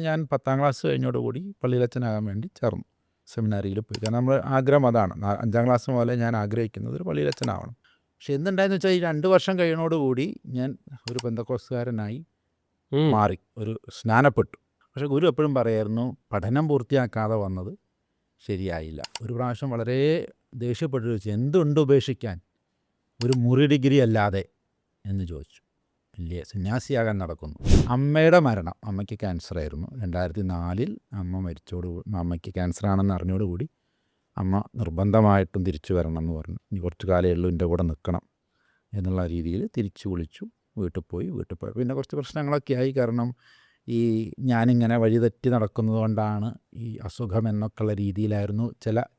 ഞാൻ 10ാം ക്ലാസ് കഴിഞ്ഞോടുകൂടി പള്ളിയിലച്ചനാകാൻ വേണ്ടി ചേർന്നു. സെമിനാരിയിൽ പോയി. കാരണം നമ്മൾ ആഗ്രഹം അതാണ്. 5ാം ക്ലാസ് മുതലേ ഞാൻ ആഗ്രഹിക്കുന്നത് ഒരു പള്ളിയിലച്ചനാവണം. പക്ഷെ എന്തുണ്ടായെന്ന് വെച്ചാൽ ഈ 2 വർഷം കഴിയുന്നതോടുകൂടി ഞാൻ ഒരു പെന്തക്കോസ്തുകാരനായി മാറി, ഒരു സ്നാനപ്പെട്ടു. പക്ഷെ ഗുരു എപ്പോഴും പറയായിരുന്നു, പഠനം പൂർത്തിയാക്കാതെ വന്നത് ശരിയായില്ല. ഒരു പ്രാവശ്യം വളരെ ദേഷ്യപ്പെട്ടു ചോദിച്ചു, എന്തുണ്ട് ഉപേക്ഷിക്കാൻ, ഒരു മുറി ഡിഗ്രി അല്ലാതെ എന്ന് ചോദിച്ചു. ഇല്ലേ, സന്യാസിയാകാൻ നടക്കുന്നു. അമ്മയുടെ മരണം, അമ്മയ്ക്ക് ക്യാൻസറായിരുന്നു. 2004 അമ്മ അമ്മയ്ക്ക് ക്യാൻസറാണെന്ന് അറിഞ്ഞോടുകൂടി അമ്മ നിർബന്ധമായിട്ടും തിരിച്ചു വരണം എന്ന് പറഞ്ഞു. ഇനി കുറച്ച് കാലമേ ഉള്ളൂ, എൻ്റെ കൂടെ നിൽക്കണം എന്നുള്ള രീതിയിൽ തിരിച്ചു വിളിച്ചു. വീട്ടിൽ പോയി പിന്നെ കുറച്ച് പ്രശ്നങ്ങളൊക്കെ ആയി. കാരണം ഈ ഞാനിങ്ങനെ വഴിതെറ്റി നടക്കുന്നത് കൊണ്ടാണ് ഈ അസുഖം എന്നൊക്കെയുള്ള രീതിയിലായിരുന്നു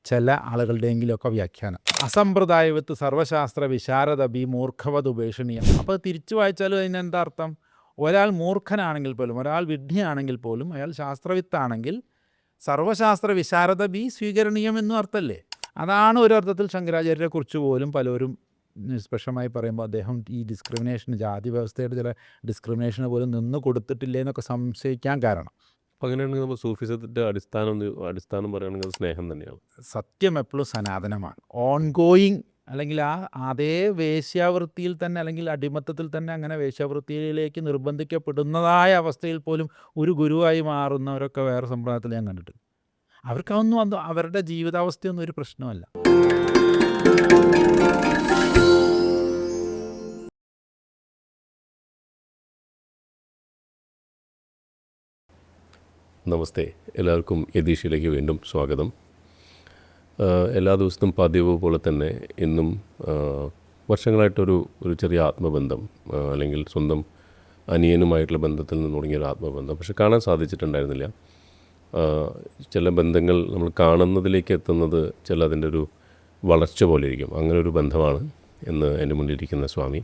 ചില ആളുകളുടെയെങ്കിലുമൊക്കെ വ്യാഖ്യാനം. അസമ്പ്രദായവത്ത് സർവശാസ്ത്ര വിശാരദ ബി മൂർഖവത് ഉപേക്ഷണീയം. അപ്പോൾ തിരിച്ചു വായിച്ചാലും അതിനെന്താ അർത്ഥം? ഒരാൾ മൂർഖനാണെങ്കിൽ പോലും, ഒരാൾ വിഡ്ഢിയാണെങ്കിൽ പോലും, അയാൾ ശാസ്ത്രവിത്താണെങ്കിൽ സർവശാസ്ത്ര വിശാരദ ബി സ്വീകരണീയം എന്നും അർത്ഥമല്ലേ? അതാണ് ഒരു അർത്ഥത്തിൽ ശങ്കരാചാര്യരെക്കുറിച്ച് പോലും പലരും നിഷ്പക്ഷമായി പറയുമ്പോൾ അദ്ദേഹം ഈ ഡിസ്ക്രിമിനേഷന്, ജാതി വ്യവസ്ഥയുടെ ചില ഡിസ്ക്രിമിനേഷന് പോലും നിന്ന് കൊടുത്തിട്ടില്ലേ എന്നൊക്കെ സംശയിക്കാൻ കാരണം. അപ്പോൾ അങ്ങനെയാണെങ്കിൽ നമ്മൾ സൂഫിസത്തിൻ്റെ അടിസ്ഥാനം പറയുകയാണെങ്കിൽ അത് സ്നേഹം തന്നെയാണ്. സത്യം എപ്പോഴും സനാതനമാണ്. ഓൺഗോയിങ്, അല്ലെങ്കിൽ അതേ വേശ്യാവൃത്തിയിൽ തന്നെ, അല്ലെങ്കിൽ അടിമത്തത്തിൽ തന്നെ അങ്ങനെ വേശ്യാവൃത്തിയിലേക്ക് നിർബന്ധിക്കപ്പെടുന്നതായ അവസ്ഥയിൽ പോലും ഒരു ഗുരുവായി മാറുന്നവരൊക്കെ വേറെ സമ്പ്രദായത്തിൽ ഞാൻ കണ്ടിട്ടുണ്ട്. അവർക്കൊന്നും അവരുടെ ജീവിതാവസ്ഥയൊന്നും ഒരു പ്രശ്നമല്ല. നമസ്തേ, എല്ലാവർക്കും യതീഷിലേക്ക് വീണ്ടും സ്വാഗതം. എല്ലാ ദിവസവും പതിവ് പോലെ തന്നെ ഇന്നും വർഷങ്ങളായിട്ടൊരു ചെറിയ ആത്മബന്ധം, അല്ലെങ്കിൽ സ്വന്തം അനിയനുമായിട്ടുള്ള ബന്ധത്തിൽ നിന്ന് തുടങ്ങിയൊരു ആത്മബന്ധം പക്ഷെ കാണാൻ സാധിച്ചിട്ടുണ്ടായിരുന്നില്ല. ചില ബന്ധങ്ങൾ നമ്മൾ കാണുന്നതിലേക്ക് എത്തുന്നത് അതിൻ്റെ ഒരു വളർച്ച പോലെ ഇരിക്കും. അങ്ങനെ ഒരു ബന്ധമാണ് ഇന്ന് എൻ്റെ മുന്നിലിരിക്കുന്ന സ്വാമി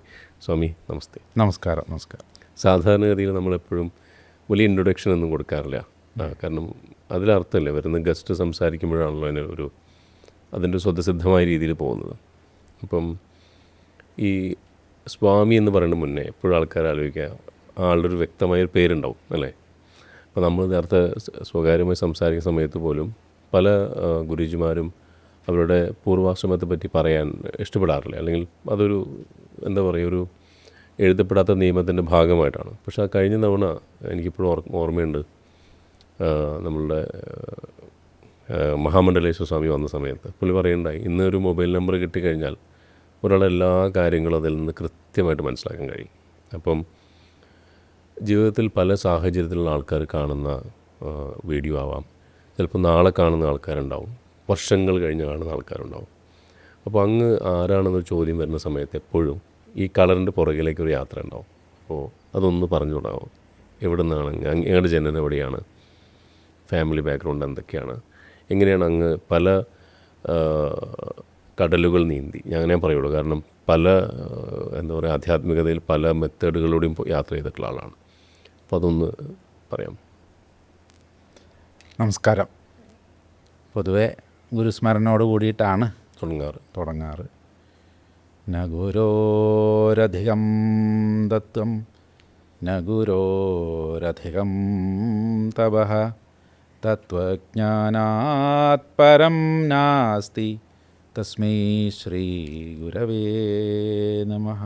നമസ്തേ. നമസ്കാരം. സാധാരണഗതിയിൽ നമ്മളെപ്പോഴും വലിയ ഇൻട്രൊഡക്ഷൻ ഒന്നും കൊടുക്കാറില്ല. കാരണം അതിലർത്ഥമില്ല, വരുന്ന ഗസ്റ്റ് സംസാരിക്കുമ്പോഴാണല്ലോ അതിൻ്റെ സ്വതസിദ്ധമായ രീതിയിൽ പോകുന്നത്. അപ്പം ഈ സ്വാമി എന്ന് പറയുന്ന മുന്നേ എപ്പോഴും ആൾക്കാർ ആലോചിക്കുക ആളുടെ ഒരു വ്യക്തമായൊരു പേരുണ്ടാവും അല്ലേ? അപ്പോൾ നമ്മൾ നേരത്തെ സ്വകാര്യമായി സംസാരിക്കുന്ന സമയത്ത് പോലും പല ഗുരുജിമാരും അവരുടെ പൂർവാശ്രമത്തെ പറ്റി പറയാൻ ഇഷ്ടപ്പെടാറില്ല, അല്ലെങ്കിൽ അതൊരു എന്താ പറയുക, ഒരു എഴുതപ്പെടാത്ത നിയമത്തിൻ്റെ ഭാഗമായിട്ടാണ്. പക്ഷേ ആ കഴിഞ്ഞ തവണ എനിക്കിപ്പോഴും ഓർമ്മയുണ്ട്, നമ്മളുടെ മഹാമണ്ഡലേശ്വര സ്വാമി വന്ന സമയത്ത് പുള്ളി പറയുണ്ടായി, ഇന്നൊരു മൊബൈൽ നമ്പർ കിട്ടിക്കഴിഞ്ഞാൽ ഒരാളെ എല്ലാ കാര്യങ്ങളും അതിൽ നിന്ന് കൃത്യമായിട്ട് മനസ്സിലാക്കാൻ കഴിയും. അപ്പം ജീവിതത്തിൽ പല സാഹചര്യത്തിലുള്ള ആൾക്കാർ കാണുന്ന വീഡിയോ ആവാം, ചിലപ്പോൾ നാളെ കാണുന്ന ആൾക്കാരുണ്ടാവും, വർഷങ്ങൾ കഴിഞ്ഞ് കാണുന്ന ആൾക്കാരുണ്ടാവും. അപ്പോൾ അങ്ങ് ആരാണെന്നൊരു ചോദ്യം വരുന്ന സമയത്ത് എപ്പോഴും ഈ കളറിൻ്റെ പുറകിലേക്കൊരു യാത്ര ഉണ്ടാവും. അപ്പോൾ അതൊന്ന് പറഞ്ഞു തുടങ്ങാമോ? എവിടെ നിന്നാണ് ഞങ്ങളുടെ ജനനം, എവിടെയാണ്, ഫാമിലി ബാക്ക്ഗ്രൗണ്ട് എന്തൊക്കെയാണ്, എങ്ങനെയാണ് അങ്ങ് പല കടലുകൾ നീന്തി, ഞാൻ പറയുള്ളൂ, കാരണം പല എന്താ പറയുക, ആധ്യാത്മികതയിൽ പല മെത്തേഡുകളിലൂടെയും യാത്ര ചെയ്തിട്ടുള്ള ആളാണ്. അപ്പോൾ അതൊന്ന് പറയാം. നമസ്കാരം. പൊതുവെ ഗുരുസ്മരണയോട് കൂടിയിട്ടാണ് തുടങ്ങാറ്. ന ഗുരോരധികം തത്വം ന ഗുരോരധികം തപഃ തത്വജ്ഞാനാത് പരം നാസ്തി തസ്മൈ ശ്രീ ഗുരവേ നമഃ.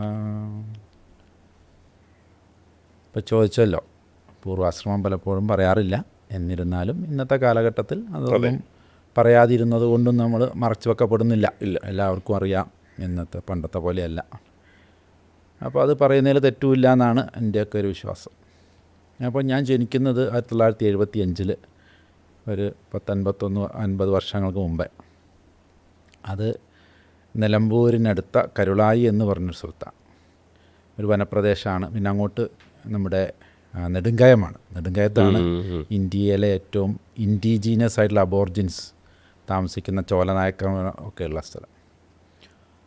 ഇപ്പോൾ ചോദിച്ചല്ലോ, പൂർവാശ്രമം പലപ്പോഴും പറയാറില്ല, എന്നിരുന്നാലും ഇന്നത്തെ കാലഘട്ടത്തിൽ അതൊന്നും പറയാതിരുന്നത് കൊണ്ടും നമ്മൾ മറച്ചു വെക്കപ്പെടുന്നില്ല. എല്ലാവർക്കും അറിയാം, ഇന്നത്തെ പണ്ടത്തെ പോലെയല്ല. അപ്പോൾ അത് പറയുന്നതിൽ തെറ്റുമില്ല എന്നാണ് എൻ്റെയൊക്കെ ഒരു വിശ്വാസം. അപ്പോൾ ഞാൻ ജനിക്കുന്നത് 1975 ഒരു 50 വർഷങ്ങൾക്ക് മുമ്പേ. അത് നിലമ്പൂരിനടുത്ത കരുളായി എന്ന് പറഞ്ഞൊരു സ്ഥലത്താണ്, ഒരു വനപ്രദേശമാണ്. പിന്നെ അങ്ങോട്ട് നമ്മുടെ നെടുങ്കയമാണ്. നെടുങ്കയത്താണ് ഇന്ത്യയിലെ ഏറ്റവും ഇൻഡിജീനിയസ് ആയിട്ടുള്ള അബോർജിൻസ് താമസിക്കുന്ന ചോലനായക്കർ ഒക്കെയുള്ള സ്ഥലം.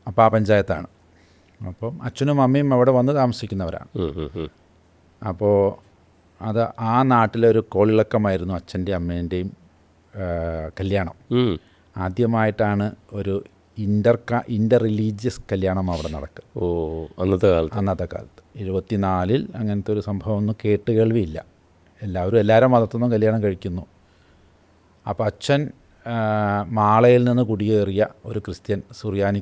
അപ്പോൾ ആ പഞ്ചായത്താണ്. അപ്പം അച്ഛനും അമ്മയും അവിടെ വന്ന് താമസിക്കുന്നവരാണ്. അപ്പോൾ അത് ആ നാട്ടിലൊരു കോളിളക്കമായിരുന്നു അച്ഛൻ്റെയും അമ്മേൻ്റെയും കല്യാണം. ആദ്യമായിട്ടാണ് ഒരു ഇൻ്റർ റിലീജിയസ് കല്യാണം അവിടെ നടക്കുക. അന്നത്തെ കാലത്ത് 74 അങ്ങനത്തെ ഒരു സംഭവം ഒന്നും കേൾവിയില്ല. എല്ലാവരും മതത്തിൽ നിന്നും കല്യാണം കഴിക്കുന്നു. അപ്പോൾ അച്ഛൻ മാളയിൽ നിന്ന് കുടിയേറിയ ഒരു ക്രിസ്ത്യൻ സുറിയാനി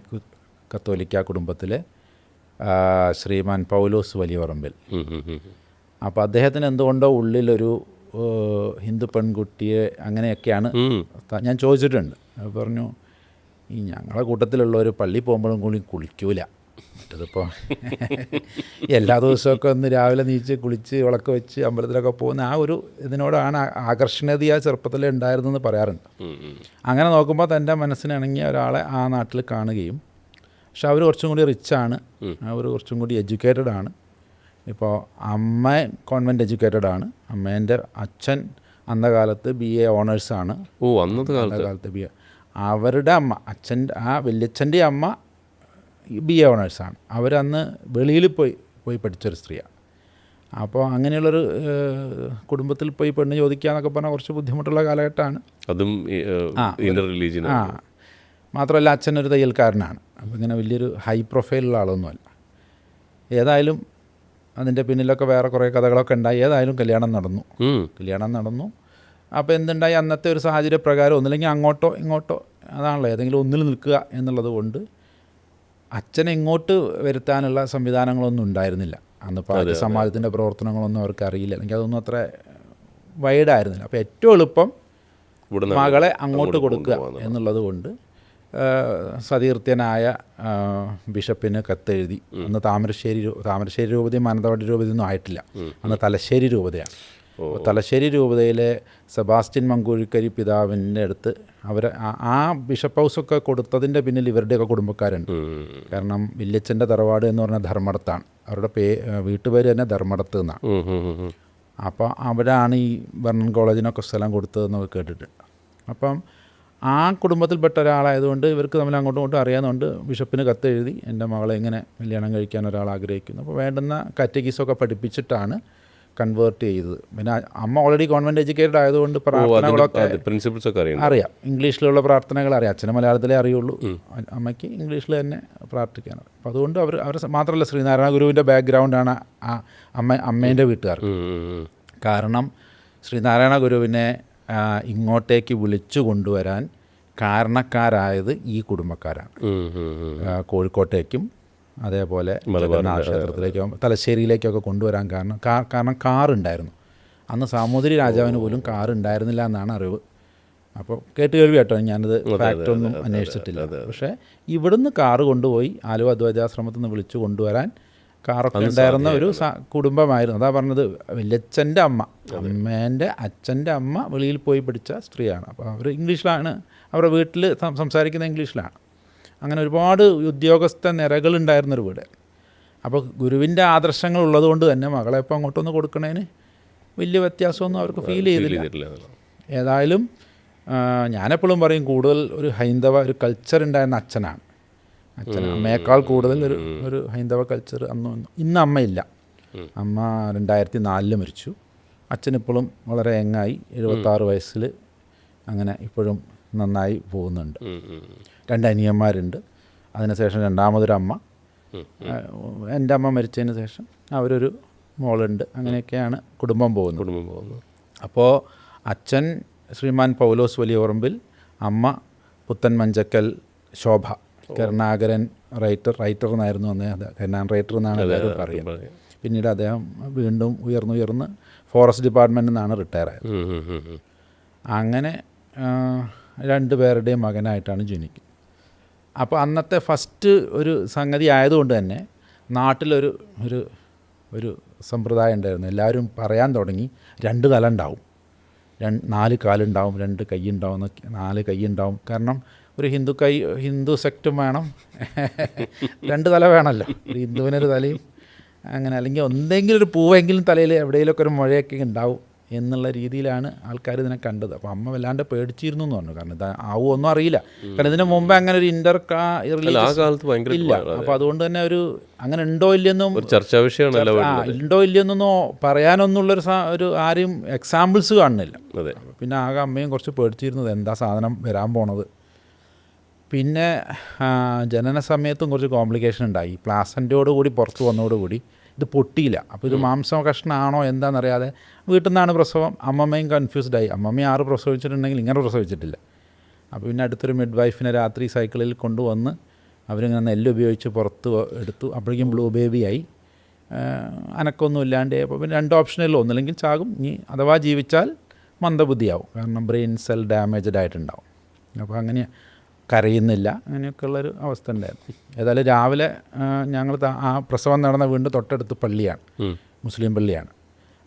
കത്തോലിക്ക കുടുംബത്തിലെ ശ്രീമാൻ പൗലോസ് വലിയപറമ്പിൽ. അപ്പോൾ അദ്ദേഹത്തിന് എന്തുകൊണ്ടോ ഉള്ളിലൊരു ഹിന്ദു പെൺകുട്ടിയെ അങ്ങനെയൊക്കെയാണ് ഞാൻ ചോദിച്ചിട്ടുണ്ട്. പറഞ്ഞു, ഈ ഞങ്ങളുടെ കൂട്ടത്തിലുള്ളവർ പള്ളി പോകുമ്പോഴും കൂടി കുളിക്കൂല. മറ്റതിപ്പോൾ എല്ലാ ദിവസമൊക്കെ ഒന്ന് രാവിലെ നീച്ച് കുളിച്ച് വിളക്ക് വെച്ച് അമ്പലത്തിലൊക്കെ പോകുന്ന ആ ഒരു ഇതിനോടാണ് ആകർഷണീയത ചെറുപ്പത്തിലേ ഉണ്ടായിരുന്നെന്ന് പറയാറുണ്ട്. അങ്ങനെ നോക്കുമ്പോൾ തൻ്റെ മനസ്സിനിണങ്ങിയ ഒരാളെ ആ നാട്ടിൽ കാണുകയും, പക്ഷെ അവർ കുറച്ചും കൂടി റിച്ചാണ്, അവർ കുറച്ചും കൂടി എഡ്യൂക്കേറ്റഡ് ആണ്. ഇപ്പോൾ അമ്മ കോൺവെൻറ്റ് എഡ്യൂക്കേറ്റഡ് ആണ്. അമ്മേൻ്റെ അച്ഛൻ അന്നകാലത്ത് BA ഓണേഴ്സാണ്. അന്നത്തെ കാലത്ത് BA. അവരുടെ അമ്മ വല്യച്ഛൻ്റെ അമ്മ BA ഓണേഴ്സാണ്. അവരന്ന് വെളിയിൽ പോയി പഠിച്ചൊരു സ്ത്രീയാണ്. അപ്പോൾ അങ്ങനെയുള്ളൊരു കുടുംബത്തിൽ പോയി പെണ്ണ് ചോദിക്കുക എന്നൊക്കെ പറഞ്ഞാൽ കുറച്ച് ബുദ്ധിമുട്ടുള്ള കാലഘട്ടമാണ്. അതും മാത്രമല്ല അച്ഛനൊരു തയ്യൽക്കാരനാണ്. അപ്പോൾ ഇങ്ങനെ വലിയൊരു ഹൈ പ്രൊഫൈലുള്ള ആളൊന്നുമല്ല. ഏതായാലും അതിൻ്റെ പിന്നിലൊക്കെ വേറെ കുറേ കഥകളൊക്കെ ഉണ്ടായി. ഏതായാലും കല്യാണം നടന്നു. അപ്പോൾ എന്തുണ്ടായി, അന്നത്തെ ഒരു സാഹചര്യപ്രകാരം ഒന്നില്ലെങ്കിൽ അങ്ങോട്ടോ ഇങ്ങോട്ടോ, അതാണല്ലോ, ഏതെങ്കിലും ഒന്നിൽ നിൽക്കുക എന്നുള്ളത് കൊണ്ട് അച്ഛനെ ഇങ്ങോട്ട് വരുത്താനുള്ള സംവിധാനങ്ങളൊന്നും ഉണ്ടായിരുന്നില്ല. അന്ന് സമാജത്തിൻ്റെ പ്രവർത്തനങ്ങളൊന്നും അവർക്ക് അറിയില്ല, അല്ലെങ്കിൽ അതൊന്നും അത്ര വൈഡായിരുന്നില്ല. അപ്പോൾ ഏറ്റവും എളുപ്പം മകളെ അങ്ങോട്ട് കൊടുക്കുക എന്നുള്ളത് കൊണ്ട് സതീർത്ഥ്യനായ ബിഷപ്പിന് കത്തെഴുതി. അന്ന് താമരശ്ശേരി രൂപതയും മാനന്തവാടി രൂപതയൊന്നും ആയിട്ടില്ല, അന്ന് തലശ്ശേരി രൂപതയാണ്. തലശ്ശേരി രൂപതയിലെ സെബാസ്റ്റ്യൻ മങ്കൂഴിക്കരി പിതാവിൻ്റെ അടുത്ത് ആ ബിഷപ്പ് ഹൗസൊക്കെ കൊടുത്തതിൻ്റെ പിന്നിൽ ഇവരുടെയൊക്കെ കുടുംബക്കാരുണ്ട്. കാരണം വല്യച്ഛൻ്റെ തറവാട് എന്ന് പറഞ്ഞാൽ ധർമ്മടത്താണ്. അവരുടെ വീട്ടുപേര് തന്നെ ധർമ്മടത്ത് എന്നാണ്. അപ്പോൾ അവരാണ് ഈ വെർണൻ കോളേജിനൊക്കെ സ്ഥലം കൊടുത്തതെന്നൊക്കെ കേട്ടിട്ടുണ്ട്. അപ്പം ആ കുടുംബത്തിൽപ്പെട്ട ഒരാളായതുകൊണ്ട് ഇവർക്ക് തമ്മിൽ അങ്ങോട്ടും ഇങ്ങോട്ടും അറിയാവുന്നതുകൊണ്ട് ബിഷപ്പിന് കത്തെഴുതി, എൻ്റെ മകളെ ഇങ്ങനെ കല്യാണം കഴിക്കാൻ ഒരാൾ ആഗ്രഹിക്കുന്നു. അപ്പോൾ വേണ്ടുന്ന കാറ്റഗീസൊക്കെ പഠിപ്പിച്ചിട്ടാണ് കൺവേർട്ട് ചെയ്തത്. പിന്നെ അമ്മ ഓൾറെഡി കോൺവെൻറ്റ് എഡ്യൂക്കേറ്റഡ് ആയതുകൊണ്ട് പ്രാർത്ഥനകളൊക്കെ അറിയാം, ഇംഗ്ലീഷിലുള്ള പ്രാർത്ഥനകൾ അറിയാം. അച്ഛന് മലയാളത്തിലേ അറിയുള്ളൂ, അമ്മയ്ക്ക് ഇംഗ്ലീഷിൽ തന്നെ പ്രാർത്ഥിക്കാൻ. അപ്പോൾ അതുകൊണ്ട് അവർ മാത്രമല്ല, ശ്രീനാരായണ ഗുരുവിൻ്റെ ബാക്ക്ഗ്രൗണ്ടാണ് അമ്മേൻ്റെ വീട്ടുകാർ. കാരണം ശ്രീനാരായണ ഗുരുവിനെ ഇങ്ങോട്ടേക്ക് വിളിച്ചു കൊണ്ടുവരാൻ കാരണക്കാരായത് ഈ കുടുംബക്കാരാണ്. കോഴിക്കോട്ടേക്കും അതേപോലെ ജഗന്നാഥ ക്ഷേത്രത്തിലേക്കും തലശ്ശേരിയിലേക്കൊക്കെ കൊണ്ടുവരാൻ കാരണം കാറുണ്ടായിരുന്നു. അന്ന് സാമൂതിരി രാജാവിന് പോലും കാറുണ്ടായിരുന്നില്ല എന്നാണ് അറിവ്. അപ്പോൾ കേട്ടുകേൾവി കേട്ടോ, ഞാനത് ഫാക്റ്റൊന്നും അന്വേഷിച്ചിട്ടില്ല. പക്ഷേ ഇവിടുന്ന് കാറ് കൊണ്ടുപോയി ആലുവ അദ്വൈതാശ്രമത്തിൽ നിന്ന് വിളിച്ചു കൊണ്ടുവരാൻ കാറൊക്കെ ഉണ്ടായിരുന്ന ഒരു കുടുംബമായിരുന്നു. അതാ പറഞ്ഞത്, വല്യച്ഛൻ്റെ അമ്മേൻ്റെ അച്ഛൻ്റെ അമ്മ വെളിയിൽ പോയി പഠിച്ച സ്ത്രീയാണ്. അപ്പോൾ അവർ ഇംഗ്ലീഷിലാണ്, അവരുടെ വീട്ടിൽ സംസാരിക്കുന്ന ഇംഗ്ലീഷിലാണ്. അങ്ങനെ ഒരുപാട് ഉദ്യോഗസ്ഥ നിരകളുണ്ടായിരുന്നൊരു വീട്. അപ്പോൾ ഗുരുവിൻ്റെ ആദർശങ്ങൾ ഉള്ളതുകൊണ്ട് തന്നെ മകളെ ഇപ്പോൾ അങ്ങോട്ടൊന്ന് കൊടുക്കണേന് വലിയ വ്യത്യാസമൊന്നും അവർക്ക് ഫീൽ ചെയ്തില്ല. ഏതായാലും ഞാനെപ്പോഴും പറയും, കൂടുതൽ ഒരു ഹൈന്ദവ ഒരു കൾച്ചർ ഉണ്ടായിരുന്ന അച്ഛനാണ്. അമ്മയേക്കാൾ കൂടുതൽ ഒരു ഹൈന്ദവ കൾച്ചർ ഇന്ന് അമ്മയില്ല. അമ്മ 2004 മരിച്ചു. അച്ഛനിപ്പോഴും വളരെ യങ്ങായി 76 വയസ്സിൽ അങ്ങനെ ഇപ്പോഴും നന്നായി പോകുന്നുണ്ട്. 2 അനിയന്മാരുണ്ട്. അതിനുശേഷം രണ്ടാമതൊരമ്മ, എൻ്റെ അമ്മ മരിച്ചതിന് ശേഷം അവരൊരു മോളുണ്ട്. അങ്ങനെയൊക്കെയാണ് കുടുംബം പോകുന്നത്. അപ്പോൾ അച്ഛൻ ശ്രീമാൻ പൗലോസ് വലിയപറമ്പിൽ, അമ്മ പുത്തൻ മഞ്ചക്കൽ ശോഭ, കരുണാകരൻ റൈറ്റർ എന്നായിരുന്നു അന്നേ, കരുണാൻ റൈറ്റർ എന്നാണ് എല്ലാവരും പറയുന്നത്. പിന്നീട് അദ്ദേഹം വീണ്ടും ഉയർന്ന് ഫോറസ്റ്റ് ഡിപ്പാർട്ട്മെൻറ്റിൽ നിന്നാണ് റിട്ടയർ ആയത്. അങ്ങനെ 2 പേരുടെയും മകനായിട്ടാണ് ജനിക്കുന്നത്. അപ്പോൾ അന്നത്തെ ഫസ്റ്റ് ഒരു സംഗതി ആയതുകൊണ്ട് തന്നെ നാട്ടിലൊരു ഒരു സമ്പ്രദായം ഉണ്ടായിരുന്നു. എല്ലാവരും പറയാൻ തുടങ്ങി 2 തല ഉണ്ടാവും, 4 കാലുണ്ടാവും, 2 കൈ ഉണ്ടാവും, 4 കൈ ഉണ്ടാവും. കാരണം ഒരു ഹിന്ദു സെക്റ്റും വേണം, 2 തല വേണമല്ലോ, ഒരു ഹിന്ദുവിനൊരു തലയും അങ്ങനെ, അല്ലെങ്കിൽ എന്തെങ്കിലും ഒരു പൂവെങ്കിലും തലയിൽ എവിടെയെങ്കിലുമൊക്കെ ഒരു മുഴയൊക്കെ ഉണ്ടാവും എന്നുള്ള രീതിയിലാണ് ആൾക്കാർ ഇതിനെ കണ്ടത്. അപ്പോൾ അമ്മ വല്ലാണ്ട് പേടിച്ചിരുന്നു എന്ന് പറഞ്ഞു. കാരണം ഇത് ആവുമൊന്നും അറിയില്ല, കാരണം ഇതിന് മുമ്പ് അങ്ങനെ ഒരു ഇല്ല. അപ്പോൾ അതുകൊണ്ട് തന്നെ അങ്ങനെ ഉണ്ടോ ഇല്ലെന്നും ചർച്ചാ വിഷയമാണല്ലോ, ഉണ്ടോ ഇല്ലെന്നൊന്നും പറയാനൊന്നുള്ളൊരു ആരും എക്സാമ്പിൾസ് കാണുന്നില്ല. പിന്നെ ആകെ അമ്മയും കുറച്ച് പേടിച്ചിരുന്നത്, എന്താ സാധനം വരാൻ പോണത്. പിന്നെ ജനന സമയത്തും കുറച്ച് കോംപ്ലിക്കേഷൻ ഉണ്ടായി. പ്ലാസൻ്റോടുകൂടി പുറത്ത് വന്നതോടുകൂടി ഇത് പൊട്ടിയില്ല. അപ്പോൾ ഇത് മാംസം കഷ്ണമാണോ എന്താണെന്നറിയാതെ വീട്ടിൽ നിന്നാണ് പ്രസവം. അമ്മമ്മയും കൺഫ്യൂസ്ഡായി. അമ്മമ്മയും 6 പ്രസവിച്ചിട്ടുണ്ടെങ്കിൽ ഇങ്ങനെ പ്രസവിച്ചിട്ടില്ല. അപ്പോൾ പിന്നെ അടുത്തൊരു മിഡ് വൈഫിനെ രാത്രി സൈക്കിളിൽ കൊണ്ടുവന്ന് അവരിങ്ങനെ നെല്ല് ഉപയോഗിച്ച് പുറത്ത് എടുത്തു. അപ്പോഴേക്കും ബ്ലൂ ബേബിയായി. അനക്കൊന്നും ഇല്ലാണ്ട്. അപ്പോൾ പിന്നെ 2 ഓപ്ഷനല്ലോ, ഒന്നില്ലെങ്കിൽ ചാകും, ഇനി അഥവാ ജീവിച്ചാൽ മന്ദബുദ്ധിയാവും, കാരണം ബ്രെയിൻ സെൽ ഡാമേജ്ഡ് ആയിട്ടുണ്ടാവും. അപ്പോൾ അങ്ങനെ കരയുന്നില്ല, അങ്ങനെയൊക്കെയുള്ളൊരു അവസ്ഥ ഉണ്ടായിരുന്നു. ഏതായാലും രാവിലെ ഞങ്ങൾ ആ പ്രസവം നടന്ന വീണ്ടും തൊട്ടടുത്ത് പള്ളിയാണ്, മുസ്ലിം പള്ളിയാണ്.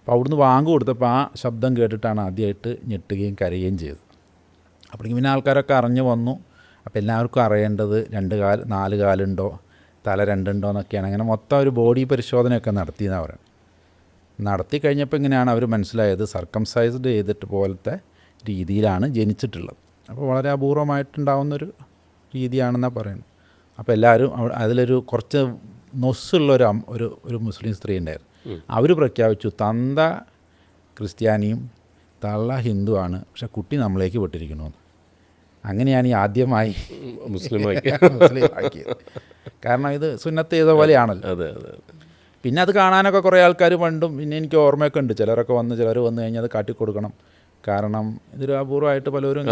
അപ്പോൾ അവിടുന്ന് വാങ്ങ് കൊടുത്തപ്പോൾ ആ ശബ്ദം കേട്ടിട്ടാണ് ആദ്യമായിട്ട് ഞെട്ടുകയും കരയുകയും ചെയ്തത്. അപ്പോഴേക്കും പിന്നെ ആൾക്കാരൊക്കെ അറിഞ്ഞു വന്നു. അപ്പോൾ എല്ലാവർക്കും അറിയേണ്ടത് 4 കാലുണ്ടോ തല 2 ഉണ്ടോ എന്നൊക്കെയാണ്. അങ്ങനെ മൊത്തം ഒരു ബോഡി പരിശോധനയൊക്കെ നടത്തിയെന്നാണ് പറയുന്നത്. നടത്തി കഴിഞ്ഞപ്പോൾ ഇങ്ങനെയാണ് അവർ മനസ്സിലായത് സർക്കംസൈസ്ഡ് ചെയ്തിട്ട് പോലത്തെ രീതിയിലാണ് ജനിച്ചിട്ടുള്ളത്. അപ്പോൾ വളരെ അപൂർവമായിട്ടുണ്ടാവുന്നൊരു രീതിയാണെന്നാണ് പറയുന്നത്. അപ്പോൾ എല്ലാവരും അതിലൊരു കുറച്ച് നൊസ്സുള്ളൊരു ഒരു മുസ്ലിം സ്ത്രീ ഉണ്ടായിരുന്നു. അവർ പ്രഖ്യാപിച്ചു തന്ത ക്രിസ്ത്യാനിയും തള്ള ഹിന്ദുവാണ്, പക്ഷെ കുട്ടി നമ്മളേക്ക് വിട്ടിരിക്കണമെന്ന്. അങ്ങനെയാണ് ഈ ആദ്യമായി മുസ്ലിമാക്കിയത്. കാരണം ഇത് സുന്നത്ത് ചെയ്ത പോലെയാണല്ലോ. അതെ അതെ. പിന്നെ അത് കാണാനൊക്കെ കുറേ ആൾക്കാർ പണ്ടും പിന്നെ എനിക്ക് ഓർമ്മയൊക്കെ ഉണ്ട്. ചിലർ വന്നു കഴിഞ്ഞാൽ അത് കാട്ടിക്കൊടുക്കണം. കാരണം ഇതൊരു അപൂർവമായിട്ട് പലരും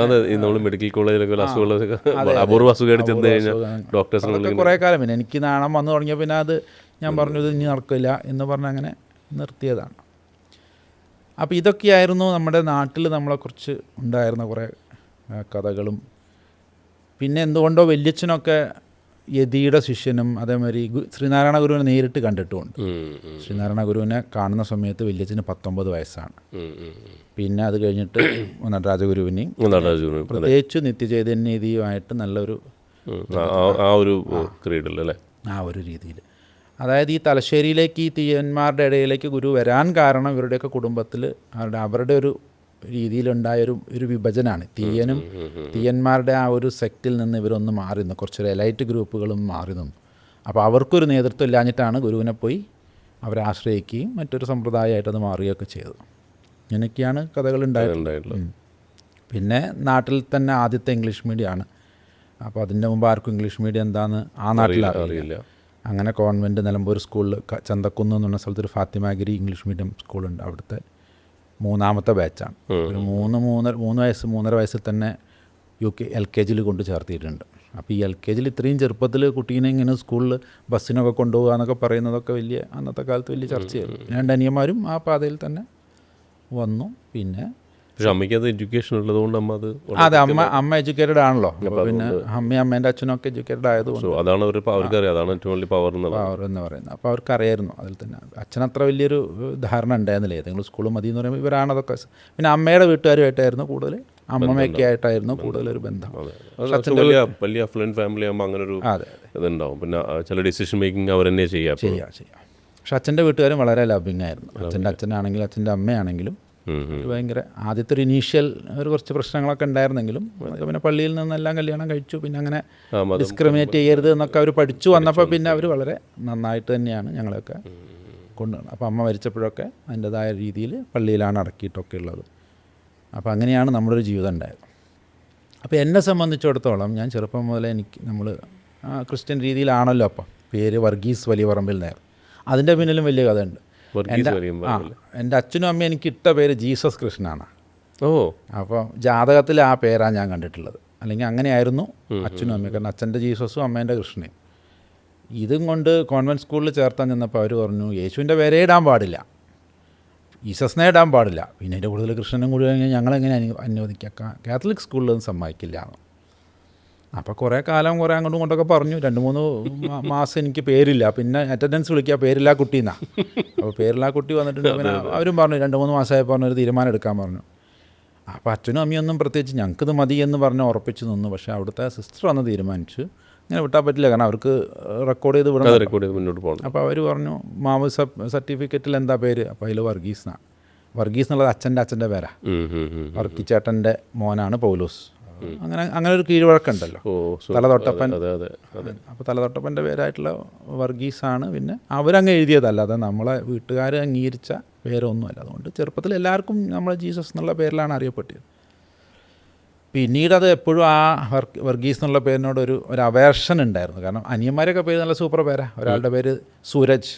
നമ്മൾ മെഡിക്കൽ കോളേജിലൊക്കെ അപൂർവ അസുഖമായിട്ട് ചെന്ന് കഴിഞ്ഞാൽ ഡോക്ടേഴ്സിനൊക്കെ കുറേ കാലം പിന്നെ എനിക്ക് നാണം വന്നു തുടങ്ങിയ പിന്നെ അത് ഞാൻ പറഞ്ഞു ഇത് ഇനി നടക്കില്ല എന്ന് പറഞ്ഞ് അങ്ങനെ നിർത്തിയതാണ്. അപ്പോൾ ഇതൊക്കെയായിരുന്നു നമ്മുടെ നാട്ടിൽ നമ്മളെക്കുറിച്ച് ഉണ്ടായിരുന്ന കുറേ കഥകളും. പിന്നെ എന്തുകൊണ്ടോ വല്യച്ഛനൊക്കെ യതിയുടെ ശിഷ്യനും അതേമാതിരി ശ്രീനാരായണ ഗുരുവിനെ നേരിട്ട് കണ്ടിട്ടുമുണ്ട്. ശ്രീനാരായണ ഗുരുവിനെ കാണുന്ന സമയത്ത് വല്യച്ഛന് 19 വയസ്സാണ്. പിന്നെ അത് കഴിഞ്ഞിട്ട് നടരാജഗുരുവിനെയും പ്രത്യേകിച്ച് നിത്യചൈതന്യതിയുമായിട്ട് നല്ലൊരു ആ ഒരു രീതിയിൽ, അതായത് ഈ തലശ്ശേരിയിലേക്ക് ഈ തീയന്മാരുടെ ഇടയിലേക്ക് ഗുരു വരാൻ കാരണം ഇവരുടെയൊക്കെ കുടുംബത്തിൽ അവരുടെ ഒരു രീതിയിലുണ്ടായൊരു വിഭജനമാണ്. തീയന്മാരുടെ ആ ഒരു സെക്റ്റിൽ നിന്ന് ഇവരൊന്ന് മാറി നിന്നു, കുറച്ചൊരു എലൈറ്റ് ഗ്രൂപ്പുകളും മാറി നിന്നു. അപ്പോൾ അവർക്കൊരു നേതൃത്വം ഇല്ലാഞ്ഞിട്ടാണ് ഗുരുവിനെ പോയി അവരെ ആശ്രയിക്കുകയും മറ്റൊരു സമ്പ്രദായമായിട്ട് അത് മാറുകയൊക്കെ ചെയ്തത്. ഇങ്ങനെയൊക്കെയാണ് കഥകളുണ്ടായിട്ടുള്ളത്. പിന്നെ നാട്ടിൽ തന്നെ ആദ്യത്തെ ഇംഗ്ലീഷ് മീഡിയമാണ്. അപ്പോൾ അതിൻ്റെ മുമ്പ് ആർക്കും ഇംഗ്ലീഷ് മീഡിയം എന്താണെന്ന് ആ നാട്ടിൽ അറിയില്ല. അങ്ങനെ കോൺവെൻറ്റ് നിലമ്പൂർ സ്കൂളിൽ ചന്തക്കുന്ന് എന്ന് പറഞ്ഞ സ്ഥലത്തൊരു ഫാത്തിമാഗിരി ഇംഗ്ലീഷ് മീഡിയം സ്കൂളുണ്ട്. അവിടുത്തെ 3ാമത്തെ ബാച്ചാണ്. ഒരു 3 വയസ്സിൽ തന്നെ LKG കൊണ്ട് ചേർത്തിയിട്ടുണ്ട്. അപ്പോൾ ഈ LKG ഇത്രയും ചെറുപ്പത്തിൽ കുട്ടീനെ ഇങ്ങനെ സ്കൂളിൽ ബസ്സിനൊക്കെ കൊണ്ടുപോകുക എന്നൊക്കെ പറയുന്നതൊക്കെ വലിയ അന്നത്തെ കാലത്ത് വലിയ ചർച്ചയായിരുന്നു. 2 അനിയന്മാരും ആ പാതയിൽ തന്നെ വന്നു. പിന്നെ പക്ഷെ അമ്മയ്ക്ക് അത് എഡ്യൂക്കേഷൻ ഉള്ളതുകൊണ്ട് അമ്മ അത് അതെ അമ്മ എഡ്യൂക്കേറ്റഡ് ആണല്ലോ. അപ്പോൾ പിന്നെ അമ്മേൻ്റെ അച്ഛനൊക്കെ എഡ്യൂക്കേറ്റഡ് ആയതുകൊണ്ട് അതാണ് അവർക്കറിയാം, അതാണ് ഏറ്റവും വലിയ പവർ എന്ന് പറയുന്നത്. അപ്പോൾ അവർക്കറിയായിരുന്നു. അതിൽ തന്നെ അച്ഛനത്ര വലിയൊരു ധാരണ ഉണ്ടായിരുന്നില്ല. ഏതെങ്കിലും സ്കൂൾ മതി എന്ന് പറയുമ്പോൾ ഇവരാണതൊക്കെ. പിന്നെ അമ്മയുടെ വീട്ടുകാരുമായിട്ടായിരുന്നു കൂടുതൽ, അമ്മമ്മയൊക്കെ ആയിട്ടായിരുന്നു കൂടുതലൊരു ബന്ധം. വലിയ അഫ്ലുവന്റ് ഫാമിലി ആകുമ്പോൾ അങ്ങനെ ഒരു ഇതുണ്ടാവും. പിന്നെ ചില ഡിസിഷൻ മേക്കിംഗ് അവർ തന്നെ ചെയ്യാം. പക്ഷെ അച്ഛൻ്റെ വീട്ടുകാരും വളരെ ലവിങ് ആയിരുന്നു. അച്ഛനാണെങ്കിലും അച്ഛൻ്റെ അമ്മയാണെങ്കിലും ഭയങ്കര ആദ്യത്തെ ഒരു ഇനീഷ്യൽ കുറച്ച് പ്രശ്നങ്ങളൊക്കെ ഉണ്ടായിരുന്നെങ്കിലും പിന്നെ പള്ളിയിൽ നിന്നെല്ലാം കല്യാണം കഴിച്ചു. പിന്നെ അങ്ങനെ ഡിസ്ക്രിമിനേറ്റ് ചെയ്യരുത് എന്നൊക്കെ അവർ പഠിച്ചു വന്നപ്പോൾ പിന്നെ അവർ വളരെ നന്നായിട്ട് തന്നെയാണ് ഞങ്ങളെയൊക്കെ കൊണ്ടുവന്നത്. അപ്പോൾ അമ്മ മരിച്ചപ്പോഴൊക്കെ അതിൻ്റെതായ രീതിയിൽ പള്ളിയിലാണ് അടക്കിയിട്ടൊക്കെ ഉള്ളത്. അപ്പോൾ അങ്ങനെയാണ് നമ്മളൊരു ജീവിതം ഉണ്ടായത്. അപ്പോൾ എന്നെ സംബന്ധിച്ചിടത്തോളം ഞാൻ ചെറുപ്പം മുതലേ നമ്മൾ ക്രിസ്ത്യൻ രീതിയിലാണല്ലോ. അപ്പം പേര് വർഗീസ് വലിയ പറമ്പിൽ നേർ. അതിൻ്റെ പിന്നിലും വലിയ കഥയുണ്ട്. എൻ്റെ അച്ഛനും അമ്മയും എനിക്ക് ഇട്ട പേര് ജീസസ് കൃഷ്ണനാണ്. അപ്പോൾ ജാതകത്തിൽ ആ പേരാണ് ഞാൻ കണ്ടിട്ടുള്ളത്. അല്ലെങ്കിൽ അങ്ങനെയായിരുന്നു അച്ഛനും അമ്മയും. കാരണം അച്ഛൻ്റെ ജീസസും അമ്മേൻ്റെ കൃഷ്ണയും. ഇതും കൊണ്ട് കോൺവെൻറ്റ് സ്കൂളിൽ ചേർത്താൻ ചെന്നപ്പോൾ അവർ പറഞ്ഞു യേശുവിൻ്റെ പേരേ ഇടാൻ പാടില്ല, ജീസസിനെ ഇടാൻ പാടില്ല. പിന്നെ അതിൻ്റെ കൂടുതൽ കൃഷ്ണനും കൂടി കഴിഞ്ഞാൽ ഞങ്ങളെങ്ങനെ അനുവദിക്കാം, കാത്തലിക് സ്കൂളിലൊന്നും സമ്മതിക്കില്ല. അപ്പോൾ കുറേ കാലം അങ്ങോട്ടും ഇങ്ങോട്ടൊക്കെ പറഞ്ഞു. 2-3 മാസം എനിക്ക് പേരില്ല. പിന്നെ അറ്റൻഡൻസ് വിളിക്കുക പേരില്ല കുട്ടീന്നാണ്. അപ്പോൾ പേരില്ല കുട്ടി വന്നിട്ടുണ്ട്. പിന്നെ അവരും പറഞ്ഞു 2-3 മാസമായപ്പോൾ പറഞ്ഞൊരു തീരുമാനം എടുക്കാൻ പറഞ്ഞു. അപ്പോൾ അച്ഛനും അമ്മയൊന്നും പ്രത്യേകിച്ച് ഞങ്ങൾക്കിത് മതി എന്ന് പറഞ്ഞ് ഉറപ്പിച്ച് നിന്നു. പക്ഷേ അവിടുത്തെ സിസ്റ്റർ വന്ന് തീരുമാനിച്ചു ഇങ്ങനെ വിട്ടാൽ പറ്റില്ല, കാരണം അവർക്ക് റെക്കോർഡ് ചെയ്ത് വിടണം. മുന്നോട്ട് പോകണം. അപ്പോൾ അവർ പറഞ്ഞു മാമു സർട്ടിഫിക്കറ്റിൽ എന്താ പേര്? അപ്പോൾ അതിൽ വർഗീസ് എന്നുള്ളത് അച്ഛൻ്റെ പേരാ. വർക്കിച്ചേട്ടൻ്റെ മോനാണ് പൗലോസ്. അങ്ങനെ ഒരു കീഴ്വഴക്കുണ്ടല്ലോ തലതൊട്ടപ്പൻ. അപ്പോൾ തലതൊട്ടപ്പൻ്റെ പേരായിട്ടുള്ള വർഗീസാണ്. പിന്നെ അവരങ്ങ് എഴുതിയതല്ല, അത് നമ്മളെ വീട്ടുകാർ അംഗീകരിച്ച പേരൊന്നുമല്ല. അതുകൊണ്ട് ചെറുപ്പത്തിൽ എല്ലാവർക്കും നമ്മൾ ജീസസ് എന്നുള്ള പേരിലാണ് അറിയപ്പെട്ടത്. പിന്നീട് അത് എപ്പോഴും ആ വർഗീസ് എന്നുള്ള പേരിനോട് ഒരു അവേർഷൻ ഉണ്ടായിരുന്നു. കാരണം അനിയന്മാരൊക്കെ പേര് നല്ല സൂപ്പർ പേരാണ്. ഒരാളുടെ പേര് സൂരജ്,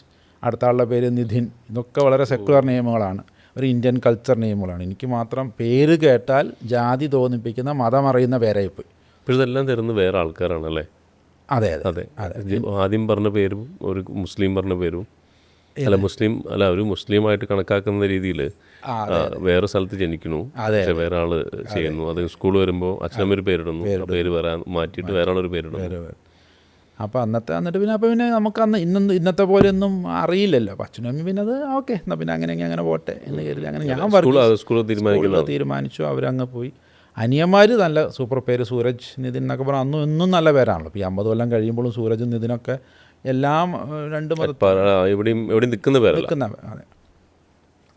അടുത്ത ആളുടെ പേര് നിധിൻ. ഇതൊക്കെ വളരെ സെക്കുലർ നെയിമുകളാണ്, ഒരു ഇന്ത്യൻ കൾച്ചർ നെയിമുകളാണ്. എനിക്ക് മാത്രം പേര് കേട്ടാൽ ജാതി തോന്നിപ്പിക്കുന്ന മതം അറിയുന്ന പേരായിപ്പോയി. ഇപ്പോൾ ഇതെല്ലാം തരുന്നത് വേറെ ആൾക്കാരാണല്ലേ? അതെ അതെ. ആദ്യം പറഞ്ഞ പേരും ഒരു മുസ്ലിം പറഞ്ഞ പേരും ഒരു മുസ്ലിമായിട്ട് കണക്കാക്കുന്ന രീതിയിൽ വേറെ സ്ഥലത്ത് ജനിക്കണു, പക്ഷെ വേറെ ആള് ചെയ്യുന്നു. അത് സ്കൂൾ വരുമ്പോൾ അച്ഛനമ്മൊരു പേരിടുന്നു, പേര് വരാൻ മാറ്റിയിട്ട് വേറെ ആളൊരു പേരിടുന്നു. അപ്പോൾ എന്നിട്ട് പിന്നെ നമുക്ക് ഇന്നത്തെ പോലെ ഒന്നും അറിയില്ലല്ലോ. അപ്പോൾ അച്ഛനും അമ്മയും പിന്നെ അത് ഓക്കെ എന്നാൽ പിന്നെ അങ്ങനെ പോട്ടെ എന്ന് കരുതി അങ്ങനെ ഞാൻ സ്കൂളിൽ തീരുമാനിച്ചു. അവരങ്ങ് പോയി. അനിയന്മാർ നല്ല സൂപ്പർ പേര്, സൂരജ്, നിതിൻ എന്നൊക്കെ പറഞ്ഞാൽ അന്നും ഇന്നും നല്ല പേരാണല്ലോ. ഇപ്പോൾ ഈ 50 കൊല്ലം കഴിയുമ്പോഴും സൂരജും നിതിനൊക്കെ എല്ലാം രണ്ട് എവിടെയും നിൽക്കുന്ന അതെ.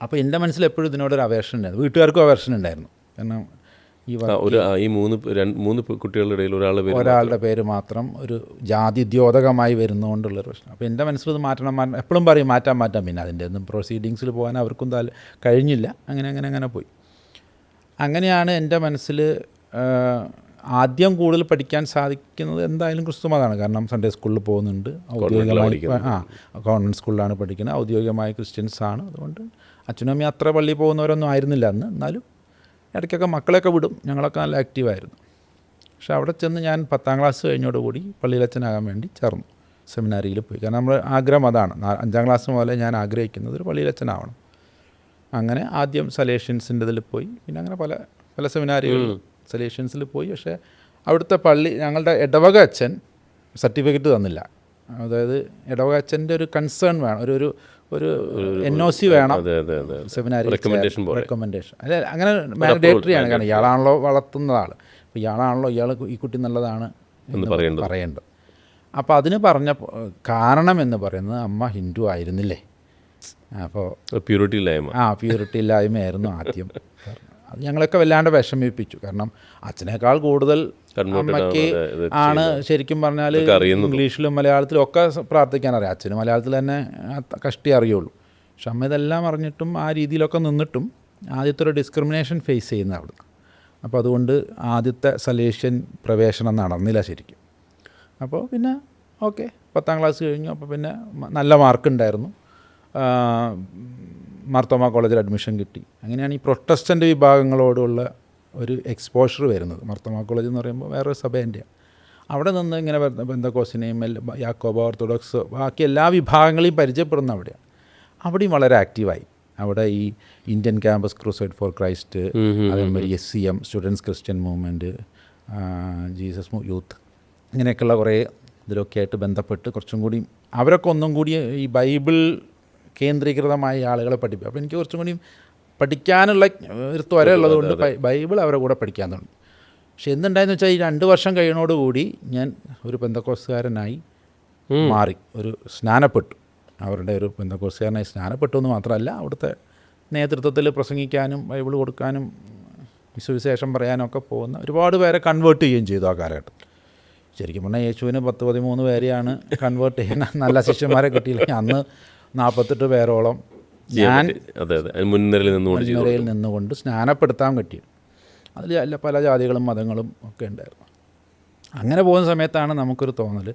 അപ്പോൾ എൻ്റെ മനസ്സിൽ എപ്പോഴും ഇതിനോടൊരു അവേർഷൻ ഉണ്ടായിരുന്നു, വീട്ടുകാർക്കും അവേർഷൻ ഉണ്ടായിരുന്നു. കാരണം ഈ മൂന്ന് കുട്ടികളുടെ ഇടയിൽ ഒരാളുടെ പേര് മാത്രം ഒരു ജാതി ദ്യോതകമായി വരുന്നതുകൊണ്ടുള്ളൊരു പ്രശ്നം. അപ്പോൾ എൻ്റെ മനസ്സിൽ ഇത് മാറ്റണം എപ്പോഴും പറയും മാറ്റാം. പിന്നെ അതിൻ്റെ ഒന്നും പ്രൊസീഡിങ്സിൽ പോകാൻ അവർക്കും കഴിഞ്ഞില്ല. അങ്ങനെ പോയി. അങ്ങനെയാണ് എൻ്റെ മനസ്സിൽ ആദ്യം കൂടുതൽ പഠിക്കാൻ സാധിക്കുന്നത് എന്തായാലും ക്രിസ്തുമതമാണ്. കാരണം സൺഡേ സ്കൂളിൽ പോകുന്നുണ്ട്, ഔദ്യോഗികമായി ഗവൺമെൻറ് സ്കൂളിലാണ് പഠിക്കുന്നത്, ഔദ്യോഗികമായി ക്രിസ്ത്യൻസാണ്. അതുകൊണ്ട് അച്ഛനും അമ്മയും അത്ര പള്ളിയിൽ പോകുന്നവരൊന്നും ആയിരുന്നില്ല അന്ന്. എന്നാലും ഇടയ്ക്കൊക്കെ മക്കളെയൊക്കെ വിടും. ഞങ്ങളൊക്കെ നല്ല ആക്റ്റീവായിരുന്നു. പക്ഷെ അവിടെ ചെന്ന് ഞാൻ 10ാം ക്ലാസ് കഴിഞ്ഞോടുകൂടി പള്ളിയിലച്ഛനാകാൻ വേണ്ടി ചേർന്നു, സെമിനാരിയിൽ പോയി. കാരണം നമ്മുടെ ആഗ്രഹം അതാണ്. 5ാം ക്ലാസ് മുതലേ ഞാൻ ആഗ്രഹിക്കുന്നത് ഒരു പള്ളിയിലച്ഛനാവണം. അങ്ങനെ ആദ്യം സലേഷ്യൻസിൻ്റെ ഇതിൽ പോയി, പിന്നെ അങ്ങനെ പല സെമിനാരികളിൽ സലേഷ്യൻസിൽ പോയി. പക്ഷേ അവിടുത്തെ ഞങ്ങളുടെ ഇടവക അച്ഛൻ സർട്ടിഫിക്കറ്റ് തന്നില്ല. അതായത് ഇടവക അച്ഛൻ്റെ ഒരു കൺസേൺ വേണം, ഒരു NOC വേണം സെമിനാരി റെക്കമെൻഡേഷൻ. അല്ല അങ്ങനെ മാൻഡേറ്ററി ആണ്. കാരണം ഇയാളാണല്ലോ വളർത്തുന്ന ആൾ, അപ്പോൾ ഇയാളാണല്ലോ ഈ കുട്ടി നല്ലതാണ് എന്ന് പറയേണ്ടത്. അപ്പോൾ അതിന് പറഞ്ഞ കാരണം എന്ന് പറയുന്നത് അമ്മ ഹിന്ദു ആയിരുന്നില്ലേ. അപ്പോൾ പ്യൂരിറ്റി ഇല്ലായ്മയായിരുന്നു ആദ്യം. അത് ഞങ്ങളൊക്കെ വല്ലാണ്ട് വിഷമിപ്പിച്ചു. കാരണം അച്ഛനേക്കാൾ കൂടുതൽ അമ്മയ്ക്ക് ആണ് ശരിക്കും പറഞ്ഞാൽ ഇംഗ്ലീഷിലും മലയാളത്തിലും ഒക്കെ പ്രാർത്ഥിക്കാൻ അറിയാം. അച്ഛന് മലയാളത്തിൽ തന്നെ കഷ്ടി അറിയുള്ളൂ. പക്ഷെ അമ്മ ഇതെല്ലാം അറിഞ്ഞിട്ടും ആ രീതിയിലൊക്കെ നിന്നിട്ടും ആദ്യത്തെ ഒരു ഡിസ്ക്രിമിനേഷൻ ഫേസ് ചെയ്യുന്ന അവിടെ. അപ്പോൾ അതുകൊണ്ട് ആദ്യത്തെ സലേഷ്യൻ പ്രവേശനം നടന്നില്ല ശരിക്കും. അപ്പോൾ പിന്നെ ഓക്കെ 10ാം ക്ലാസ് കഴിഞ്ഞു. അപ്പോൾ പിന്നെ നല്ല മാർക്കുണ്ടായിരുന്നു. മാർത്തോമ കോളേജിൽ അഡ്മിഷൻ കിട്ടി. അങ്ങനെയാണ് ഈ പ്രൊട്ടസ്റ്റൻ്റ് വിഭാഗങ്ങളോടുള്ള ഒരു എക്സ്പോഷർ വരുന്നത്. മാർത്തോമ കോളേജ് എന്ന് പറയുമ്പോൾ വേറൊരു സഭേൻ്റെയാണ്. അവിടെ നിന്ന് ഇങ്ങനെ പെന്തക്കോസ്തിനെയും യാക്കോബ, ഓർത്തഡോക്സ്, ബാക്കി എല്ലാ വിഭാഗങ്ങളെയും പരിചയപ്പെടുന്ന അവിടെയാണ്. അവിടെയും വളരെ ആക്റ്റീവായി. അവിടെ ഈ Indian campus crusade for Christ, അതേമാതിരി SCM students Christian movement, Jesus youth, ഇങ്ങനെയൊക്കെയുള്ള കുറേ ഇതിലൊക്കെ ആയിട്ട് ബന്ധപ്പെട്ട് കുറച്ചും കൂടി അവരൊക്കെ ഒന്നും കൂടി ഈ ബൈബിൾ കേന്ദ്രീകൃതമായ ആളുകളെ പഠിപ്പിക്കും. അപ്പോൾ എനിക്ക് കുറച്ചും കൂടി പഠിക്കാനുള്ള ഒരു ത്വര ഉള്ളതുകൊണ്ട് ബൈബിൾ അവരെ കൂടെ പഠിക്കാൻ തുടങ്ങി. പക്ഷെ എന്തുണ്ടായെന്ന് വെച്ചാൽ ഈ 2 വർഷം കഴിയുന്നതോടുകൂടി ഞാൻ ഒരു പെന്തക്കോസ്തുകാരനായി മാറി, സ്നാനപ്പെട്ടു. അവരുടെ ഒരു പെന്തക്കോസ്തുകാരനായി സ്നാനപ്പെട്ടു എന്ന് മാത്രമല്ല, അവിടുത്തെ നേതൃത്വത്തിൽ പ്രസംഗിക്കാനും ബൈബിൾ കൊടുക്കാനും സുവിശേഷം പറയാനും ഒക്കെ പോകുന്ന ഒരുപാട് പേരെ കൺവേർട്ട് ചെയ്യുകയും ചെയ്തു ആ കാലഘട്ടത്തിൽ. ശരിക്കും പറഞ്ഞാൽ യേശുവിന് 10-13 പേരെയാണ് കൺവേർട്ട് ചെയ്യുന്ന നല്ല ശിഷ്യന്മാരെ കിട്ടിയില്ല. അന്ന് 48 പേരോളം ഞാൻ മുൻനിരയിൽ നിന്നുകൊണ്ട് സ്നാനപ്പെടുത്താൻ പറ്റി. അതിൽ പല ജാതികളും മതങ്ങളും ഒക്കെ ഉണ്ടായിരുന്നു. അങ്ങനെ പോകുന്ന സമയത്താണ് നമുക്കൊരു തോന്നൽ,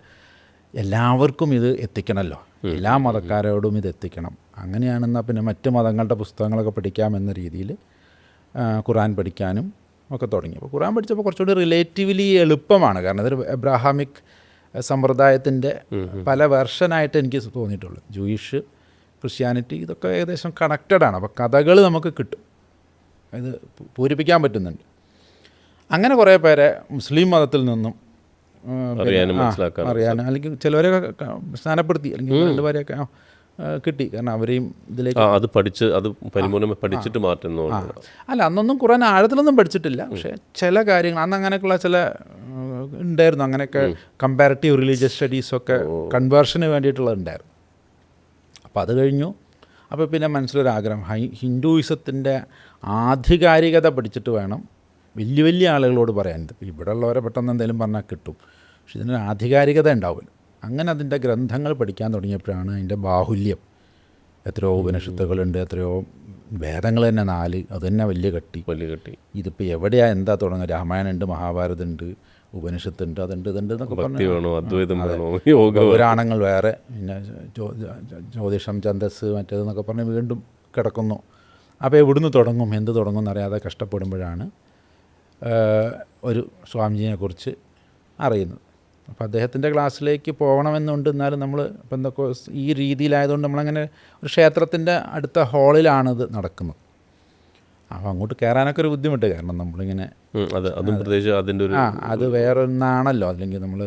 എല്ലാവർക്കും ഇത് എത്തിക്കണമല്ലോ, എല്ലാ മതക്കാരോടും ഇത് എത്തിക്കണം. അങ്ങനെയാണെന്നാൽ പിന്നെ മറ്റ് മതങ്ങളുടെ പുസ്തകങ്ങളൊക്കെ പഠിക്കാമെന്ന രീതിയിൽ ഖുർആൻ പഠിക്കാനും ഒക്കെ തുടങ്ങി. അപ്പോൾ ഖുർആൻ പഠിച്ചപ്പോൾ കുറച്ചുകൂടി റിലേറ്റീവ്ലി എളുപ്പമാണ്. കാരണം ഇതൊരു എബ്രാഹാമിക് സമ്പ്രദായത്തിൻ്റെ പല വെർഷനായിട്ട് എനിക്ക് തോന്നിയിട്ടുള്ളൂ. ജൂയിഷ്, ക്രിസ്ത്യാനിറ്റി ഇതൊക്കെ ഏകദേശം കണക്റ്റഡാണ്. അപ്പോൾ കഥകൾ നമുക്ക് കിട്ടും, ഇത് പൂരിപ്പിക്കാൻ പറ്റുന്നുണ്ട്. അങ്ങനെ കുറേ പേരെ മുസ്ലിം മതത്തിൽ നിന്നും അറിയാനും അല്ലെങ്കിൽ ചിലവരെ സ്ഥാനപ്പെടുത്തി, അല്ലെങ്കിൽ 2 പേരെയൊക്കെ കിട്ടി. കാരണം അവരെയും ഇതിലേക്ക് പഠിച്ചിട്ട് മാറ്റുന്നു. അല്ല, അന്നൊന്നും ഖുർആൻ ആഴത്തിലൊന്നും പഠിച്ചിട്ടില്ല. പക്ഷേ ചില കാര്യങ്ങൾ അന്ന് അങ്ങനെയൊക്കെയുള്ള ചില ഉണ്ടായിരുന്നു. അങ്ങനെയൊക്കെ കമ്പാരിറ്റീവ് റിലീജിയസ് സ്റ്റഡീസൊക്കെ കൺവേർഷന് വേണ്ടിയിട്ടുള്ളതുണ്ടായിരുന്നു. അപ്പോൾ അത് കഴിഞ്ഞു. അപ്പോൾ പിന്നെ മനസ്സിലൊരാഗ്രഹം, ഹിന്ദുയിസത്തിൻ്റെ ആധികാരികത പഠിച്ചിട്ട് വേണം വലിയ വലിയ ആളുകളോട് പറയാൻ. ഇവിടെ ഉള്ളവരെ പെട്ടെന്ന് എന്തെങ്കിലും പറഞ്ഞാൽ കിട്ടും, പക്ഷെ ഇതിനൊരു ആധികാരികത ഉണ്ടാവില്ല. അങ്ങനെ അതിൻ്റെ ഗ്രന്ഥങ്ങൾ പഠിക്കാൻ തുടങ്ങിയപ്പോഴാണ് അതിൻ്റെ ബാഹുല്യം. എത്രയോ ഉപനിഷത്തുകളുണ്ട്, എത്രയോ വേദങ്ങൾ തന്നെ 4, അത് തന്നെ വലിയ കട്ടി. ഇതിപ്പോൾ എവിടെയാണ് എന്താ തുടങ്ങുക? രാമായണമുണ്ട്, മഹാഭാരതമുണ്ട്, ഉപനിഷത്തുണ്ട്, അതുണ്ട്, ഇതുണ്ട് എന്നൊക്കെ ഭക്തി പറഞ്ഞു. വേണോ, അദ്വൈതം വേണോ, യോഗ പുരാണങ്ങൾ വേറെ, പിന്നെ ജ്യോതിഷം, ഛന്ദസ്, മറ്റേതെന്നൊക്കെ പറഞ്ഞ് വീണ്ടും കിടക്കുന്നു. അപ്പോൾ എവിടുന്ന് തുടങ്ങും, എന്ത് തുടങ്ങും എന്നറിയാതെ കഷ്ടപ്പെടുമ്പോഴാണ് ഒരു സ്വാമിജിയെക്കുറിച്ച് അറിയുന്നത്. അപ്പോൾ അദ്ദേഹത്തിൻ്റെ ക്ലാസ്സിലേക്ക് പോകണമെന്നുണ്ട്. എന്നാലും നമ്മൾ ഇപ്പം എന്തൊക്കെ ഈ രീതിയിലായതുകൊണ്ട് നമ്മളങ്ങനെ ഒരു ക്ഷേത്രത്തിൻ്റെ അടുത്ത ഹാളിലാണിത് നടക്കുന്നത്. അപ്പോൾ അങ്ങോട്ട് കയറാനൊക്കെ ഒരു ബുദ്ധിമുട്ട്, കാരണം നമ്മളിങ്ങനെ അതും പ്രത്യേകിച്ച് അതിൻ്റെ ഒരു അത് വേറൊന്നാണല്ലോ, അല്ലെങ്കിൽ നമ്മൾ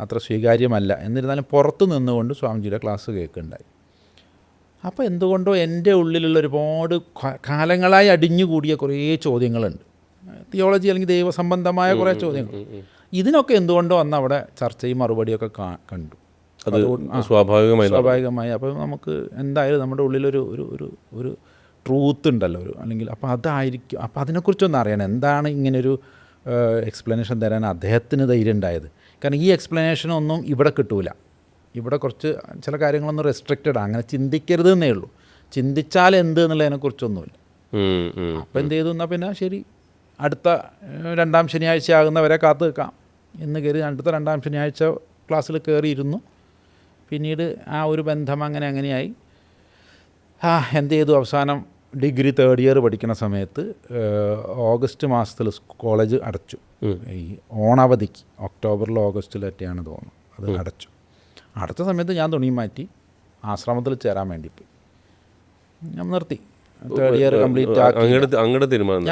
അത്ര സ്വീകാര്യമല്ല. എന്നിരുന്നാലും പുറത്ത് നിന്നുകൊണ്ട് സ്വാമിജിയുടെ ക്ലാസ് കേൾക്കുന്നുണ്ടായി. അപ്പോൾ എന്തുകൊണ്ടോ എൻ്റെ ഉള്ളിലുള്ള ഒരുപാട് കാലങ്ങളായി അടിഞ്ഞുകൂടിയ കുറേ ചോദ്യങ്ങളുണ്ട്, തിയോളജി അല്ലെങ്കിൽ ദൈവസംബന്ധമായ കുറേ ചോദ്യങ്ങൾ. ഇതിനൊക്കെ എന്തുകൊണ്ടോ അന്ന് അവിടെ ചർച്ചയും മറുപടിയൊക്കെ കണ്ടു. അത് സ്വാഭാവികമായി. അപ്പോൾ നമുക്ക് എന്തായാലും നമ്മുടെ ഉള്ളിലൊരു ഒരു ഒരു ഒരു ട്രൂത്ത് ഉണ്ടല്ലോ, അല്ലെങ്കിൽ അപ്പോൾ അതായിരിക്കും. അപ്പോൾ അതിനെക്കുറിച്ചൊന്നും അറിയണം, എന്താണ് ഇങ്ങനൊരു എക്സ്പ്ലനേഷൻ തരാൻ അദ്ദേഹത്തിന് ധൈര്യം ഉണ്ടായത്. കാരണം ഈ എക്സ്പ്ലനേഷനൊന്നും ഇവിടെ കിട്ടൂല. ഇവിടെ കുറച്ച് ചില കാര്യങ്ങളൊന്നും റെസ്ട്രിക്റ്റഡ്, അങ്ങനെ ചിന്തിക്കരുത് എന്നേ ഉള്ളൂ. ചിന്തിച്ചാൽ എന്ത് എന്നുള്ളതിനെക്കുറിച്ചൊന്നുമില്ല. അപ്പോൾ എന്ത് ചെയ്തു എന്നാൽ പിന്നെ ശരി, അടുത്ത 2-ാം ശനിയാഴ്ച ആകുന്നവരെ കാത്തു നിൽക്കാം എന്ന് കയറി അടുത്ത 2-ാം ശനിയാഴ്ച ക്ലാസ്സിൽ കയറിയിരുന്നു. പിന്നീട് ആ ഒരു ബന്ധം അങ്ങനെയായി. എന്ത് ചെയ്തു, അവസാനം ഡിഗ്രി 3rd ഇയർ പഠിക്കുന്ന സമയത്ത് ഓഗസ്റ്റ് മാസത്തിൽ കോളേജ് അടച്ചു. ഈ ഓണാവധിക്ക് ഒക്ടോബറിലോ ഓഗസ്റ്റിലൊക്കെയാണ് തോന്നുന്നു, അത് അടച്ചു. അടുത്ത സമയത്ത് ഞാൻ തുണി മാറ്റി ആശ്രമത്തിൽ ചേരാൻ വേണ്ടി പോയി. ഞാൻ നിർത്തി, 3rd ഇയർ കംപ്ലീറ്റ് ആക്കി.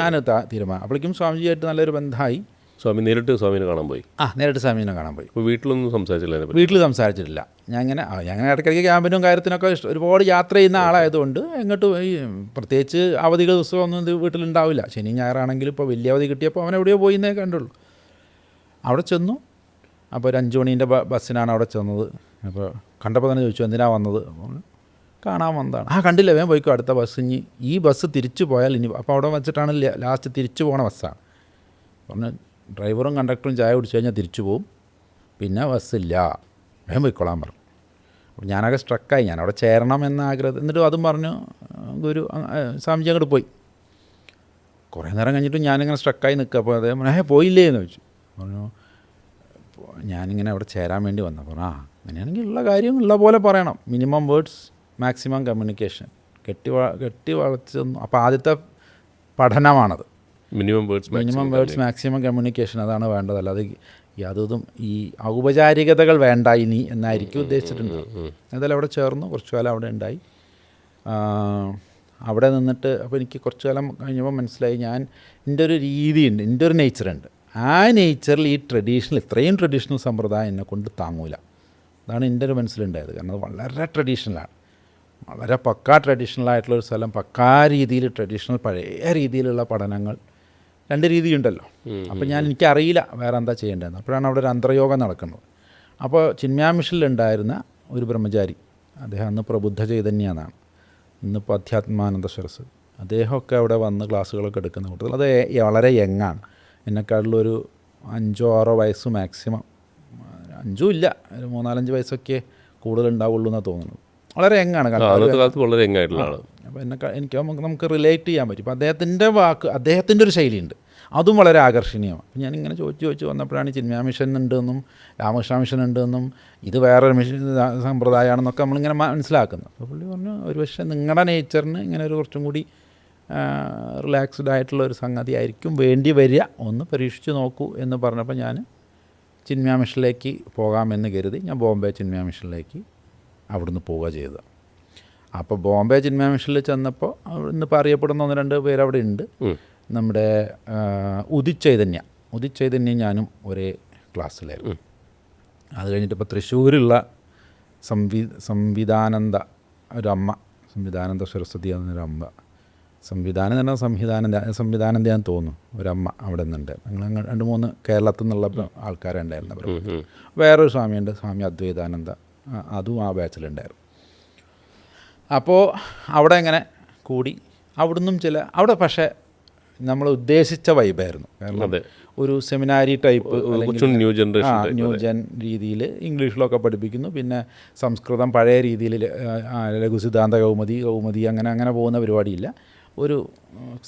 ഞാൻ തീരുമാനം. അപ്പോഴേക്കും സ്വാമിജിയായിട്ട് നല്ലൊരു ബന്ധമായി. സ്വാമി നേരിട്ട് സ്വാമിനെ കാണാൻ പോയി? നേരിട്ട് സ്വാമിനെ കാണാൻ പോയി. വീട്ടിലൊന്നും സംസാരിച്ചില്ല? വീട്ടിൽ സംസാരിച്ചിട്ടില്ല. ഞാൻ അങ്ങനെ ഇടയ്ക്കിടയ്ക്ക് ക്യാമ്പിനും കാര്യത്തിനൊക്കെ ഒരുപാട് യാത്ര ചെയ്യുന്ന ആളായതുകൊണ്ട് എങ്ങോട്ട് ഈ പ്രത്യേകിച്ച് അവധി ദിവസമൊന്നും ഇത് വീട്ടിലുണ്ടാവില്ല. ശനി ഞായറാണെങ്കിലും ഇപ്പോൾ വലിയ അവധി കിട്ടിയപ്പോൾ അവൻ എവിടെയോ പോയി എന്നേ കണ്ടുള്ളൂ. അവിടെ ചെന്നു. അപ്പോൾ ഒരു 5 മണീൻ്റെ ബസ്സിനാണ് അവിടെ ചെന്നത്. അപ്പോൾ കണ്ടപ്പോൾ തന്നെ ചോദിച്ചു എന്തിനാണ് വന്നത്. കാണാൻ വന്നതാണ്. കണ്ടില്ല, വേഗം പോയിക്കോ, അടുത്ത ബസ് ഇനി ഈ ബസ് തിരിച്ചു പോയാൽ ഇനി. അപ്പോൾ അവിടെ വെച്ചിട്ടാണ് ലാസ്റ്റ് തിരിച്ചു പോണ ബസ്സാണ്. പറഞ്ഞു ഡ്രൈവറും കണ്ടക്ടറും ചായ കുടിച്ചു കഴിഞ്ഞാൽ തിരിച്ചു പോവും, പിന്നെ ബസ്സില്ല, വേഗം പോയിക്കോളാൻ പറഞ്ഞു. അപ്പോൾ ഞാനൊക്കെ സ്ട്രക്കായി, ഞാനവിടെ ചേരണം എന്ന ആഗ്രഹം. എന്നിട്ട് അതും പറഞ്ഞു ഗുരു സ്വാമിജി അങ്ങോട്ട് പോയി. കുറേ നേരം കഴിഞ്ഞിട്ട് ഞാനിങ്ങനെ സ്ട്രക്കായി നിൽക്കുക. അപ്പോൾ അദ്ദേഹം പോയില്ലേ എന്ന് ചോദിച്ചു. പറഞ്ഞു ഞാനിങ്ങനെ അവിടെ ചേരാൻ വേണ്ടി വന്നപ്പോൾ അങ്ങനെയാണെങ്കിൽ ഉള്ള കാര്യം ഉള്ള പോലെ പറയണം. Minimum words maximum communication. കെട്ടി വളച്ചൊന്നും. അപ്പോൾ ആദ്യത്തെ പഠനമാണത്. മിനിമം വേർഡ്സ് മാക്സിമം കമ്മ്യൂണിക്കേഷൻ, അതാണ് വേണ്ടത്. അല്ലാതെ യാതൊന്നും ഈ ഔപചാരികതകൾ വേണ്ട ഇനി എന്നായിരിക്കും ഉദ്ദേശിച്ചിട്ടുണ്ട്. എന്തായാലും അവിടെ ചേർന്നു, കുറച്ചു കാലം അവിടെ ഉണ്ടായി. അവിടെ നിന്നിട്ട് അപ്പോൾ എനിക്ക് കുറച്ചു കാലം കഴിഞ്ഞപ്പോൾ മനസ്സിലായി, എൻ്റെ ഒരു രീതിയുണ്ട്, എൻ്റെ ഒരു നേച്ചറുണ്ട്. ആ നേച്ചറിൽ ഈ ഇത്രയും ട്രഡീഷണൽ സമ്പ്രദായം എന്നെ കൊണ്ട് താങ്ങൂല. അതാണ് എൻ്റെ ഒരു മനസ്സിലുണ്ടായത്. കാരണം അത് വളരെ ട്രഡീഷണലാണ്, വളരെ പക്കാ ട്രഡീഷണലായിട്ടുള്ളൊരു സ്ഥലം, പക്കാ രീതിയിൽ ട്രഡീഷണൽ പഴയ രീതിയിലുള്ള പഠനങ്ങൾ. 2 രീതിയുണ്ടല്ലോ. അപ്പോൾ എനിക്കറിയില്ല വേറെ എന്താ ചെയ്യേണ്ടതെന്ന്. അപ്പോഴാണ് അവിടെ ഒരു അന്തർയോഗം നടക്കുന്നത്. അപ്പോൾ ചിന്മയ മിഷനിലുണ്ടായിരുന്ന ഒരു ബ്രഹ്മചാരി, അദ്ദേഹം അന്ന് പ്രബുദ്ധ ചൈതന്യ എന്നാണ്, ഇന്നിപ്പോൾ അധ്യാത്മാനന്ദ സരസ്വതി, അദ്ദേഹമൊക്കെ അവിടെ വന്ന് ക്ലാസ്സുകളൊക്കെ എടുക്കുന്ന കൂട്ടത്തിൽ. അത് വളരെ യങ്ങാണ്, എന്നെക്കാട്ടിലൊരു 5-6 വയസ്സ് മാക്സിമം, 5 ഇല്ല, ഒരു 3-4-5 വയസ്സൊക്കെ കൂടുതലുണ്ടാവുള്ളൂ എന്നാണ് തോന്നുന്നത്. വളരെ യങ്ങാണ്, വളരെ യങ്ങായിട്ടുള്ള ആൾ. അപ്പോൾ എനിക്ക് നമുക്ക് റിലേറ്റ് ചെയ്യാൻ പറ്റും. അപ്പോൾ അദ്ദേഹത്തിൻ്റെ ഒരു ശൈലിയുണ്ട്, അതും വളരെ ആകർഷണീയമാണ്. അപ്പോൾ ഞാനിങ്ങനെ ചോദിച്ച് വന്നപ്പോഴാണ് ചിന്മയ മിഷൻ ഉണ്ടെന്നും രാമകൃഷ്ണ മിഷൻ ഉണ്ടെന്നും ഇത് വേറൊരു മിഷൻ സമ്പ്രദായമാണെന്നൊക്കെ നമ്മളിങ്ങനെ മനസ്സിലാക്കുന്നത്. അപ്പോൾ പുള്ളി പറഞ്ഞു ഒരു പക്ഷേ നിങ്ങളുടെ നേച്ചറിന് ഇങ്ങനെ ഒരു കുറച്ചും കൂടി റിലാക്സ്ഡ് ആയിട്ടുള്ള ഒരു സംഗതി ആയിരിക്കും വേണ്ടി വരിക, ഒന്ന് പരീക്ഷിച്ച് നോക്കൂ എന്ന് പറഞ്ഞപ്പോൾ ഞാൻ ചിന്മയ മിഷനിലേക്ക് പോകാമെന്ന് കരുതി ഞാൻ ബോംബെ ചിന്മയ മിഷനിലേക്ക് അവിടുന്ന് പോവുക ചെയ്തത്. അപ്പോൾ ബോംബെ ചിന്മയ മിഷനിൽ ചെന്നപ്പോൾ ഇന്നിപ്പോൾ അറിയപ്പെടുന്ന 1-2 പേര് അവിടെ ഉണ്ട്. നമ്മുടെ ഉദിത് ചൈതന്യ ഞാനും ഒരേ ക്ലാസ്സിലായിരുന്നു. അത് കഴിഞ്ഞിട്ട് ഇപ്പോൾ തൃശ്ശൂരുള്ള സംവിധാനന്ദ സരസ്വതി എന്നൊരമ്മ, സംവിധാനന്ദ ഞാൻ തോന്നുന്നു, ഒരമ്മ അവിടെ നിന്നുണ്ട്. ഞങ്ങൾ 2-3 കേരളത്തിൽ നിന്നുള്ള ആൾക്കാരുണ്ടായിരുന്നു. അവർ വേറൊരു സ്വാമിയുണ്ട്, സ്വാമി അദ്വൈതാനന്ദ, അതും ആ ബാച്ചിലുണ്ടായിരുന്നു. അപ്പോൾ അവിടെ ഇങ്ങനെ കൂടി അവിടുന്നും അവിടെ പക്ഷേ നമ്മൾ ഉദ്ദേശിച്ച വൈബായിരുന്നു. കാരണം ഒരു സെമിനാരി ടൈപ്പ്, ന്യൂ ജൻ രീതിയിൽ ഇംഗ്ലീഷിലൊക്കെ പഠിപ്പിക്കുന്നു. പിന്നെ സംസ്കൃതം പഴയ രീതിയിൽ ലഘുസിദ്ധാന്ത കൗമുദി അങ്ങനെ പോകുന്ന പരിപാടിയില്ല. ഒരു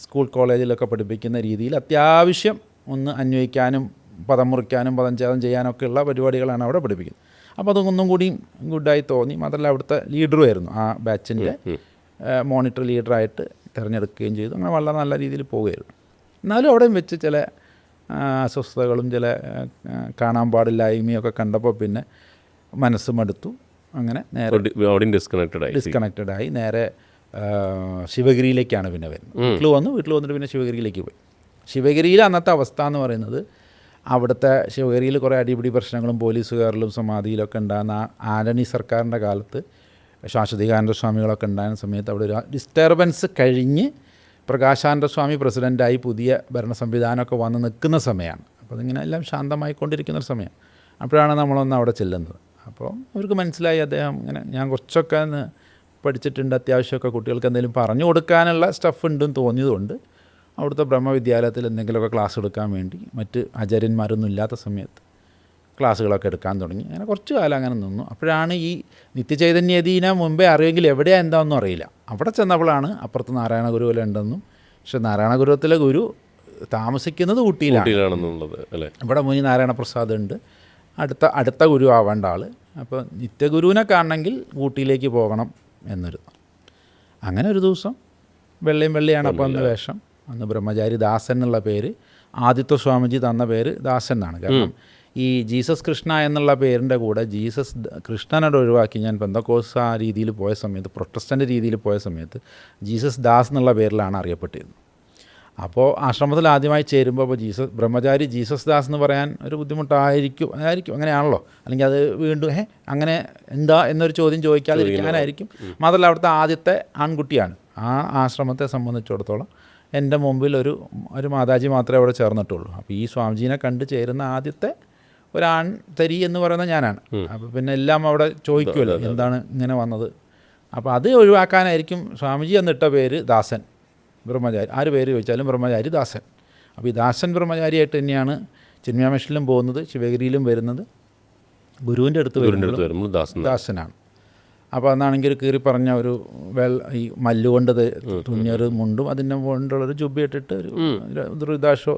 സ്കൂൾ കോളേജിലൊക്കെ പഠിപ്പിക്കുന്ന രീതിയിൽ അത്യാവശ്യം ഒന്ന് അന്വയിക്കാനും പദം മുറിക്കാനും പദം ഛേദം ചെയ്യാനൊക്കെ ഉള്ള പരിപാടികളാണ് അവിടെ പഠിപ്പിക്കുന്നത്. അപ്പോൾ അതൊന്നും കൂടി ഗുഡായി തോന്നി. മാത്രമല്ല അവിടുത്തെ ലീഡറും ആയിരുന്നു, ആ ബാച്ചിൻ്റെ മോണിറ്റർ ലീഡറായിട്ട് തിരഞ്ഞെടുക്കുകയും ചെയ്തു. അങ്ങനെ വളരെ നല്ല രീതിയിൽ പോവുകയായിരുന്നു. എന്നാലും അവിടെയും വെച്ച് ചില അസ്വസ്ഥതകളും ചില കാണാൻ പാടില്ലായ്മയൊക്കെ കണ്ടപ്പോൾ പിന്നെ മനസ്സ് മടുത്തു. അങ്ങനെ നേരെ ഡിസ്കണക്റ്റഡായി നേരെ ശിവഗിരിയിലേക്കാണ് പിന്നെ വരുന്നത്. വീട്ടിൽ വന്നിട്ട് പിന്നെ ശിവഗിരിയിലേക്ക് പോയി. ശിവഗിരിയിൽ അന്നത്തെ അവസ്ഥ എന്ന് പറയുന്നത്, അവിടുത്തെ ശിവഗിരിയിൽ കുറേ അടിപിടി പ്രശ്നങ്ങളും പോലീസുകാരിലും സമാധിയിലൊക്കെ ഉണ്ടാകുന്ന ആന്റണി സർക്കാരിൻ്റെ കാലത്ത് ശാശ്വതികാനന്ദ സ്വാമികളൊക്കെ ഉണ്ടാകുന്ന സമയത്ത് അവിടെ ഒരു ഡിസ്റ്റർബൻസ് കഴിഞ്ഞ് പ്രകാശാനന്ദ സ്വാമി പ്രസിഡൻ്റായി പുതിയ ഭരണ സംവിധാനമൊക്കെ വന്ന് നിൽക്കുന്ന സമയമാണ്. അപ്പോൾ അതിങ്ങനെ എല്ലാം ശാന്തമായിക്കൊണ്ടിരിക്കുന്നൊരു സമയം. അപ്പോഴാണ് നമ്മളൊന്ന് അവിടെ ചെല്ലുന്നത്. അപ്പോൾ അവർക്ക് മനസ്സിലായി അദ്ദേഹം ഇങ്ങനെ, ഞാൻ കുറച്ചൊക്കെ ഒന്ന് പഠിച്ചിട്ടുണ്ട്, അത്യാവശ്യമൊക്കെ കുട്ടികൾക്ക് എന്തെങ്കിലും പറഞ്ഞു കൊടുക്കാനുള്ള സ്റ്റഫ് ഉണ്ടെന്ന് തോന്നിയതുകൊണ്ട് അവിടുത്തെ ബ്രഹ്മവിദ്യാലയത്തിൽ എന്തെങ്കിലുമൊക്കെ ക്ലാസ് എടുക്കാൻ വേണ്ടി മറ്റ് ആചാര്യന്മാരൊന്നും ഇല്ലാത്ത സമയത്ത് ക്ലാസ്സുകളൊക്കെ എടുക്കാൻ തുടങ്ങി. അങ്ങനെ കുറച്ച് കാലം അങ്ങനെ നിന്നു. അപ്പോഴാണ് ഈ നിത്യചൈതന്യതീനെ മുമ്പേ അറിയെങ്കിൽ എവിടെയാണ് എന്താണെന്നും അറിയില്ല. അവിടെ ചെന്നപ്പോഴാണ് അപ്പുറത്ത് നാരായണ ഗുരുവിൽ ഉണ്ടെന്നും, പക്ഷേ നാരായണ ഗുരുവത്തിലെ ഗുരു താമസിക്കുന്നത് ഊട്ടിയിലാണെന്നുള്ളത് അല്ലേ. ഇവിടെ മുനി നാരായണ പ്രസാദ് ഉണ്ട്, അടുത്ത ഗുരു ആവേണ്ട ആൾ. അപ്പോൾ നിത്യഗുരുവിനെ കാണണമെങ്കിൽ ഊട്ടിയിലേക്ക് പോകണം എന്നൊരു. അങ്ങനെ ഒരു ദിവസം വെള്ളിയാണ് അപ്പോൾ അന്ന് വേഷം. അന്ന് ബ്രഹ്മചാരി ദാസൻ എന്നുള്ള പേര് ആദിത്യ സ്വാമിജി തന്ന പേര് ദാസൻ എന്നാണ്. കാരണം ഈ ജീസസ് കൃഷ്ണ എന്നുള്ള പേരിൻ്റെ കൂടെ ജീസസ് കൃഷ്ണനോട് ഒഴിവാക്കി ഞാൻ പെന്തക്കോസ്ത് ആ രീതിയിൽ പോയ സമയത്ത്, പ്രൊട്ടസ്റ്റൻ്റ് രീതിയിൽ പോയ സമയത്ത് ജീസസ് ദാസ് എന്നുള്ള പേരിലാണ് അറിയപ്പെട്ടിരുന്നത്. അപ്പോൾ ആശ്രമത്തിൽ ആദ്യമായി ചേരുമ്പോൾ ബ്രഹ്മചാരി ജീസസ് ദാസ് എന്ന് പറയാൻ ഒരു ബുദ്ധിമുട്ടായിരിക്കും, അങ്ങനെയാണല്ലോ. അല്ലെങ്കിൽ അത് വീണ്ടും അങ്ങനെ എന്താ എന്നൊരു ചോദ്യം ചോദിക്കാതിരിക്കാനായിരിക്കും. മാത്രമല്ല അവിടുത്തെ ആദ്യത്തെ ആൺകുട്ടിയാണ്. ആ ആശ്രമത്തെ സംബന്ധിച്ചിടത്തോളം എൻ്റെ മുമ്പിൽ ഒരു മാതാജി മാത്രമേ അവിടെ ചേർന്നിട്ടുള്ളൂ. അപ്പോൾ ഈ സ്വാമിജീനെ കണ്ട് ചേരുന്ന ആദ്യത്തെ ഒരാൺ തരി എന്ന് പറയുന്ന ഞാനാണ്. അപ്പോൾ പിന്നെ എല്ലാം അവിടെ ചോദിക്കുമല്ലോ എന്താണ് ഇങ്ങനെ വന്നത്. അപ്പോൾ അത് ഒഴിവാക്കാനായിരിക്കും സ്വാമിജി എന്നിട്ട പേര് ദാസൻ ബ്രഹ്മചാരി. ആര് പേര് ചോദിച്ചാലും ബ്രഹ്മചാരി ദാസൻ. അപ്പോൾ ഈ ദാസൻ ബ്രഹ്മചാരിയായിട്ട് തന്നെയാണ് ചിന്മയാമിഷനിലും പോകുന്നത്, ശിവഗിരിയിലും വരുന്നത്. ഗുരുവിൻ്റെ അടുത്ത് വരുന്നത് ദാസനാണ്. അപ്പോൾ അന്നാണെങ്കിൽ കീറി പറഞ്ഞ ഒരു ഈ മല്ലുകൊണ്ട് തുന്നിയൊരു മുണ്ടും അതിൻ്റെ കൊണ്ടുള്ളൊരു ജുബ്ബിയിട്ടിട്ട് ഒരു ദുരിതാശോ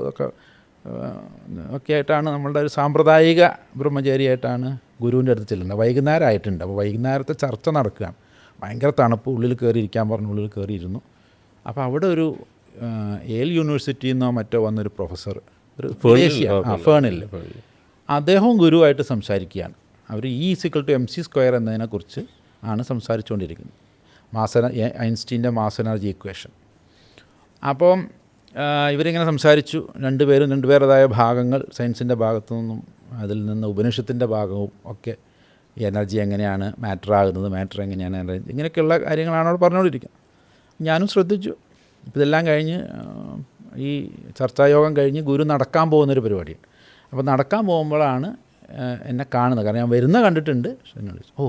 ഒക്കെ ആയിട്ടാണ് നമ്മളുടെ ഒരു സാമ്പ്രദായിക ബ്രഹ്മചാരിയായിട്ടാണ് ഗുരുവിൻ്റെ അടുത്ത് ചെല്ലുന്നത്. വൈകുന്നേരം ആയിട്ടുണ്ട്. അപ്പോൾ വൈകുന്നേരത്തെ ചർച്ച നടക്കുകയാണ്. ഭയങ്കര തണുപ്പ്, ഉള്ളിൽ കയറി ഇരിക്കാൻ പറഞ്ഞു, ഉള്ളിൽ കയറിയിരുന്നു. അപ്പോൾ അവിടെ ഒരു ഏൽ യൂണിവേഴ്സിറ്റിയിൽ നിന്നോ മറ്റോ വന്നൊരു പ്രൊഫസർ, ഒരു ഫേണിൽ, അദ്ദേഹവും ഗുരുവായിട്ട് സംസാരിക്കുകയാണ്. അവർ E=mc² എന്നതിനെക്കുറിച്ച് ആണ് സംസാരിച്ചുകൊണ്ടിരിക്കുന്നത്. ഐൻസ്റ്റീൻ്റെ മാസ് എനർജി ഇക്വേഷൻ. അപ്പം ഇവരിങ്ങനെ സംസാരിച്ചു. രണ്ടുപേരുടേതായ ഭാഗങ്ങൾ, സയൻസിൻ്റെ ഭാഗത്തു നിന്നും അതിൽ നിന്ന് ഉപനിഷത്തിൻ്റെ ഭാഗവും ഒക്കെ, ഈ എനർജി എങ്ങനെയാണ് മാറ്റർ ആകുന്നത്, മാറ്റർ എങ്ങനെയാണ് എനർജി, ഇങ്ങനെയൊക്കെയുള്ള കാര്യങ്ങളാണ് അവിടെ പറഞ്ഞുകൊണ്ടിരിക്കുന്നത്. ഞാനും ശ്രദ്ധിച്ചു. ഇപ്പോൾ ഇതെല്ലാം കഴിഞ്ഞ് ഈ ചർച്ചായോഗം കഴിഞ്ഞ് ഗുരു നടക്കാൻ പോകുന്നൊരു പരിപാടിയാണ്. അപ്പോൾ നടക്കാൻ പോകുമ്പോഴാണ് എന്നെ കാണുന്നത്. കാരണം ഞാൻ വരുന്ന കണ്ടിട്ടുണ്ട്. പക്ഷെ എന്നോട് ചോദിച്ചു, ഓ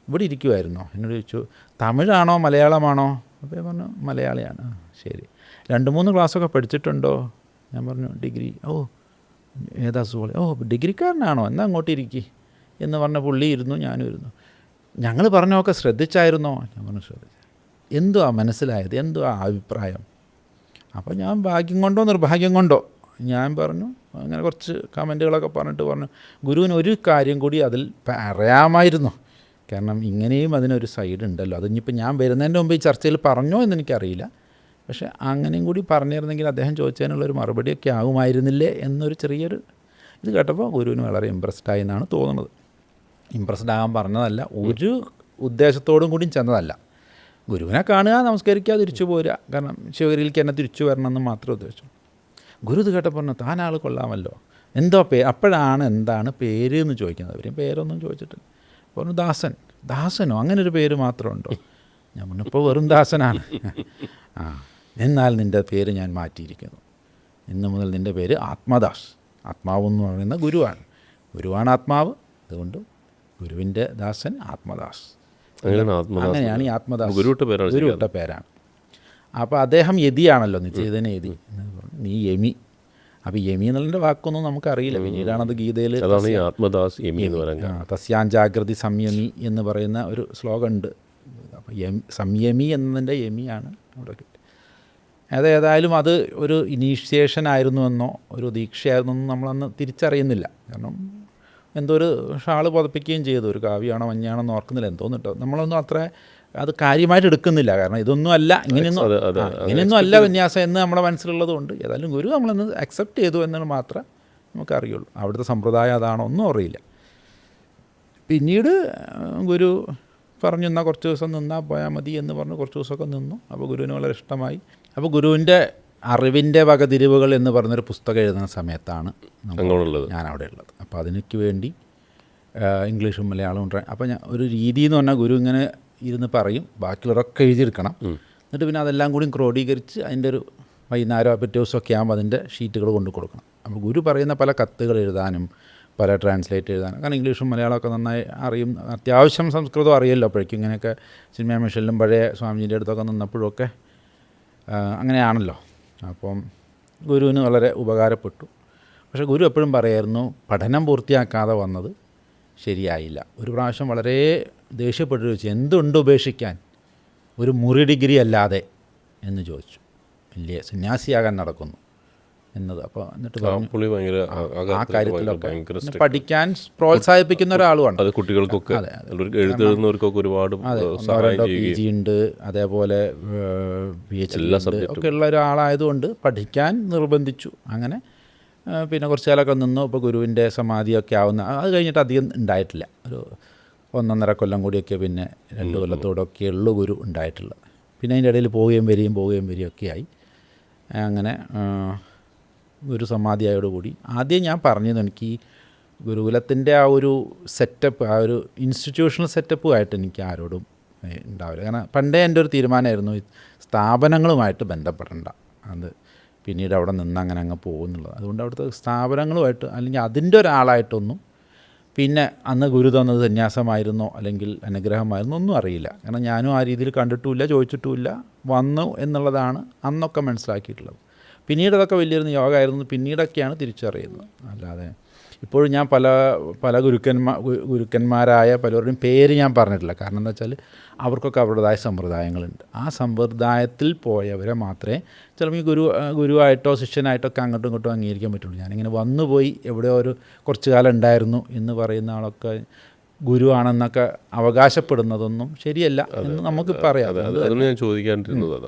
ഇവിടെ ഇരിക്കുമായിരുന്നോ? എന്നോട് ചോദിച്ചു, തമിഴാണോ മലയാളമാണോ? അപ്പോൾ ഞാൻ പറഞ്ഞു മലയാളിയാണ്. ശരി, 2-3 ക്ലാസ്സൊക്കെ പഠിച്ചിട്ടുണ്ടോ? ഞാൻ പറഞ്ഞു ഡിഗ്രി. ഓ ഏതാ സുഖം? ഓ ഡിഗ്രിക്കാരനാണോ? എന്നാൽ അങ്ങോട്ട് ഇരിക്കി എന്ന് പറഞ്ഞ പുള്ളി ഇരുന്നു, ഞാനും ഇരുന്നു. ഞങ്ങൾ പറഞ്ഞൊക്കെ ശ്രദ്ധിച്ചായിരുന്നോ? ഞാൻ പറഞ്ഞു ശ്രദ്ധിച്ചു. എന്തുവാ മനസ്സിലായത്, എന്തുവാ അഭിപ്രായം? അപ്പോൾ ഞാൻ ഭാഗ്യം കൊണ്ടോ നിർഭാഗ്യം കൊണ്ടോ ഞാൻ പറഞ്ഞു, അങ്ങനെ കുറച്ച് കമൻറ്റുകളൊക്കെ പറഞ്ഞു ഗുരുവിന് ഒരു കാര്യം കൂടി അതിൽ പറയാമായിരുന്നു. കാരണം ഇങ്ങനെയും അതിനൊരു സൈഡ് ഉണ്ടല്ലോ. അതിനിപ്പോൾ ഞാൻ വരുന്നതിൻ്റെ മുമ്പ് ഈ ചർച്ചയിൽ പറഞ്ഞോ എന്നെനിക്കറിയില്ല. പക്ഷേ അങ്ങനെയും കൂടി പറഞ്ഞിരുന്നെങ്കിൽ അദ്ദേഹം ചോദിച്ചതിനുള്ളൊരു മറുപടിയൊക്കെ ആകുമായിരുന്നില്ലേ എന്നൊരു ചെറിയൊരു ഇത് കേട്ടപ്പോൾ ഗുരുവിന് വളരെ ഇമ്പ്രസ്ഡായി എന്നാണ് തോന്നുന്നത്. ഇമ്പ്രസ്ഡ് ആകാൻ പറഞ്ഞതല്ല, ഒരു ഉദ്ദേശത്തോടും കൂടിയും ചെന്നതല്ല. ഗുരുവിനെ കാണുക, നമസ്കരിക്കുക, തിരിച്ചു പോരുക. കാരണം ശിവഗിരിയിലേക്ക് തന്നെ തിരിച്ചു വരണമെന്ന് മാത്രമേ ഉദ്ദേശിച്ചു. ഗുരു ഇത് കേട്ടപ്പോൾ പറഞ്ഞു, താനാൾ കൊള്ളാമല്ലോ, എന്തോ അപ്പോഴാണ് എന്താണ് പേര് എന്ന് ചോദിക്കുന്നത്. അവരും പേരൊന്നും ചോദിച്ചിട്ടില്ല. പറഞ്ഞു ദാസനോ, അങ്ങനെ ഒരു പേര് മാത്രമുണ്ടോ? ഞാൻ പറഞ്ഞു ഇപ്പോൾ വെറും ദാസനാണ്. എന്നാൽ നിൻ്റെ പേര് ഞാൻ മാറ്റിയിരിക്കുന്നു. ഇന്നു മുതൽ നിൻ്റെ പേര് ആത്മദാസ്. ആത്മാവ് എന്ന് പറയുന്ന ഗുരുവാണ് ആത്മാവ്. അതുകൊണ്ട് ഗുരുവിൻ്റെ ദാസൻ ആത്മദാസ്. അങ്ങനെയാണ് ഈ ആത്മദാസ് ഗുരുവിട്ട പേരാണ്. അപ്പോൾ അദ്ദേഹം യതിയാണല്ലോ, നിത്യചൈതന്യ യതി. നീ യമി. അപ്പോൾ യമി എന്നുള്ളതിൻ്റെ വാക്കൊന്നും നമുക്കറിയില്ല. പിന്നീടാണത് ഗീതയിൽ തസ്യാഞ്ജാഗ്രതി സംയമി എന്ന് പറയുന്ന ഒരു ശ്ലോകമുണ്ട്. അപ്പോൾ സംയമി എന്നതിൻ്റെ യമിയാണ് അവിടെ കിട്ടുക. ഏതായാലും അത് ഒരു ഇനീഷ്യേഷൻ ആയിരുന്നുവെന്നോ ഒരു ദീക്ഷയായിരുന്നോ നമ്മളന്ന് തിരിച്ചറിയുന്നില്ല. കാരണം എന്തോ ഒരു ഷാള് പുതപ്പിക്കുകയും ചെയ്തു. ഒരു കാവ്യാണോ മഞ്ഞാണോ എന്ന് ഓർക്കുന്നില്ല, എന്തോന്ന് കേട്ടോ. നമ്മളൊന്നും അത്ര അത് കാര്യമായിട്ട് എടുക്കുന്നില്ല. കാരണം ഇതൊന്നും അല്ല, ഇങ്ങനെയൊന്നും അല്ല വിന്യാസം എന്ന് നമ്മുടെ മനസ്സിലുള്ളത് കൊണ്ട് ഏതായാലും ഗുരു നമ്മളൊന്ന് അക്സെപ്റ്റ് ചെയ്തു എന്നത് മാത്രമേ നമുക്കറിയുള്ളൂ. അവിടുത്തെ സമ്പ്രദായം അതാണോ ഒന്നും അറിയില്ല. പിന്നീട് ഗുരു പറഞ്ഞു, എന്നാൽ കുറച്ച് ദിവസം നിന്നാൽ പോയാൽ മതി എന്ന് പറഞ്ഞ് കുറച്ച് ദിവസമൊക്കെ നിന്നു. അപ്പോൾ ഗുരുവിന് വളരെ ഇഷ്ടമായി. അപ്പോൾ ഗുരുവിൻ്റെ അറിവിൻ്റെ വകതിരിവുകൾ എന്ന് പറഞ്ഞൊരു പുസ്തകം എഴുതുന്ന സമയത്താണ് ഞാനവിടെ ഉള്ളത്. അപ്പോൾ അതിനൊക്കെ വേണ്ടി ഇംഗ്ലീഷും മലയാളവും അപ്പോൾ ഞാൻ ഒരു രീതി എന്ന് പറഞ്ഞാൽ ഗുരു ഇങ്ങനെ ഇരുന്ന് പറയും, ബാക്കിയുള്ളവരൊക്കെ എഴുതിയെടുക്കണം. എന്നിട്ട് പിന്നെ അതെല്ലാം കൂടി ക്രോഡീകരിച്ച് അതിൻ്റെ ഒരു വൈകുന്നേരം പിറ്റേ ദിവസമൊക്കെ ആകുമ്പോൾ അതിൻ്റെ ഷീറ്റുകൾ കൊണ്ടു കൊടുക്കണം. അപ്പോൾ ഗുരു പറയുന്ന പല കത്തുകൾ എഴുതാനും പല ട്രാൻസ്ലേറ്റ് എഴുതാനും, കാരണം ഇംഗ്ലീഷും മലയാളമൊക്കെ നന്നായി അറിയും, അത്യാവശ്യം സംസ്കൃതം അറിയല്ലോ. അപ്പോഴേക്കും ഇങ്ങനെയൊക്കെ സിനിമ മിഷനിലും പഴയ സ്വാമിജിൻ്റെ അടുത്തൊക്കെ നിന്നപ്പോഴൊക്കെ അങ്ങനെയാണല്ലോ. അപ്പം ഗുരുവിന് വളരെ ഉപകാരപ്പെട്ടു. പക്ഷേ ഗുരു എപ്പോഴും പറയായിരുന്നു, പഠനം പൂർത്തിയാക്കാതെ വന്നത് ശരിയായില്ല. ഒരു പ്രാവശ്യം വളരെ ദേഷ്യപ്പെട്ടു ചോദിച്ചു, എന്തുണ്ട് ഉപേക്ഷിക്കാൻ, ഒരു മുറി ഡിഗ്രി അല്ലാതെ എന്ന് ചോദിച്ചു. വലിയ സന്യാസിയാകാൻ നടക്കുന്നു എന്നത്. അപ്പോൾ എന്നിട്ട് പറഞ്ഞു ആ കാര്യത്തിലൊക്കെ പഠിക്കാൻ പ്രോത്സാഹിപ്പിക്കുന്ന ഒരാളുമാണ്. അത് കുട്ടികൾക്കൊക്കെ എഴുതുന്നവർക്കൊക്കെ ഒരുപാട് PG ഉണ്ട്, അതേപോലെ PhD ഒക്കെ ഉള്ള ഒരാളായതുകൊണ്ട് പഠിക്കാൻ നിർബന്ധിച്ചു. അങ്ങനെ പിന്നെ കുറച്ച് കാലമൊക്കെ നിന്നു. ഇപ്പോൾ ഗുരുവിൻ്റെ സമാധിയൊക്കെ ആവുന്ന അത് കഴിഞ്ഞിട്ട് അധികം ഉണ്ടായിട്ടില്ല. ഒരു 1.5 കൊല്ലം കൂടിയൊക്കെ, പിന്നെ 2 കൊല്ലത്തോടൊക്കെ ഉള്ളു ഗുരു ഉണ്ടായിട്ടുള്ളത്. പിന്നെ അതിൻ്റെ ഇടയിൽ പോവുകയും വരികയും ഒക്കെ ആയി. അങ്ങനെ ഗുരു സമാധിയായോടുകൂടി ആദ്യം ഞാൻ പറഞ്ഞത്, എനിക്ക് ഈ ഗുരുകുലത്തിൻ്റെ ആ ഒരു സെറ്റപ്പ്, ആ ഒരു ഇൻസ്റ്റിറ്റ്യൂഷണൽ സെറ്റപ്പുമായിട്ട് എനിക്ക് ആരോടും ഉണ്ടാവില്ല. കാരണം പണ്ടേ എൻ്റെ ഒരു തീരുമാനമായിരുന്നു സ്ഥാപനങ്ങളുമായിട്ട് ബന്ധപ്പെടേണ്ട, അത് പിന്നീട് അവിടെ നിന്ന് അങ്ങ് പോകുന്നുള്ളത്. അതുകൊണ്ട് അവിടുത്തെ സ്ഥാപനങ്ങളുമായിട്ട് അല്ലെങ്കിൽ അതിൻ്റെ ഒരാളായിട്ടൊന്നും, പിന്നെ അന്ന് ഗുരു തന്നത് സന്യാസമായിരുന്നോ അല്ലെങ്കിൽ അനുഗ്രഹമായിരുന്നോ ഒന്നും അറിയില്ല. കാരണം ഞാനും ആ രീതിയിൽ കണ്ടിട്ടുമില്ല, ചോദിച്ചിട്ടുമില്ല, വന്നു എന്നുള്ളതാണ് അന്നൊക്കെ മനസ്സിലാക്കിയിട്ടുള്ളത്. പിന്നീട് അതൊക്കെ വലിയൊരു യോഗമായിരുന്നു, പിന്നീടൊക്കെയാണ് തിരിച്ചറിയുന്നത്. അല്ലാതെ ഇപ്പോഴും ഞാൻ പല ഗുരുക്കന്മാരായ പലരുടെയും പേര് ഞാൻ പറഞ്ഞിട്ടില്ല. കാരണം എന്താ വെച്ചാൽ അവർക്കൊക്കെ അവരുടേതായ സമ്പ്രദായങ്ങളുണ്ട്. ആ സമ്പ്രദായത്തിൽ പോയവരെ മാത്രമേ ചിലപ്പോൾ ഗുരുവായിട്ടോ ശിഷ്യനായിട്ടോ ഒക്കെ അങ്ങോട്ടും ഇങ്ങോട്ടും അംഗീകരിക്കാൻ പറ്റുള്ളൂ. ഞാനിങ്ങനെ വന്നുപോയി എവിടെയോ ഒരു കുറച്ച് കാലം ഉണ്ടായിരുന്നു എന്ന് പറയുന്ന ആളൊക്കെ ഗുരുവാണെന്നൊക്കെ അവകാശപ്പെടുന്നതൊന്നും ശരിയല്ല എന്ന് നമുക്ക് പറയാം. ഞാൻ ചോദിക്കാണ്ടിരുന്നത്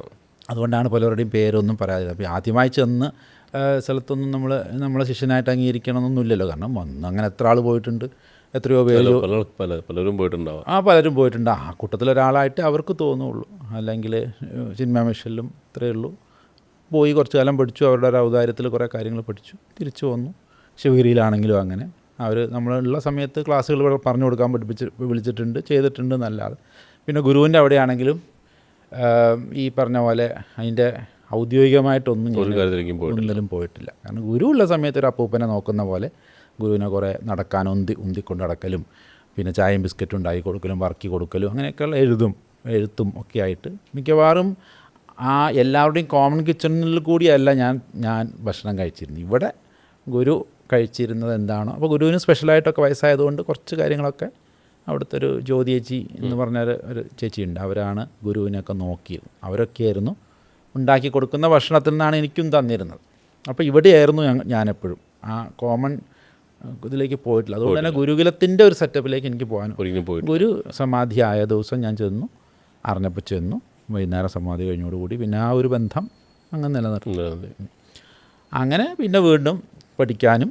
അതുകൊണ്ടാണ് പലരുടെയും പേരൊന്നും പറയാതെ. അപ്പോൾ ആദ്യമായി ചെന്ന് സ്ഥലത്തൊന്നും നമ്മളെ ശിഷ്യനായിട്ട് അംഗീകരിക്കണമെന്നൊന്നുമില്ലല്ലോ. കാരണം അങ്ങനെ എത്ര ആൾ പോയിട്ടുണ്ട്, എത്രയോ പേര് പലരും പോയിട്ടുണ്ടാവും. പലരും പോയിട്ടുണ്ട്. ആ കൂട്ടത്തിലൊരാളായിട്ട് അവർക്ക് തോന്നുള്ളൂ. അല്ലെങ്കിൽ സിനിമ മിഷനിലും ഇത്രയേ ഉള്ളൂ. പോയി കുറച്ച് കാലം പഠിച്ചു, അവരുടെ ഒരു ഔദാര്യത്തിൽ കുറേ കാര്യങ്ങൾ പഠിച്ചു, തിരിച്ചു വന്നു. ശിവഗിരിയിലാണെങ്കിലും അങ്ങനെ നമ്മളുള്ള സമയത്ത് ക്ലാസ്സുകൾ പറഞ്ഞു കൊടുക്കാൻ വിളിച്ചിട്ടുണ്ട്, ചെയ്തിട്ടുണ്ട് എന്നല്ലാതെ. പിന്നെ ഗുരുവിൻ്റെ അവിടെയാണെങ്കിലും ഈ പറഞ്ഞ പോലെ അതിൻ്റെ ഔദ്യോഗികമായിട്ടൊന്നും ഒന്നിലും പോയിട്ടില്ല. കാരണം ഗുരു ഉള്ള സമയത്ത് ഒരു അപ്പൂപ്പനെ നോക്കുന്ന പോലെ ഗുരുവിനെ കുറേ നടക്കാൻ ഉന്തിക്കൊണ്ട് നടക്കലും, പിന്നെ ചായയും ബിസ്ക്കറ്റും ഉണ്ടാക്കി കൊടുക്കലും, വറക്കി കൊടുക്കലും, അങ്ങനെയൊക്കെയുള്ള എഴുത്തും ഒക്കെ ആയിട്ട് മിക്കവാറും ആ എല്ലാവരുടെയും കോമൺ കിച്ചണിൽ കൂടിയല്ല ഞാൻ ഭക്ഷണം കഴിച്ചിരുന്നത്. ഇവിടെ ഗുരു കഴിച്ചിരുന്നത് എന്താണോ. അപ്പോൾ ഗുരുവിന് സ്പെഷ്യലായിട്ടൊക്കെ വയസ്സായതുകൊണ്ട് കുറച്ച് കാര്യങ്ങളൊക്കെ അവിടുത്തെ ഒരു ജ്യോതി ചേച്ചി എന്ന് പറഞ്ഞ ഒരു ചേച്ചിയുണ്ട്, അവരാണ് ഗുരുവിനെയൊക്കെ നോക്കിയത്. അവരൊക്കെയായിരുന്നു ഉണ്ടാക്കി കൊടുക്കുന്ന ഭക്ഷണത്തിൽ നിന്നാണ് എനിക്കും തന്നിരുന്നത്. അപ്പോൾ ഇവിടെയായിരുന്നു ഞാനെപ്പോഴും ആ കോമൺ ഇതിലേക്ക് പോയിട്ടില്ല. അതുകൊണ്ട് തന്നെ ഗുരുകുലത്തിൻ്റെ ഒരു സെറ്റപ്പിലേക്ക് എനിക്ക് ഗുരു സമാധിയായ ദിവസം ഞാൻ ചെന്നു, അറിഞ്ഞപ്പോൾ ചെന്നു. വൈകുന്നേരം സമാധി കഴിഞ്ഞോടുകൂടി പിന്നെ ആ ഒരു ബന്ധം അങ്ങനെ നിലനിർത്തി. അങ്ങനെ പിന്നെ വീണ്ടും പഠിക്കാനും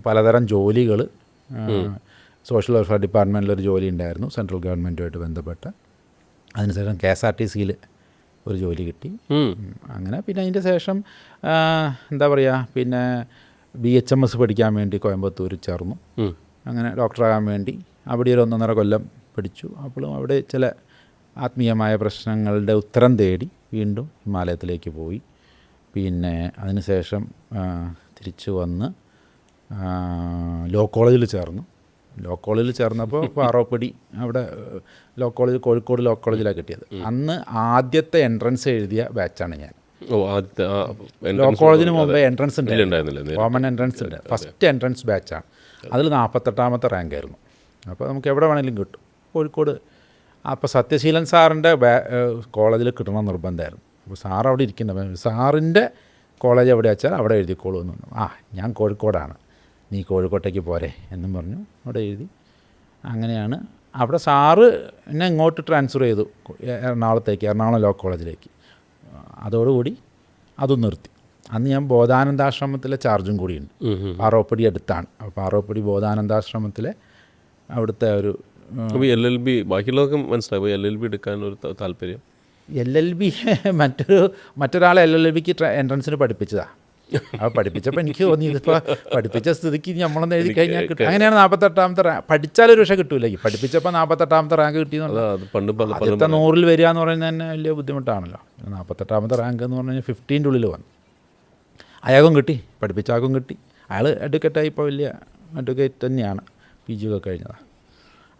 പലതരം ജോലികൾ, സോഷ്യൽ വെൽഫെയർ ഡിപ്പാർട്ട്മെൻറ്റിലൊരു ജോലി ഉണ്ടായിരുന്നു സെൻട്രൽ ഗവൺമെൻറ്റുമായിട്ട് ബന്ധപ്പെട്ട്. അതിനുശേഷം KSRTCയിൽ ഒരു ജോലി കിട്ടി. അങ്ങനെ പിന്നെ അതിൻ്റെ ശേഷം എന്താ പറയുക, പിന്നെ BHMS പഠിക്കാൻ വേണ്ടി കോയമ്പത്തൂർ ചേർന്നു. അങ്ങനെ ഡോക്ടറാകാൻ വേണ്ടി അവിടെ ഒരു 1.5 കൊല്ലം പഠിച്ചു. അപ്പോഴും അവിടെ ചില ആത്മീയമായ പ്രശ്നങ്ങളുടെ ഉത്തരം തേടി വീണ്ടും ഹിമാലയത്തിലേക്ക് പോയി. പിന്നെ അതിനുശേഷം തിരിച്ചു വന്ന് ലോ കോളേജിൽ ചേർന്നു. ലോ കോളേജിൽ ചേർന്നപ്പോൾ പാറോപ്പടി അവിടെ ലോ കോളേജ്, കോഴിക്കോട് ലോ കോളേജിലാണ് കിട്ടിയത്. അന്ന് ആദ്യത്തെ എൻട്രൻസ് എഴുതിയ ബാച്ചാണ് ഞാൻ. ലോ കോളേജിന് മുമ്പേ എൻട്രൻസ് ഉണ്ടായിരുന്നു, കോമൺ എൻട്രൻസ് ഉണ്ട്. ഫസ്റ്റ് എൻട്രൻസ് ബാച്ചാണ്. അതിൽ 48ാമത്തെ റാങ്കായിരുന്നു. അപ്പോൾ നമുക്ക് എവിടെ വേണമെങ്കിലും കിട്ടും. കോഴിക്കോട് അപ്പോൾ സത്യശീലൻ സാറിൻ്റെ കോളേജിൽ കിട്ടണം നിർബന്ധമായിരുന്നു. അപ്പോൾ സാർ അവിടെ ഇരിക്കുന്നുണ്ട്. സാറിൻ്റെ കോളേജ് എവിടെ വെച്ചാൽ അവിടെ എഴുതിക്കോളൂ എന്ന് പറഞ്ഞു. ഞാൻ കോഴിക്കോടാണ്, നീ കോഴിക്കോട്ടേക്ക് പോരെ എന്നും പറഞ്ഞു അവിടെ എഴുതി. അങ്ങനെയാണ് അവിടെ സാറ് എന്നെ ഇങ്ങോട്ട് ട്രാൻസ്ഫർ ചെയ്തു എറണാകുളത്തേക്ക്, എറണാകുളം ലോ കോളേജിലേക്ക്. അതോടുകൂടി അതും നിർത്തി. അന്ന് ഞാൻ ബോധാനന്ദാശ്രമത്തിലെ ചാർജും കൂടിയുണ്ട്. പാറോപ്പടി അടുത്താണ്. അപ്പോൾ പാറോപ്പടി ബോധാനന്ദാശ്രമത്തിലെ അവിടുത്തെ ഒരു LLB ബാക്കിയുള്ളതൊക്കെ മനസ്സിലായി. LLB എടുക്കാനൊരു താല്പര്യം? LLB മറ്റൊരാളെ LLBക്ക് എൻട്രൻസിന് പഠിപ്പിച്ചതാണ്. അപ്പോൾ പഠിപ്പിച്ചപ്പോൾ എനിക്ക് തോന്നി ഇതിപ്പോൾ പഠിപ്പിച്ച സ്ഥിതിക്ക് നമ്മളൊന്ന് എഴുതി കഴിഞ്ഞാൽ കിട്ടും. അങ്ങനെയാണ് 48ാമത്തെ റാങ്ക്. പഠിച്ചാലൊരു പക്ഷേ കിട്ടൂല. പഠിപ്പിച്ചപ്പോൾ 48ാമത്തെ റാങ്ക് കിട്ടിയെന്നുള്ളത് ആദ്യത്തെ 100-ൽ വരിക എന്ന് പറയുന്നത് തന്നെ വലിയ ബുദ്ധിമുട്ടാണല്ലോ. 48ാമത്തെ റാങ്ക് എന്ന് പറഞ്ഞു കഴിഞ്ഞാൽ 15ൻ്റെ ഉള്ളിൽ വന്നു. അയാൾക്കും കിട്ടി, പഠിപ്പിച്ച ആൾക്കും കിട്ടി. അയാൾ അഡ്വക്കേറ്റായി, ഇപ്പോൾ വലിയ അഡ്വക്കേറ്റ് തന്നെയാണ്, PG ഒക്കെ കഴിഞ്ഞതാണ്.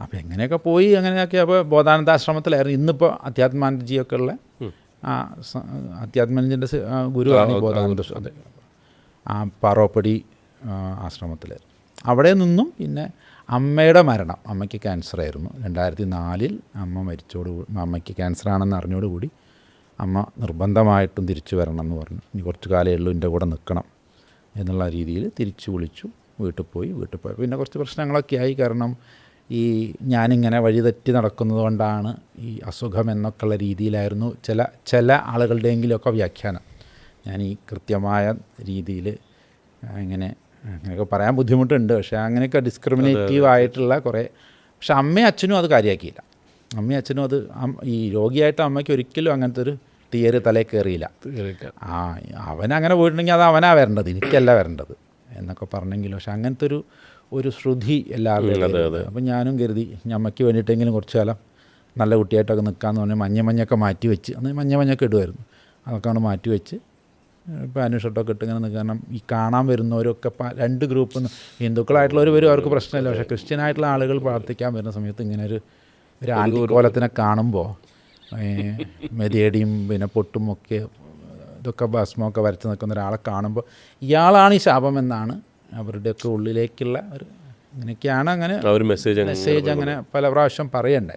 അപ്പോൾ എങ്ങനെയൊക്കെ പോയി അങ്ങനെയൊക്കെ. അപ്പോൾ ബോധാനന്ദാശ്രമത്തിലായിരുന്നു. ഇന്നിപ്പോൾ അധ്യാത്മാനന്ദജിയൊക്കെ ഉള്ള അധ്യാത്മാനന്ദൻ്റെ ഗുരുവാണ് ബോധാനന്ദ. പാറോപ്പടി ആശ്രമത്തിലായിരുന്നു. അവിടെ നിന്നും പിന്നെ അമ്മയുടെ മരണം, അമ്മയ്ക്ക് ക്യാൻസറായിരുന്നു 2004 അമ്മ അമ്മയ്ക്ക് ക്യാൻസറാണെന്ന് അറിഞ്ഞോടുകൂടി അമ്മ നിർബന്ധമായിട്ടും തിരിച്ചു വരണം എന്ന് പറഞ്ഞു. ഇനി കുറച്ച് കാലമേ ഉള്ളൂ, എൻ്റെ കൂടെ നിൽക്കണം എന്നുള്ള രീതിയിൽ തിരിച്ചു വിളിച്ചു. വീട്ടിൽ പോയി പിന്നെ കുറച്ച് പ്രശ്നങ്ങളൊക്കെ ആയി. കാരണം ഞാനിങ്ങനെ വഴിതെറ്റി നടക്കുന്നത് കൊണ്ടാണ് ഈ അസുഖം എന്നൊക്കെയുള്ള രീതിയിലായിരുന്നു ചില ആളുകളുടെയെങ്കിലുമൊക്കെ വ്യാഖ്യാനം. ഞാൻ ഈ കൃത്യമായ രീതിയിൽ അങ്ങനെയൊക്കെ പറയാൻ ബുദ്ധിമുട്ടുണ്ട്. പക്ഷേ അങ്ങനെയൊക്കെ ഡിസ്ക്രിമിനേറ്റീവ് ആയിട്ടുള്ള കുറേ. പക്ഷെ അമ്മയും അച്ഛനും അത് കാര്യമാക്കിയില്ല. അമ്മയും അച്ഛനും അത് ഈ രോഗിയായിട്ട് അമ്മയ്ക്ക് ഒരിക്കലും അങ്ങനത്തെ ഒരു തിയറി തലയിൽ കയറിയില്ല. അവനങ്ങനെ പോയിട്ടുണ്ടെങ്കിൽ അത് അവനാണ് വരേണ്ടത്, എനിക്കല്ല വരേണ്ടത് എന്നൊക്കെ പറഞ്ഞെങ്കിലും. പക്ഷെ അങ്ങനത്തെ ഒരു ശ്രുതി എല്ലാവരുടെയും. അപ്പം ഞാനും കരുതി അമ്മയ്ക്ക് വേണ്ടിയിട്ടെങ്കിലും കുറച്ച് കാലം നല്ല കുട്ടിയായിട്ടൊക്കെ നിൽക്കാമെന്ന് പറഞ്ഞാൽ മഞ്ഞൊക്കെ മാറ്റി വെച്ച്, അന്ന് മഞ്ഞൊക്കെ ഇടുമായിരുന്നു, അതൊക്കെ ആണ് മാറ്റി വെച്ച് പാനും ഷർട്ടൊക്കെ ഇട്ട് ഇങ്ങനെ നിൽക്കുക. കാരണം ഈ കാണാൻ വരുന്നവരൊക്കെ 2 ഗ്രൂപ്പ്, ഹിന്ദുക്കളായിട്ടുള്ളവർ വരും, അവർക്ക് പ്രശ്നമില്ല. പക്ഷേ ക്രിസ്ത്യനായിട്ടുള്ള ആളുകൾ പ്രാർത്ഥിക്കാൻ വരുന്ന സമയത്ത് ഇങ്ങനെ ഒരു ആൻറ്റിക്കോലത്തിനെ കാണുമ്പോൾ മെതിയടിയും പിന്നെ പൊട്ടും ഒക്കെ ഇതൊക്കെ ഭസ്മമൊക്കെ വരച്ച് നിൽക്കുന്ന ഒരാളെ കാണുമ്പോൾ ഇയാളാണ് ഈ ശാപം എന്നാണ് അവരുടെയൊക്കെ ഉള്ളിലേക്കുള്ള ഒരു ഇങ്ങനെയൊക്കെയാണ്. അങ്ങനെ മെസ്സേജ് അങ്ങനെ പല പ്രാവശ്യം പറയണ്ടേ.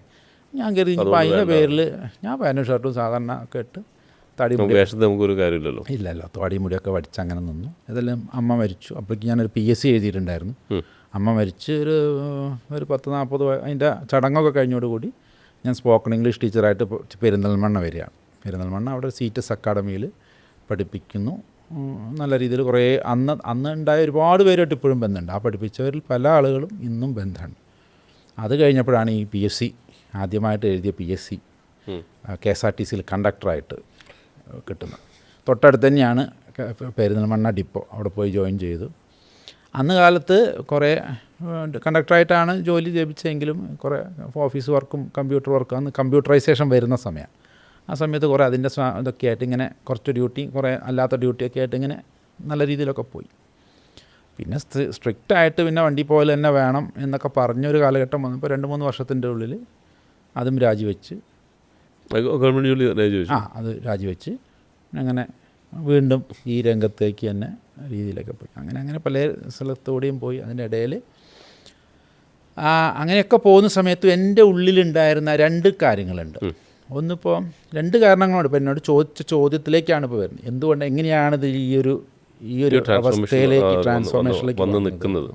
ഞാൻ കരുതി ഇപ്പോൾ അതിൻ്റെ പേരിൽ ഞാൻ പാനും ഷർട്ടും സാധാരണ ഒക്കെ ഇട്ട് ഇല്ലല്ലോ താടിമുടിയൊക്കെ വടിച്ച് അങ്ങനെ നിന്നു. ഇതെല്ലാം അമ്മ മരിച്ചു. അപ്പോഴേക്ക് ഞാനൊരു PSC എഴുതിയിട്ടുണ്ടായിരുന്നു. അമ്മ മരിച്ച് ഒരു 10-40 അതിൻ്റെ ചടങ്ങൊക്കെ കഴിഞ്ഞോടുകൂടി ഞാൻ സ്പോക്കൺ ഇംഗ്ലീഷ് ടീച്ചറായിട്ട് പെരിന്തൽമണ്ണ വരികയാണ്. പെരിന്തൽമണ്ണ അവിടെ CTS അക്കാഡമിയിൽ പഠിപ്പിക്കുന്നു. നല്ല രീതിയിൽ കുറേ അന്ന് ഉണ്ടായ ഒരുപാട് പേരായിട്ട് ഇപ്പോഴും ബന്ധമുണ്ട്. ആ പഠിപ്പിച്ചവരിൽ പല ആളുകളും ഇന്നും ബന്ധമുണ്ട്. അത് കഴിഞ്ഞപ്പോഴാണ് ഈ PSC ആദ്യമായിട്ട് എഴുതിയ PSC KSRTCയിൽ കണ്ടക്ടറായിട്ട് കിട്ടുന്നത്. തൊട്ടടുത്ത് തന്നെയാണ് പെരിന്തൽമണ്ണ ഡിപ്പോ. അവിടെ പോയി ജോയിൻ ചെയ്തു. അന്ന് കാലത്ത് കുറേ കണ്ടക്ടറായിട്ടാണ് ജോലി ലഭിച്ചെങ്കിലും കുറേ ഓഫീസ് വർക്കും കമ്പ്യൂട്ടർ വർക്കും, അന്ന് കമ്പ്യൂട്ടറൈസേഷൻ വരുന്ന സമയമാണ്. ആ സമയത്ത് കുറേ അതിൻ്റെ ഇതൊക്കെ ആയിട്ട് ഇങ്ങനെ കുറച്ച് ഡ്യൂട്ടി, കുറേ അല്ലാത്ത ഡ്യൂട്ടിയൊക്കെ ആയിട്ട് ഇങ്ങനെ നല്ല രീതിയിലൊക്കെ പോയി. പിന്നെ സ്ട്രിക്റ്റായിട്ട് പിന്നെ വണ്ടി പോയാൽ തന്നെ വേണം എന്നൊക്കെ പറഞ്ഞൊരു കാലഘട്ടം വന്നപ്പോൾ 2-3 വർഷത്തിൻ്റെ ഉള്ളിൽ അതും രാജിവെച്ച് ഗവൺമെൻറ് ജോലി അത് രാജിവെച്ച് അങ്ങനെ വീണ്ടും ഈ രംഗത്തേക്ക് തന്നെ രീതിയിലൊക്കെ പോയി. അങ്ങനെ പല സ്ഥലത്തോടെയും പോയി. അതിൻ്റെ ഇടയിൽ അങ്ങനെയൊക്കെ പോകുന്ന സമയത്തും എൻ്റെ ഉള്ളിലുണ്ടായിരുന്ന 2 കാര്യങ്ങളുണ്ട്. ഒന്നിപ്പോൾ 2 കാരണങ്ങളുണ്ട്. ഇപ്പോൾ എന്നോട് ചോദിച്ച ചോദ്യത്തിലേക്കാണ് ഇപ്പോൾ വരുന്നത്. എന്തുകൊണ്ട്, എങ്ങനെയാണിത് ഈ ഒരു അവസ്ഥയിലേക്ക് ട്രാൻസ്ഫോർമേഷനിലേക്ക് വന്ന് നിൽക്കുന്നത്?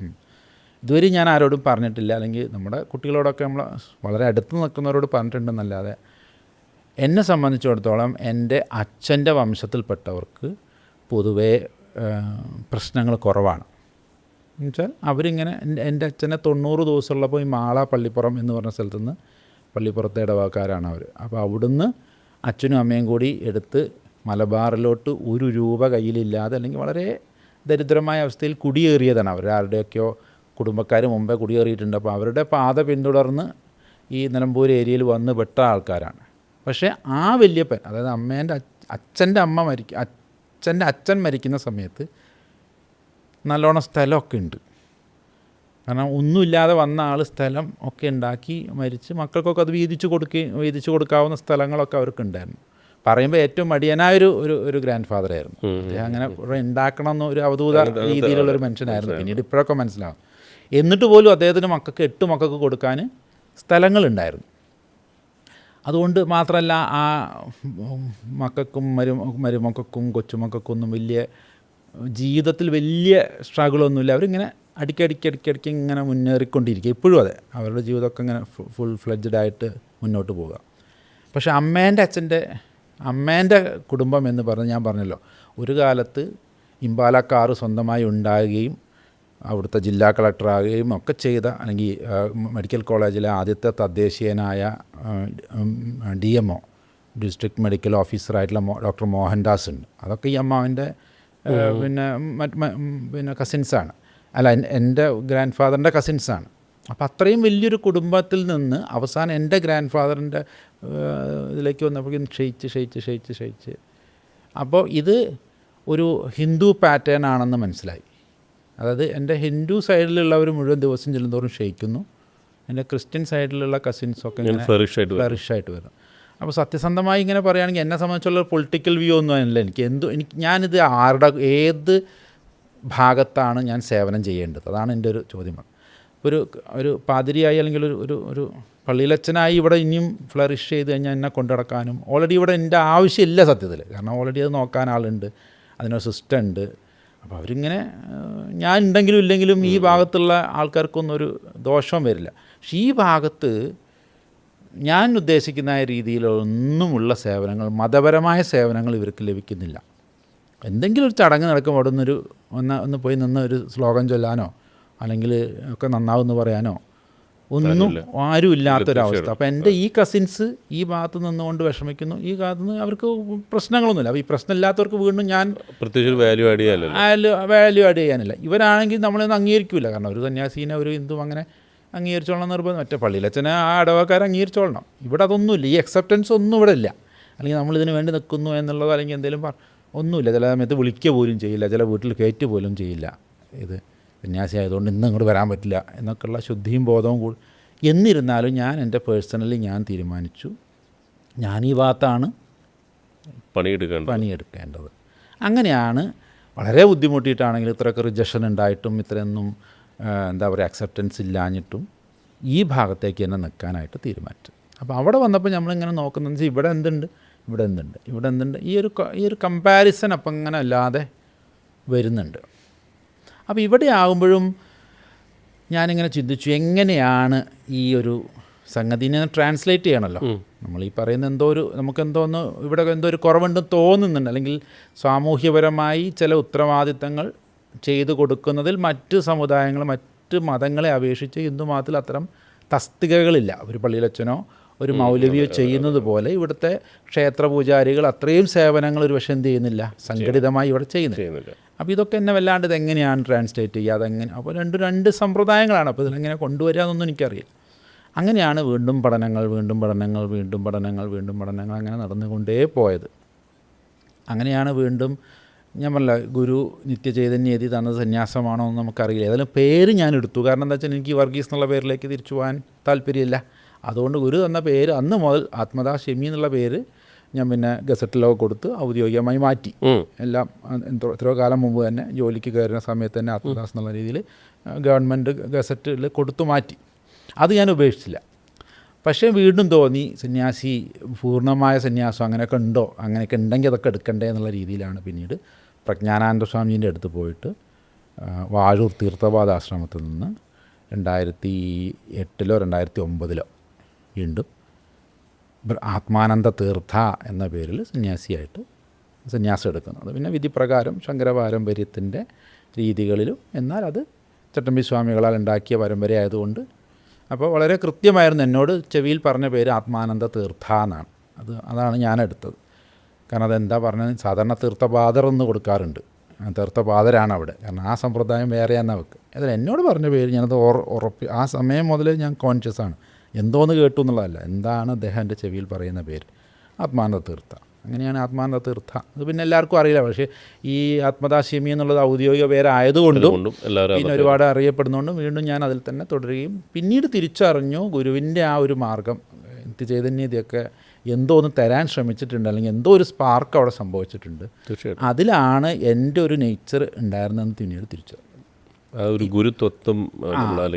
ഇതുവരെ ഞാൻ ആരോടും പറഞ്ഞിട്ടില്ല. അല്ലെങ്കിൽ നമ്മുടെ കുട്ടികളോടൊക്കെ നമ്മൾ വളരെ അടുത്ത് നിൽക്കുന്നവരോട് പറഞ്ഞിട്ടുണ്ടെന്നല്ലാതെ എന്നെ സംബന്ധിച്ചിടത്തോളം എൻ്റെ അച്ഛൻ്റെ വംശത്തിൽപ്പെട്ടവർക്ക് പൊതുവേ പ്രശ്നങ്ങൾ കുറവാണ്. എന്നുവെച്ചാൽ അവരിങ്ങനെ എൻ്റെ അച്ഛനെ 90 ദിവസമുള്ളപ്പോൾ ഈ മാള പള്ളിപ്പുറം എന്ന് പറഞ്ഞ സ്ഥലത്തു നിന്ന്, പള്ളിപ്പുറത്തെ ഇടവക്കാരാണ് അവർ. അപ്പോൾ അവിടുന്ന് അച്ഛനും അമ്മയും കൂടി എടുത്ത് മലബാറിലോട്ട് 1 രൂപ കയ്യിലില്ലാതെ, അല്ലെങ്കിൽ വളരെ ദരിദ്രമായ അവസ്ഥയിൽ കുടിയേറിയതാണ്. അവരാരുടെയൊക്കെയോ കുടുംബക്കാർ മുമ്പേ കുടിയേറിയിട്ടുണ്ട്. അപ്പോൾ അവരുടെ പാത പിന്തുടർന്ന് ഈ നിലമ്പൂർ ഏരിയയിൽ വന്ന് പെട്ട ആൾക്കാരാണ്. പക്ഷേ ആ വല്യപ്പൻ, അതായത് അച്ഛൻ്റെ അച്ഛൻ മരിക്കുന്ന സമയത്ത് നല്ലോണം സ്ഥലമൊക്കെ ഉണ്ട്. കാരണം ഒന്നുമില്ലാതെ വന്ന ആൾ സ്ഥലം ഒക്കെ ഉണ്ടാക്കി മരിച്ച് മക്കൾക്കൊക്കെ അത് വീതിച്ചു കൊടുക്കാവുന്ന സ്ഥലങ്ങളൊക്കെ അവർക്ക് ഉണ്ടായിരുന്നു. പറയുമ്പോൾ ഏറ്റവും മടിയനായൊരു ഒരു ഗ്രാൻഡ് ഫാദർ ആയിരുന്നു. അദ്ദേഹം അങ്ങനെ ഉണ്ടാക്കണമെന്ന് ഒരു അവധൂത രീതിയിലുള്ളൊരു മനുഷ്യനായിരുന്നു. പിന്നീട് ഇപ്പോഴൊക്കെ മനസ്സിലാവും. എന്നിട്ട് പോലും അദ്ദേഹത്തിന് 8 മക്കൾക്ക് കൊടുക്കാൻ സ്ഥലങ്ങളുണ്ടായിരുന്നു. അതുകൊണ്ട് മാത്രമല്ല ആ മക്കൾക്കും മരുമക്കൾക്കും കൊച്ചുമക്കൾക്കൊന്നും വലിയ ജീവിതത്തിൽ വലിയ സ്ട്രഗിളൊന്നുമില്ല. അവരിങ്ങനെ അടിക്കടിക്ക് ഇങ്ങനെ മുന്നേറിക്കൊണ്ടിരിക്കുക. ഇപ്പോഴും അതെ, അവരുടെ ജീവിതമൊക്കെ ഇങ്ങനെ ഫുൾ ഫ്ലെഡ്ജഡായിട്ട് മുന്നോട്ട് പോവുക. പക്ഷേ അമ്മേൻ്റെ കുടുംബം എന്ന് പറഞ്ഞ് ഞാൻ പറഞ്ഞല്ലോ, ഒരു കാലത്ത് ഇംപാല കാറ് സ്വന്തമായി ഉണ്ടാകുകയും അവിടുത്തെ ജില്ലാ കളക്ടറാകുകയും ഒക്കെ ചെയ്ത, അല്ലെങ്കിൽ മെഡിക്കൽ കോളേജിലെ ആദ്യത്തെ തദ്ദേശീയനായ DMO, ഡിസ്ട്രിക്ട് മെഡിക്കൽ ഓഫീസറായിട്ടുള്ള ഡോക്ടർ മോഹൻദാസ് ഉണ്ട്. അതൊക്കെ ഈ അമ്മാവൻ്റെ പിന്നെ കസിൻസാണ്, അല്ല എൻ്റെ ഗ്രാൻഡ് ഫാദറിൻ്റെ കസിൻസാണ്. അപ്പോൾ അത്രയും വലിയൊരു കുടുംബത്തിൽ നിന്ന് അവസാനം എൻ്റെ ഗ്രാൻഡ് ഫാദറിൻ്റെ ഇതിലേക്ക് വന്നപ്പോഴേക്കും ക്ഷയിച്ച് അപ്പോൾ ഇത് ഒരു ഹിന്ദു പാറ്റേൺ ആണെന്ന് മനസ്സിലായി. അതായത് എൻ്റെ ഹിന്ദു സൈഡിലുള്ളവർ മുഴുവൻ ദിവസം ചെല്ലുന്തോറും ക്ഷയിക്കുന്നു, എൻ്റെ ക്രിസ്ത്യൻ സൈഡിലുള്ള കസിൻസൊക്കെ ഇങ്ങനെ ഫ്ലറിഷായിട്ട് വരും. അപ്പോൾ സത്യസന്ധമായി ഇങ്ങനെ പറയുകയാണെങ്കിൽ എന്നെ സംബന്ധിച്ചുള്ള പൊളിറ്റിക്കൽ വ്യൂ ഒന്നും അല്ല എനിക്ക് ഞാനിത് ഏത് ഭാഗത്താണ് ഞാൻ സേവനം ചെയ്യേണ്ടത്, അതാണ് എൻ്റെ ഒരു ചോദ്യം. ഒരു പാതിരിയായി അല്ലെങ്കിൽ ഒരു പള്ളിയിലച്ഛനായി ഇവിടെ ഇനിയും ഫ്ലറിഷ് ചെയ്ത് കഴിഞ്ഞാൽ എന്നെ കൊണ്ടുനടക്കാനും ഓൾറെഡി ഇവിടെ എൻ്റെ ആവശ്യമില്ല സത്യത്തിൽ. കാരണം ഓൾറെഡി അത് നോക്കാൻ ആളുണ്ട്, അതിനൊരു സിസ്റ്റം ഉണ്ട്. അപ്പോൾ അവരിങ്ങനെ ഞാൻ ഉണ്ടെങ്കിലും ഇല്ലെങ്കിലും ഈ ഭാഗത്തുള്ള ആൾക്കാർക്കൊന്നും ഒരു ദോഷവും വരില്ല. പക്ഷേ ഈ ഭാഗത്ത് ഞാൻ ഉദ്ദേശിക്കുന്ന രീതിയിലൊന്നുമുള്ള സേവനങ്ങൾ, മതപരമായ സേവനങ്ങൾ ഇവർക്ക് ലഭിക്കുന്നില്ല. എന്തെങ്കിലും ഒരു ചടങ്ങ് നടക്കുമ്പോൾ അവിടെ നിന്നൊരു ഒന്ന് പോയി നിന്ന് ഒരു ശ്ലോകം ചൊല്ലാനോ അല്ലെങ്കിൽ ഒക്കെ നന്നാവെന്ന് പറയാനോ ഒന്നും ആരും ഇല്ലാത്തൊരവസ്ഥ. അപ്പോൾ എൻ്റെ ഈ കസിൻസ് ഈ ഭാഗത്ത് നിന്നുകൊണ്ട് വിഷമിക്കുന്നു, ഈ ഭാഗത്ത് നിന്ന് അവർക്ക് പ്രശ്നങ്ങളൊന്നുമില്ല. അപ്പോൾ ഈ പ്രശ്നമില്ലാത്തവർക്ക് വീണ്ടും ഞാൻ പ്രത്യേകിച്ച് വാല്യൂ ആഡ് ചെയ്യാനില്ല. ഇവരാണെങ്കിൽ നമ്മളൊന്നും അംഗീകരിക്കില്ല. കാരണം ഒരു സന്യാസീനെ ഒരു ഹിന്ദു അങ്ങനെ അംഗീകരിച്ചോളണം നിർബന്ധം. മറ്റേ പള്ളിയിലച്ഛനെ ആ ഇടവക്കാരെ അംഗീകരിച്ചോളണം. ഇവിടെ അതൊന്നുമില്ല, ഈ അക്സെപ്റ്റൻസ് ഒന്നും ഇവിടെ ഇല്ല. അല്ലെങ്കിൽ നമ്മളിതിന് വേണ്ടി നിൽക്കുന്നു എന്നുള്ളതോ അല്ലെങ്കിൽ എന്തെങ്കിലും ഒന്നുമില്ല. ചില സമയത്ത് വിളിക്കുക പോലും ചെയ്യില്ല, ചില വീട്ടിൽ കയറ്റ് പോലും ചെയ്യില്ല. ഇത് സന്യാസി ആയതുകൊണ്ട് ഇന്ന് ഇങ്ങോട്ട് വരാൻ പറ്റില്ല എന്നൊക്കെയുള്ള ശുദ്ധിയും ബോധവും കൂടി. എന്നിരുന്നാലും ഞാൻ എൻ്റെ പേഴ്സണലി ഞാൻ തീരുമാനിച്ചു, ഞാൻ ഈ ഭാഗത്താണ് പണിയെടുക്കേണ്ടത്. അങ്ങനെയാണ് വളരെ ബുദ്ധിമുട്ടിയിട്ടാണെങ്കിൽ ഇത്രയൊക്കെ റിജക്ഷൻ ഉണ്ടായിട്ടും ഇത്രയൊന്നും എന്താ പറയുക അക്സെപ്റ്റൻസ് ഇല്ലാഞ്ഞിട്ടും ഈ ഭാഗത്തേക്ക് തന്നെ നിൽക്കാനായിട്ട് തീരുമാനിച്ചു. അപ്പോൾ അവിടെ വന്നപ്പോൾ നമ്മളിങ്ങനെ നോക്കുന്നത് വെച്ചാൽ ഇവിടെ എന്തുണ്ട് ഈ ഒരു കമ്പാരിസൺ അപ്പം ഇങ്ങനെ അല്ലാതെ വരുന്നുണ്ട്. അപ്പോൾ ഇവിടെ ആകുമ്പോഴും ഞാനിങ്ങനെ ചിന്തിച്ചു, എങ്ങനെയാണ് ഈ ഒരു സംഗതിനെ ട്രാൻസ്ലേറ്റ് ചെയ്യണമല്ലോ. നമ്മൾ ഈ പറയുന്ന നമുക്കെന്തോന്ന് ഇവിടെ എന്തോ ഒരു കുറവുണ്ടെന്ന് തോന്നുന്നുണ്ട്, അല്ലെങ്കിൽ സാമൂഹ്യപരമായി ചില ഉത്തരവാദിത്തങ്ങൾ ചെയ്തു കൊടുക്കുന്നതിൽ മറ്റ് സമുദായങ്ങൾ, മറ്റ് മതങ്ങളെ അപേക്ഷിച്ച് ഹിന്ദു മതത്തിൽ അത്തരം തസ്തികകളില്ല. ഒരു പള്ളിയിലച്ഛനോ ഒരു മൗലവിയോ ചെയ്യുന്നത് പോലെ ഇവിടുത്തെ ക്ഷേത്ര പൂജാരികൾ അത്രയും സേവനങ്ങൾ ഒരു പക്ഷേ എന്ത് ചെയ്യുന്നില്ല, സംഘടിതമായി ഇവിടെ ചെയ്യുന്നില്ല. അപ്പോൾ ഇതൊക്കെ എന്നെ വല്ലാണ്ട് ഇതെങ്ങനെയാണ് ട്രാൻസ്ലേറ്റ് ചെയ്യുക, അതെങ്ങനെ. അപ്പോൾ രണ്ട് സമ്പ്രദായങ്ങളാണ്. അപ്പോൾ ഇതിലെങ്ങനെ കൊണ്ടുവരിക എന്നൊന്നും എനിക്കറിയില്ല. അങ്ങനെയാണ് വീണ്ടും പഠനങ്ങൾ അങ്ങനെ നടന്നുകൊണ്ടേ പോയത്. അങ്ങനെയാണ് വീണ്ടും ഞാൻ പറഞ്ഞ ഗുരു നിത്യചൈതന്യ എഴുതി തന്നത് സന്യാസമാണോ എന്ന് നമുക്കറിയില്ല. ഏതായാലും പേര് ഞാൻ എടുത്തു. കാരണം എന്താ വെച്ചാൽ എനിക്ക് വർഗീസ് എന്നുള്ള പേരിലേക്ക് തിരിച്ചു പോകാൻ താല്പര്യമില്ല. അതുകൊണ്ട് ഗുരു തന്ന പേര് അന്ന് മുതൽ ആത്മദാസ് ഷെമി എന്നുള്ള പേര് ഞാൻ പിന്നെ ഗസറ്റിലൊക്കെ കൊടുത്ത് ഔദ്യോഗികമായി മാറ്റി. എല്ലാം എത്രയോ കാലം മുമ്പ് തന്നെ ജോലിക്ക് കയറുന്ന സമയത്ത് തന്നെ ആത്മദാസ് എന്നുള്ള രീതിയിൽ ഗവൺമെൻറ് ഗസറ്റിൽ കൊടുത്തു മാറ്റി. അത് ഞാൻ ഉപേക്ഷിച്ചില്ല. പക്ഷേ വീണ്ടും തോന്നി സന്യാസി പൂർണ്ണമായ സന്യാസം അങ്ങനെയൊക്കെ ഉണ്ടെങ്കിൽ അതൊക്കെ എടുക്കണ്ടേ എന്നുള്ള രീതിയിലാണ് പിന്നീട് പ്രജ്ഞാനാനന്ദ സ്വാമീൻ്റെ അടുത്ത് പോയിട്ട് വാഴൂർ തീർത്ഥപാദ ആശ്രമത്തിൽ നിന്ന് 2008 2009 വീണ്ടും ആത്മാനന്ദ തീർത്ഥ എന്ന പേരിൽ സന്യാസം എടുക്കുന്നത്. പിന്നെ വിധിപ്രകാരം ശങ്കര പാരമ്പര്യത്തിൻ്റെ രീതികളിലും, എന്നാൽ അത് ചട്ടമ്പി സ്വാമികളാൽ ഉണ്ടാക്കിയ പരമ്പരയായതുകൊണ്ട് അപ്പോൾ വളരെ കൃത്യമായിരുന്നു. എന്നോട് ചെവിയിൽ പറഞ്ഞ പേര് ആത്മാനന്ദ തീർത്ഥ എന്നാണ്. അതാണ് ഞാനെടുത്തത്. കാരണം അതെന്താ പറഞ്ഞത്, സാധാരണ തീർത്ഥപാദർ എന്ന് കൊടുക്കാറുണ്ട്, തീർത്ഥപാദരാണ് അവിടെ. കാരണം ആ സമ്പ്രദായം വേറെയാണ് അവർക്ക്. അതിൽ എന്നോട് പറഞ്ഞ പേര് ഞാനത് ആ സമയം മുതൽ ഞാൻ കോൺഷ്യസ് ആണ്. എന്തോന്ന് കേട്ടു എന്നുള്ളതല്ല, എന്താണ് അദ്ദേഹം എൻ്റെ ചെവിയിൽ പറയുന്ന പേര്, ആത്മാനന്ദ തീർത്ഥ. അങ്ങനെയാണ് ആത്മാനന്ദ തീർത്ഥ. അത് പിന്നെ എല്ലാവർക്കും അറിയില്ല. പക്ഷേ ഈ ആത്മദാസ്യമി എന്നുള്ളത് ഔദ്യോഗിക പേരായതുകൊണ്ടും പിന്നെ ഒരുപാട് അറിയപ്പെടുന്നതുകൊണ്ടും വീണ്ടും ഞാൻ അതിൽ തന്നെ തുടരുകയും പിന്നീട് തിരിച്ചറിഞ്ഞു ഗുരുവിൻ്റെ ആ ഒരു മാർഗം നിത്യചൈതന്യതയൊക്കെ എന്തോ ഒന്ന് തരാൻ ശ്രമിച്ചിട്ടുണ്ട്, അല്ലെങ്കിൽ എന്തോ ഒരു സ്പാർക്ക് അവിടെ സംഭവിച്ചിട്ടുണ്ട്. അതിലാണ് എൻ്റെ ഒരു നേച്ചർ ഉണ്ടായിരുന്നതെന്ന് പിന്നീട് തിരിച്ചറിഞ്ഞു. ആ ഒരു ഗുരുത്വം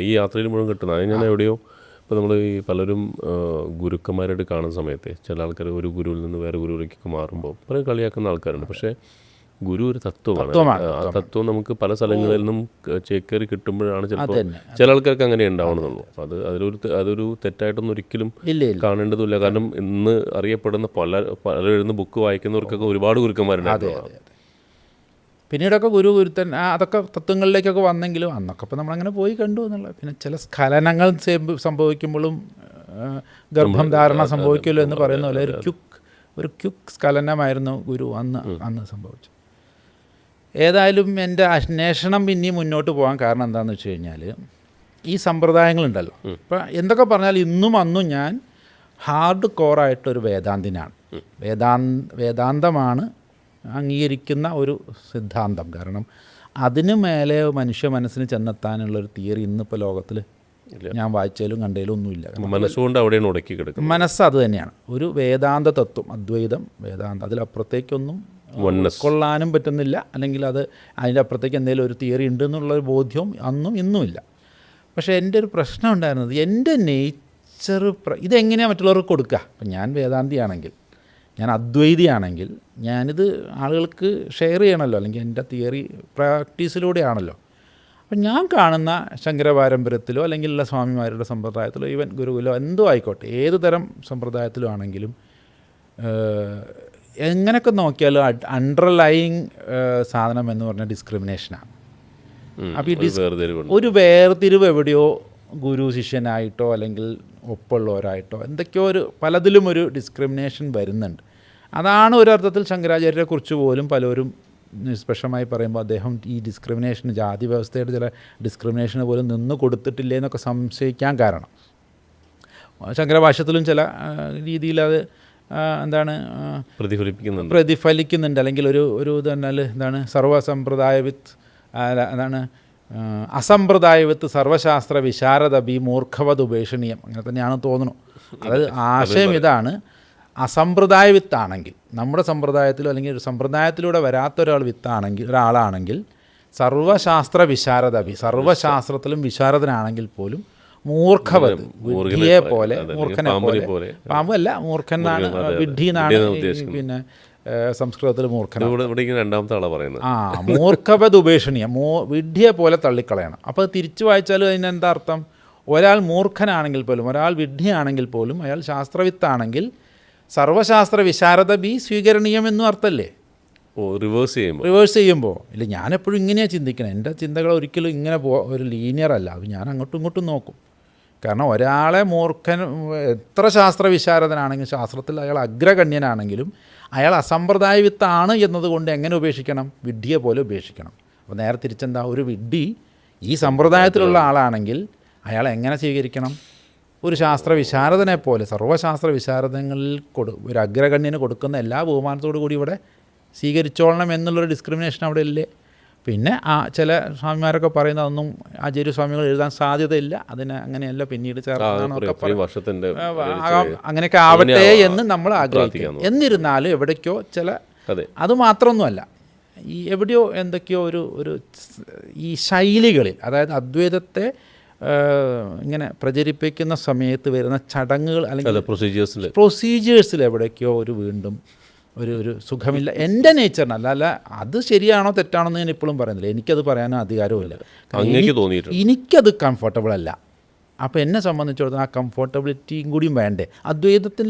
ഈ യാത്രയിൽ മുഴുവൻ കിട്ടുന്നത്. അത് ഞാൻ എവിടെയോ ഇപ്പോൾ നമ്മൾ ഈ പലരും ഗുരുക്കന്മാരായിട്ട് കാണുന്ന സമയത്ത് ചില ആൾക്കാർ ഒരു ഗുരുവിൽ നിന്ന് വേറെ ഗുരുവിലേക്ക് മാറുമ്പോൾ പല കളിയാക്കുന്ന ആൾക്കാരുണ്ട്. പക്ഷേ ഗുരു ഒരു തത്വമാണ്. ആ തത്വം നമുക്ക് പല സ്ഥലങ്ങളിൽ നിന്നും ചേക്കേറി കിട്ടുമ്പോഴാണ് ചിലപ്പോൾ ചില ആൾക്കാർക്ക് അങ്ങനെ ഉണ്ടാവണമെന്നുള്ളൂ. അത് അതൊരു തെറ്റായിട്ടൊന്നും ഒരിക്കലും കാണേണ്ടതില്ല. കാരണം ഇന്ന് അറിയപ്പെടുന്ന പല എഴുതുന്ന ബുക്ക് വായിക്കുന്നവർക്കൊക്കെ ഒരുപാട് ഗുരുക്കന്മാരുണ്ട്. പിന്നീടൊക്കെ ഗുരുത്തൻ അതൊക്കെ തത്വങ്ങളിലേക്കൊക്കെ വന്നെങ്കിലും അന്നൊക്കെ ഇപ്പോൾ നമ്മളങ്ങനെ പോയി കണ്ടു എന്നുള്ളത്. പിന്നെ ചില സ്ഖലനങ്ങൾ സംഭവിക്കുമ്പോഴും ഗർഭം ധാരണ സംഭവിക്കുമല്ലോ എന്ന് പറയുന്ന പോലെ ഒരു ക്യുക്ക് സ്ഖലനമായിരുന്നു ഗുരു അന്ന് സംഭവിച്ചു. ഏതായാലും എൻ്റെ അന്വേഷണം പിന്നെയും മുന്നോട്ട് പോകാൻ കാരണം എന്താണെന്ന് വെച്ച് കഴിഞ്ഞാൽ ഈ സമ്പ്രദായങ്ങളുണ്ടല്ലോ. ഇപ്പം എന്തൊക്കെ പറഞ്ഞാൽ ഇന്നും അന്നും ഞാൻ ഹാർഡ് കോറായിട്ടൊരു വേദാന്തിനാണ്. വേദാന്തമാണ് അംഗീകരിക്കുന്ന ഒരു സിദ്ധാന്തം. കാരണം അതിന് മേലെ മനുഷ്യ മനസ്സിന് ചെന്നെത്താനുള്ളൊരു തിയറി ഇന്നിപ്പോൾ ലോകത്തിൽ ഞാൻ വായിച്ചാലും കണ്ടതിലും ഒന്നുമില്ല. മനസ്സുകൊണ്ട് അവിടെയാണ് ഉടക്കി കിടക്കുന്നത്. മനസ്സ് അത് തന്നെയാണ് ഒരു വേദാന്ത തത്വം, അദ്വൈതം, വേദാന്തം. അതിലപ്പുറത്തേക്കൊന്നും കൊള്ളാനും പറ്റുന്നില്ല, അല്ലെങ്കിൽ അതിൻ്റെ അപ്പുറത്തേക്ക് എന്തെങ്കിലും ഒരു തിയറി ഉണ്ടെന്നുള്ളൊരു ബോധ്യവും അന്നും ഇന്നുമില്ല. പക്ഷേ എൻ്റെ ഒരു പ്രശ്നം ഉണ്ടായിരുന്നത് എൻ്റെ നേച്ചർ ഇതെങ്ങനെയാണ് മറ്റുള്ളവർക്ക് കൊടുക്കുക. അപ്പം ഞാൻ വേദാന്തിയാണെങ്കിൽ, ഞാൻ അദ്വൈതിയാണെങ്കിൽ ഞാനിത് ആളുകൾക്ക് ഷെയർ ചെയ്യണമല്ലോ, അല്ലെങ്കിൽ എൻ്റെ തിയറി പ്രാക്ടീസിലൂടെയാണല്ലോ. അപ്പം ഞാൻ കാണുന്ന ശങ്കര പാരമ്പര്യത്തിലോ അല്ലെങ്കിൽ ഉള്ള സ്വാമിമാരുടെ സമ്പ്രദായത്തിലോ ഈവൻ ഗുരുകുലോ എന്തോ ആയിക്കോട്ടെ, ഏത് തരം സമ്പ്രദായത്തിലോ ആണെങ്കിലും എങ്ങനെയൊക്കെ നോക്കിയാലും അണ്ടർലൈങ് സാധനം എന്ന് പറഞ്ഞാൽ ഡിസ്ക്രിമിനേഷനാണ്. അപ്പോൾ ഈ ഒരു വേർതിരിവ് എവിടെയോ ഗുരു ശിഷ്യനായിട്ടോ അല്ലെങ്കിൽ ഒപ്പമുള്ളവരായിട്ടോ എന്തൊക്കെയോ പലതിലും ഒരു ഡിസ്ക്രിമിനേഷൻ വരുന്നുണ്ട്. അതാണ് ഒരർത്ഥത്തിൽ ശങ്കരാചാര്യരെക്കുറിച്ച് പോലും പലരും നിഷ്പക്ഷമായി പറയുമ്പോൾ അദ്ദേഹം ഈ ഡിസ്ക്രിമിനേഷൻ, ജാതി വ്യവസ്ഥയുടെ ചില ഡിസ്ക്രിമിനേഷന് പോലും നിന്ന് കൊടുത്തിട്ടില്ലേ എന്നൊക്കെ സംശയിക്കാൻ കാരണം ശങ്കരഭാഷ്യത്തിലും ചില രീതിയിൽ അത് പ്രതിഫലിക്കുന്നുണ്ട്. അല്ലെങ്കിൽ ഒരു ഇതെന്നാൽ എന്താണ് സർവസമ്പ്രദായവിത്ത് അസമ്പ്രദായവിത്ത് സർവശാസ്ത്ര വിശാരദ ബി മൂർഖവത് ഉപേക്ഷണീയം, അങ്ങനെ തന്നെയാണ് തോന്നുന്നു. അതായത് ആശയം ഇതാണ്, അസമ്പ്രദായ വിത്താണെങ്കിൽ, നമ്മുടെ സമ്പ്രദായത്തിലോ അല്ലെങ്കിൽ ഒരു സമ്പ്രദായത്തിലൂടെ വരാത്ത ഒരാളാണെങ്കിൽ സർവശാസ്ത്ര വിശാരദ ബി, സർവശാസ്ത്രത്തിലും വിശാരദനാണെങ്കിൽ പോലും മൂർഖവത്, വിഡ്ഢിയെ പോലെ, മൂർഖനെ പോലെ, പാമ്പല്ല മൂർഖൻ എന്നാണ്, വിഡ്ഢി എന്നാണ് പിന്നെ സംസ്കൃതത്തിൽ മൂർഖൻ. മൂർഖവത് ഉപേക്ഷണീയ, വിഡ്ഢിയെ പോലെ തള്ളിക്കളയണം. അപ്പോൾ തിരിച്ചു വായിച്ചാലും അതിനെന്താ അർത്ഥം? ഒരാൾ മൂർഖനാണെങ്കിൽ പോലും, ഒരാൾ വിഡ്ഢിയാണെങ്കിൽ പോലും, അയാൾ ശാസ്ത്രവിത്താണെങ്കിൽ സർവശാസ്ത്ര വിശാരദ ബി സ്വീകരണീയം എന്നും അർത്ഥമല്ലേ? റിവേഴ്സ് ചെയ്യുമ്പോൾ ഇല്ല, ഞാനെപ്പോഴും ഇങ്ങനെയാണ് ചിന്തിക്കണം. എൻ്റെ ചിന്തകൾ ഒരിക്കലും ഇങ്ങനെ ഒരു ലീനിയർ അല്ല. അത് ഞാൻ അങ്ങോട്ടും ഇങ്ങോട്ടും നോക്കും. കാരണം ഒരാളെ മൂർഖൻ, എത്ര ശാസ്ത്ര വിശാരദനാണെങ്കിലും, ശാസ്ത്രത്തിൽ അയാൾ അഗ്രഗണ്യനാണെങ്കിലും അയാൾ അസമ്പ്രദായ വിത്താണ് എന്നതുകൊണ്ട് എങ്ങനെ ഉപേക്ഷിക്കണം? വിഡ്ഢിയെ പോലെ ഉപേക്ഷിക്കണം. അപ്പോൾ നേരെ തിരിച്ചെന്താ, ഒരു വിഡ്ഢി ഈ സമ്പ്രദായത്തിലുള്ള ആളാണെങ്കിൽ അയാളെ എങ്ങനെ സ്വീകരിക്കണം? ഒരു ശാസ്ത്ര വിശാരദനെ പോലെ, സർവ്വശാസ്ത്ര വിശാരദങ്ങളിൽ ഒരു അഗ്രഗണ്യന് കൊടുക്കുന്ന എല്ലാ ബഹുമാനത്തോടു കൂടി ഇവിടെ സ്വീകരിച്ചോളണം എന്നുള്ളൊരു ഡിസ്ക്രിമിനേഷൻ അവിടെ ഇല്ലേ? പിന്നെ ചില സ്വാമിമാരൊക്കെ പറയുന്നതൊന്നും ആചാര്യസ്വാമികൾ എഴുതാൻ സാധ്യതയില്ല, അതിന് അങ്ങനെയല്ല, പിന്നീട് അങ്ങനെയൊക്കെ ആവട്ടെ എന്ന് നമ്മൾ ആഗ്രഹിക്കും. എന്നിരുന്നാലും എവിടേക്കോ ചില, അതുമാത്രമൊന്നുമല്ല, ഈ എവിടെയോ എന്തൊക്കെയോ ഒരു ഈ ശൈലികളിൽ, അതായത് അദ്വൈതത്തെ ഇങ്ങനെ പ്രചരിപ്പിക്കുന്ന സമയത്ത് വരുന്ന ചടങ്ങുകൾ അല്ലെങ്കിൽ പ്രൊസീജിയേഴ്സിൽ എവിടേക്കോ വീണ്ടും ഒരു സുഖമില്ല. എൻ്റെ നേച്ചറിനല്ല, അല്ല അത് ശരിയാണോ തെറ്റാണോ എന്ന് ഞാൻ ഇപ്പോഴും പറയുന്നില്ല, എനിക്കത് പറയാനും അധികാരവുമില്ല. എനിക്കത് കംഫർട്ടബിൾ അല്ല. അപ്പോൾ എന്നെ സംബന്ധിച്ചിടത്തോളം ആ കംഫർട്ടബിലിറ്റിയും കൂടിയും വേണ്ടേ? അദ്വൈതത്തിൽ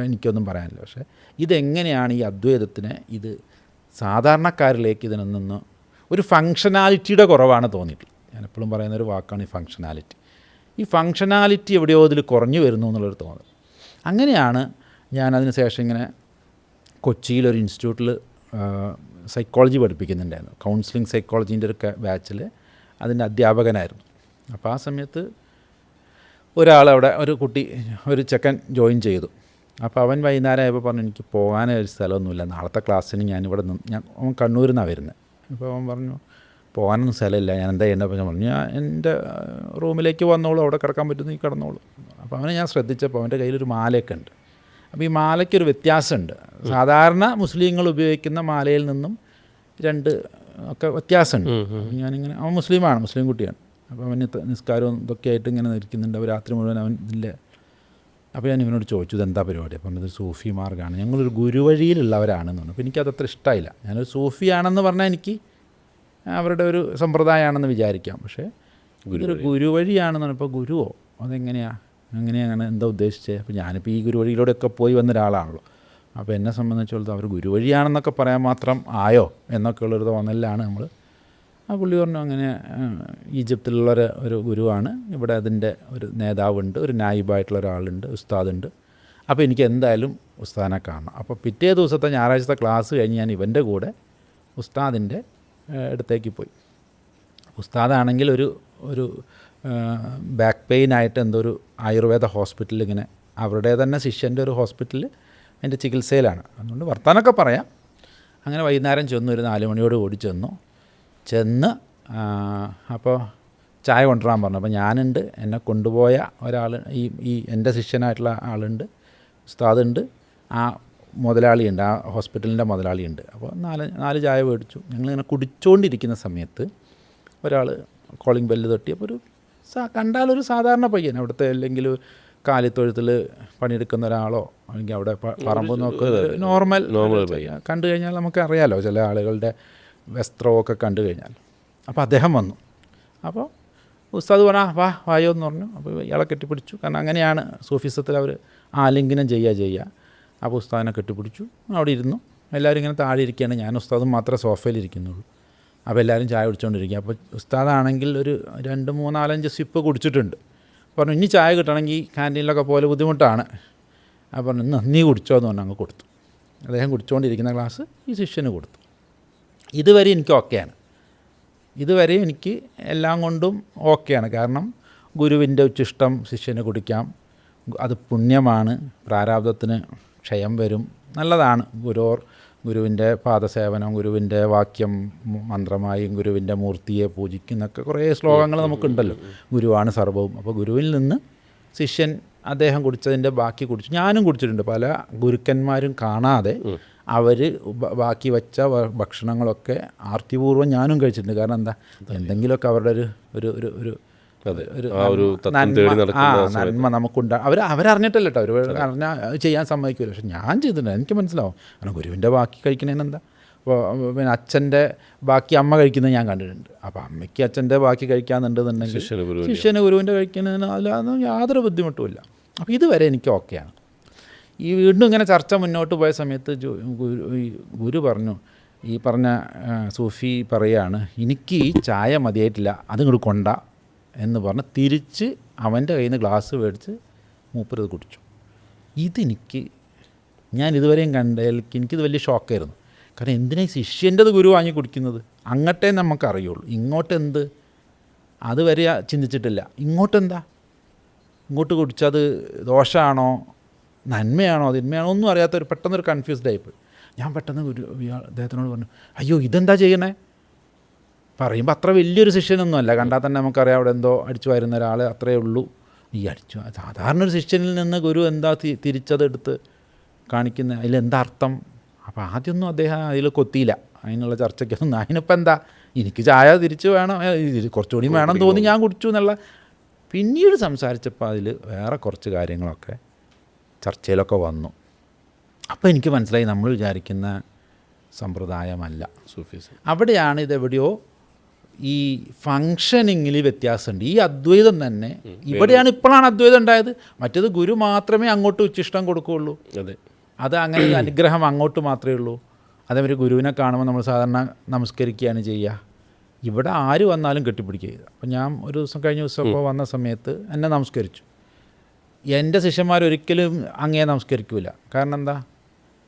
എനിക്കൊന്നും പറയാനില്ല. പക്ഷേ ഇതെങ്ങനെയാണ് ഈ അദ്വൈതത്തിനെ ഇത് സാധാരണക്കാരിലേക്ക് ഇതിനൊന്ന് ഒരു ഫങ്ഷനാലിറ്റിയുടെ കുറവാണ് തോന്നിയിട്ടുള്ളത്. ഞാൻ എപ്പോഴും പറയുന്നൊരു വാക്കാണ് ഈ ഫങ്ഷനാലിറ്റി. ഈ ഫങ്ഷനാലിറ്റി എവിടെയോ ഇതിൽ കുറഞ്ഞു വരുന്നു എന്നുള്ളൊരു തോന്നൽ. അങ്ങനെയാണ് ഞാൻ അതിന് ശേഷം ഇങ്ങനെ കൊച്ചിയിലൊരു ഇൻസ്റ്റിറ്റ്യൂട്ടിൽ സൈക്കോളജി പഠിപ്പിക്കുന്നുണ്ടായിരുന്നു. കൗൺസിലിംഗ് സൈക്കോളജീൻ്റെ ഒരു ബാച്ചിൽ അതിൻ്റെ അധ്യാപകനായിരുന്നു. അപ്പോൾ ആ സമയത്ത് ഒരാളവിടെ, ഒരു ചെക്കൻ ജോയിൻ ചെയ്തു. അപ്പോൾ അവൻ വൈകുന്നേരം ആയപ്പോൾ പറഞ്ഞു, എനിക്ക് പോകാനൊരു സ്ഥലമൊന്നുമില്ല, നാളത്തെ ക്ലാസ്സിന് ഞാനിവിടെ അവൻ കണ്ണൂരിൽ നിന്നാണ് വരുന്നത്. അപ്പോൾ അവൻ പറഞ്ഞു, പോകാനൊന്നും സ്ഥലമില്ല, ഞാൻ എന്താ ചെയ്യേണ്ടത്? ഞാൻ പറഞ്ഞു, ഞാൻ എൻ്റെ റൂമിലേക്ക് വന്നോളൂ, അവിടെ കിടക്കാൻ പറ്റുന്ന കിടന്നോളൂ. അപ്പോൾ അവനെ ഞാൻ ശ്രദ്ധിച്ചപ്പോൾ അവൻ്റെ കയ്യിലൊരു മാലയൊക്കെ ഉണ്ട്. അപ്പോൾ ഈ മാലയ്ക്കൊരു വ്യത്യാസമുണ്ട്. സാധാരണ മുസ്ലിങ്ങൾ ഉപയോഗിക്കുന്ന മാലയിൽ നിന്നും ഒക്കെ വ്യത്യാസമുണ്ട്. ഞാനിങ്ങനെ, അവൻ മുസ്ലിം കുട്ടിയാണ്. അപ്പോൾ അവന് നിസ്കാരവും ഇതൊക്കെ ആയിട്ട് ഇങ്ങനെ നിൽക്കുന്നുണ്ട്. അപ്പോൾ രാത്രി മുഴുവൻ അവൻ ഇതില്ല. അപ്പോൾ ഞാൻ ഇവനോട് ചോദിച്ചു ഇതെന്താ പരിപാടി. അപ്പോൾ പറഞ്ഞത് സൂഫി മാർഗ്ഗമാണ്, ഞങ്ങളൊരു ഗുരുവഴിയിലുള്ളവരാണെന്ന് പറഞ്ഞു. അപ്പോൾ എനിക്കതത്ര ഇഷ്ടമായില്ല. ഞാനൊരു സൂഫിയാണെന്ന് പറഞ്ഞാൽ എനിക്ക് അവരുടെ ഒരു സമ്പ്രദായമാണെന്ന് വിചാരിക്കാം. പക്ഷേ ഇതൊരു ഗുരുവഴിയാണെന്ന് പറഞ്ഞപ്പോൾ ഗുരുവോ അങ്ങനെയാണ് എന്താ ഉദ്ദേശിച്ചത്. അപ്പോൾ ഞാനിപ്പോൾ ഈ ഗുരുവഴിയിലൂടെയൊക്കെ പോയി വന്ന ഒരാളാണല്ലോ. അപ്പോൾ എന്നെ സംബന്ധിച്ചിടത്തോളം അവർ ഗുരുവഴിയാണെന്നൊക്കെ പറയാൻ മാത്രം ആയോ എന്നൊക്കെ ഉള്ളൊരു തോന്നലിലാണ് നമ്മൾ. ആ പുള്ളി പറഞ്ഞു അങ്ങനെ ഈജിപ്തിലുള്ള ഒരു ഗുരുവാണ്, ഇവിടെ അതിൻ്റെ ഒരു നേതാവുണ്ട്, ഒരു നായിബായിട്ടുള്ള ഒരാളുണ്ട്, ഉസ്താദുണ്ട്. അപ്പോൾ എനിക്ക് എന്തായാലും ഉസ്താദിനെ കാണണം. അപ്പോൾ പിറ്റേ ദിവസത്തെ ഞായറാഴ്ചത്തെ ക്ലാസ് കഴിഞ്ഞ് ഞാൻ ഇവൻ്റെ കൂടെ ഉസ്താദിൻ്റെ അടുത്തേക്ക് പോയി. ഉസ്താദാണെങ്കിൽ ഒരു ബാക്ക് പെയിനായിട്ട് എന്തോ ഒരു ആയുർവേദ ഹോസ്പിറ്റലിൽ ഇങ്ങനെ അവരുടെ തന്നെ ശിഷ്യൻ്റെ ഒരു ഹോസ്പിറ്റലിൽ അതിൻ്റെ ചികിത്സയിലാണ്. അതുകൊണ്ട് വർത്താനൊക്കെ പറയാം. അങ്ങനെ വൈകുന്നേരം ചെന്നു, ഒരു 4 മണിയോട് കൂടി ചെന്ന് അപ്പോൾ ചായ കൊണ്ടുവരാൻ പറഞ്ഞു. അപ്പോൾ ഞാനുണ്ട്, എന്നെ കൊണ്ടുപോയ ഒരാൾ, ഈ എൻ്റെ ശിഷ്യനായിട്ടുള്ള ആളുണ്ട്, ഉസ്താദുണ്ട്, ആ മുതലാളിയുണ്ട്, ആ ഹോസ്പിറ്റലിൻ്റെ മുതലാളിയുണ്ട്. അപ്പോൾ 4 ചായ മേടിച്ചു. ഞങ്ങളിങ്ങനെ കുടിച്ചുകൊണ്ടിരിക്കുന്ന സമയത്ത് ഒരാൾ കോളിംഗ് ബെല്ല് തട്ടിയപ്പോൾ കണ്ടാലൊരു സാധാരണ പയ്യൻ, അവിടുത്തെ അല്ലെങ്കിൽ കാലിത്തൊഴുത്തിൽ പണിയെടുക്കുന്ന ഒരാളോ അല്ലെങ്കിൽ അവിടെ പറമ്പ് നോക്കുന്ന നോർമൽ കണ്ടു കഴിഞ്ഞാൽ നമുക്ക് അറിയാമല്ലോ ചില ആളുകളുടെ വസ്ത്രമൊക്കെ കണ്ടു കഴിഞ്ഞാൽ. അപ്പോൾ അദ്ദേഹം വന്നു. അപ്പോൾ ഉസ്താദ് പറഞ്ഞാൽ വായോ എന്ന് പറഞ്ഞു. അപ്പോൾ ഇയാളെ കെട്ടിപ്പിടിച്ചു. കാരണം അങ്ങനെയാണ് സൂഫിസത്തിൽ അവർ ആലിംഗനം ചെയ്യുക. അപ്പോൾ ഉസ്താദിനെ കെട്ടിപ്പിടിച്ചു. അവിടെ ഇരുന്നു. എല്ലാവരും ഇങ്ങനെ താഴെ ഇരിക്കുകയാണ്. ഞാൻ ഉസ്താദും മാത്രമേ സോഫയിലിരിക്കുന്നുള്ളൂ. അപ്പോൾ എല്ലാവരും ചായ കുടിച്ചുകൊണ്ടിരിക്കുക. അപ്പോൾ ഉസ്താദാണെങ്കിൽ ഒരു 2, 3, 4, 5 സിപ്പ് കുടിച്ചിട്ടുണ്ട്. പറഞ്ഞു ഇനി ചായ കിട്ടണമെങ്കിൽ ക്യാൻറ്റീനിലൊക്കെ പോലെ ബുദ്ധിമുട്ടാണ്. അപ്പോൾ പറഞ്ഞു നീ കുടിച്ചോ എന്ന് പറഞ്ഞാൽ അങ്ങ് കൊടുത്തു. അദ്ദേഹം കുടിച്ചുകൊണ്ടിരിക്കുന്ന ഗ്ലാസ് ഈ ശിഷ്യന് കൊടുത്തു. ഇതുവരെ എനിക്ക് ഓക്കെയാണ്. ഇതുവരെ എനിക്ക് എല്ലാം കൊണ്ടും ഓക്കെയാണ്. കാരണം ഗുരുവിൻ്റെ ഉച്ചിഷ്ടം ശിഷ്യന് കുടിക്കാം, അത് പുണ്യമാണ്, പ്രാരാബ്ധത്തിന് ക്ഷയം വരും, നല്ലതാണ്. ഗുരുവിൻ്റെ പാദസേവനം, ഗുരുവിൻ്റെ വാക്യം മന്ത്രമായും ഗുരുവിൻ്റെ മൂർത്തിയെ പൂജിക്കുന്നൊക്കെ കുറേ ശ്ലോകങ്ങൾ നമുക്കുണ്ടല്ലോ. ഗുരുവാണ് സർവ്വവും. അപ്പോൾ ഗുരുവിൽ നിന്ന് ശിഷ്യൻ അദ്ദേഹം കുടിച്ചതിൻ്റെ ബാക്കി കുടിച്ചു. ഞാനും കുടിച്ചിട്ടുണ്ട്. പല ഗുരുക്കന്മാരും കാണാതെ അവർ ബാക്കി വെച്ച ഭക്ഷണങ്ങളൊക്കെ ആർത്തിപൂർവ്വം ഞാനും കഴിച്ചിട്ടുണ്ട്. കാരണം എന്താ, എന്തെങ്കിലുമൊക്കെ അവരുടെ ഒരു നന്മ നമുക്കുണ്ട്. അവരറിഞ്ഞിട്ടല്ല കേട്ടോ, അവർ അറിഞ്ഞാൽ ചെയ്യാൻ സമ്മതിക്കില്ല. പക്ഷെ ഞാൻ ചെയ്തിട്ടുണ്ട്, എനിക്ക് മനസ്സിലാവും. കാരണം ഗുരുവിൻ്റെ ബാക്കി കഴിക്കണേനെന്താ. അപ്പോൾ പിന്നെ അച്ഛൻ്റെ ബാക്കി അമ്മ കഴിക്കുന്നത് ഞാൻ കണ്ടിട്ടുണ്ട്. അപ്പോൾ അമ്മയ്ക്ക് അച്ഛൻ്റെ ബാക്കി കഴിക്കാമെന്നുണ്ടെന്നുണ്ടെങ്കിൽ ശിഷ്യന് ഗുരുവിൻ്റെ കഴിക്കുന്നതിന് അതിലൊന്നും യാതൊരു ബുദ്ധിമുട്ടുമില്ല. അപ്പോൾ ഇതുവരെ എനിക്ക് ഓക്കെയാണ്. ഈ വീണ്ടും ഇങ്ങനെ ചർച്ച മുന്നോട്ട് പോയ സമയത്ത് ഗുരു പറഞ്ഞു, ഈ പറഞ്ഞ സൂഫി പറയുകയാണ്, എനിക്ക് ഈ ചായ മതിയായിട്ടില്ല, അതിങ്ങോട്ട് കൊണ്ട എന്ന് പറഞ്ഞ് തിരിച്ച് അവൻ്റെ കയ്യിൽ നിന്ന് ഗ്ലാസ് മേടിച്ച് മൂപ്പരത് കുടിച്ചു. ഞാൻ ഇതുവരെയും കണ്ടതിൽ എനിക്കിത് വലിയ ഷോക്കായിരുന്നു. കാരണം എന്തിനാണ് ശിഷ്യൻ്റെത് ഗുരു വാങ്ങി കുടിക്കുന്നത്? അങ്ങോട്ടേ നമുക്കറിയുള്ളൂ. ഇങ്ങോട്ടെന്ത് അതുവരെ ചിന്തിച്ചിട്ടില്ല. ഇങ്ങോട്ടെന്താ, ഇങ്ങോട്ട് കുടിച്ചത് ദോഷമാണോ നന്മയാണോ തിന്മയാണോ ഒന്നും അറിയാത്തൊരു പെട്ടെന്നൊരു കൺഫ്യൂസ്ഡ് ആയിപ്പോയി. ഞാൻ പെട്ടെന്ന് അദ്ദേഹത്തിനോട് പറഞ്ഞു, അയ്യോ ഇതെന്താ ചെയ്യണേ? പറയുമ്പോൾ അത്ര വലിയൊരു ശിഷ്യനൊന്നും അല്ല, കണ്ടാൽ തന്നെ നമുക്കറിയാം അവിടെ എന്തോ അടിച്ചു വരുന്ന ഒരാൾ അത്രയേ ഉള്ളൂ. ഈ സാധാരണ ഒരു ശിഷ്യനിൽ നിന്ന് ഗുരു എന്താ തിരിച്ചതെടുത്ത് കാണിക്കുന്നത്, അതിലെന്താ അർത്ഥം? അപ്പോൾ ആദ്യമൊന്നും അദ്ദേഹം അതിൽ കൊത്തിയില്ല, അതിനുള്ള ചർച്ചയ്ക്കൊന്നും. അതിനിപ്പോൾ എന്താ, എനിക്ക് ചായ തിരിച്ച് വേണം, കുറച്ചുകൂടി വേണം തോന്നി ഞാൻ കുടിച്ചു എന്നുള്ള. പിന്നീട് സംസാരിച്ചപ്പോൾ അതിൽ വേറെ കുറച്ച് കാര്യങ്ങളൊക്കെ ചർച്ചയിലൊക്കെ വന്നു. അപ്പോൾ എനിക്ക് മനസ്സിലായി നമ്മൾ വിചാരിക്കുന്ന സമ്പ്രദായമല്ല സൂഫിസം. അവിടെയാണ് ഇതെവിടെയോ ഈ ഫങ്ഷനിങ്ങിൽ വ്യത്യാസമുണ്ട്. ഈ അദ്വൈതം തന്നെ ഇവിടെയാണ്, ഇപ്പോഴാണ് അദ്വൈതം ഉണ്ടായത്. മറ്റേത് ഗുരു മാത്രമേ അങ്ങോട്ട് ഉച്ചിഷ്ടം കൊടുക്കുകയുള്ളൂ. അത് അങ്ങനെ അനുഗ്രഹം അങ്ങോട്ട് മാത്രമേ ഉള്ളൂ. അതേമാതിരി ഗുരുവിനെ കാണുമ്പോൾ നമ്മൾ സാധാരണ നമസ്കരിക്കുകയാണ് ചെയ്യുക. ഇവിടെ ആര് വന്നാലും കെട്ടിപ്പിടിക്കുക ചെയ്തു. അപ്പോൾ ഞാൻ ഒരു ദിവസം കഴിഞ്ഞ ദിവസം ഇപ്പോൾ വന്ന സമയത്ത് എന്നെ നമസ്കരിച്ചു. എൻ്റെ ശിഷ്യന്മാരൊരിക്കലും അങ്ങേ നമസ്കരിക്കില്ല. കാരണം എന്താ,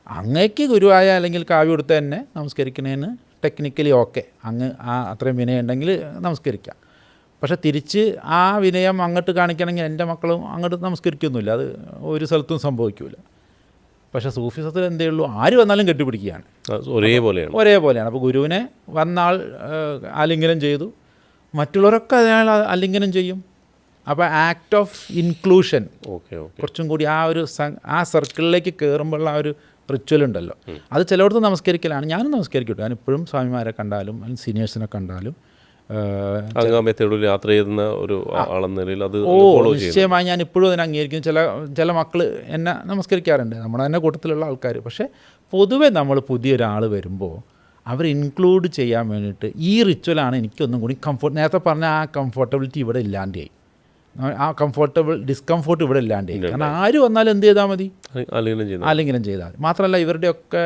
അങ്ങേക്ക് ഗുരുവായ അല്ലെങ്കിൽ കാവ്യ കൊടുത്ത എന്നെ നമസ്കരിക്കണേന് ടെക്നിക്കലി ഓക്കെ, അങ്ങ് അത്രയും വിനയം ഉണ്ടെങ്കിൽ നമസ്കരിക്കാം. പക്ഷെ തിരിച്ച് ആ വിനയം അങ്ങോട്ട് കാണിക്കണമെങ്കിൽ എൻ്റെ മക്കളും അങ്ങോട്ട് നമസ്കരിക്കൊന്നുമില്ല, അത് ഒരു സ്ഥലത്തും സംഭവിക്കില്ല. പക്ഷേ സൂഫിസത്തിൽ എന്തേ ഉള്ളൂ, ആര് വന്നാലും കെട്ടിപ്പിടിക്കുകയാണ്, ഒരേപോലെയാണ്. അപ്പോൾ ഗുരുവിനെ വന്നാൾ ആലിംഗനം ചെയ്തു, മറ്റുള്ളവരൊക്കെ അയാൾ ആലിംഗനം ചെയ്യും. അപ്പോൾ ആക്ട് ഓഫ് ഇൻക്ലൂഷൻ കുറച്ചും കൂടി ആ സർക്കിളിലേക്ക് കയറുമ്പോഴുള്ള ആ ഒരു റിച്വൽ ഉണ്ടല്ലോ, അത് ചിലയിടത്ത് നമസ്കരിക്കലാണ്. ഞാനും നമസ്കരിക്കട്ടെ, ഞാനിപ്പോഴും സ്വാമിമാരെ കണ്ടാലും സീനിയേഴ്സിനെ കണ്ടാലും ആ മെത്തേഡിൽ യാത്ര ചെയ്യുന്ന ഒരു ആളെന്ന നിലയിൽ അത് ഓ ഫോളോ ചെയ്യുന്നു. നിശ്ചയമായി ഞാൻ ഇപ്പോഴും അതിനെ അംഗീകരിക്കും. ചില മക്കൾ എന്നെ നമസ്കരിക്കാറുണ്ട്, നമ്മുടെ തന്നെ കൂട്ടത്തിലുള്ള ആൾക്കാർ. പക്ഷേ പൊതുവെ നമ്മൾ പുതിയൊരാൾ വരുമ്പോൾ അവർ ഇൻക്ലൂഡ് ചെയ്യാൻ വേണ്ടിയിട്ട് ഈ റിച്വലാണ് എനിക്കൊന്നും കൂടി നേരത്തെ പറഞ്ഞ ആ കംഫർട്ടബിലിറ്റി ഇവിടെ ഇല്ലാണ്ടായി, ആ ഡിസ്കംഫോർട്ട് ഇവിടെ ഇല്ലാണ്ടായി. കാരണം ആര് വന്നാലും എന്ത് ചെയ്താൽ മതി, ആലിംഗനം ചെയ്താൽ മതി. മാത്രമല്ല ഇവരുടെയൊക്കെ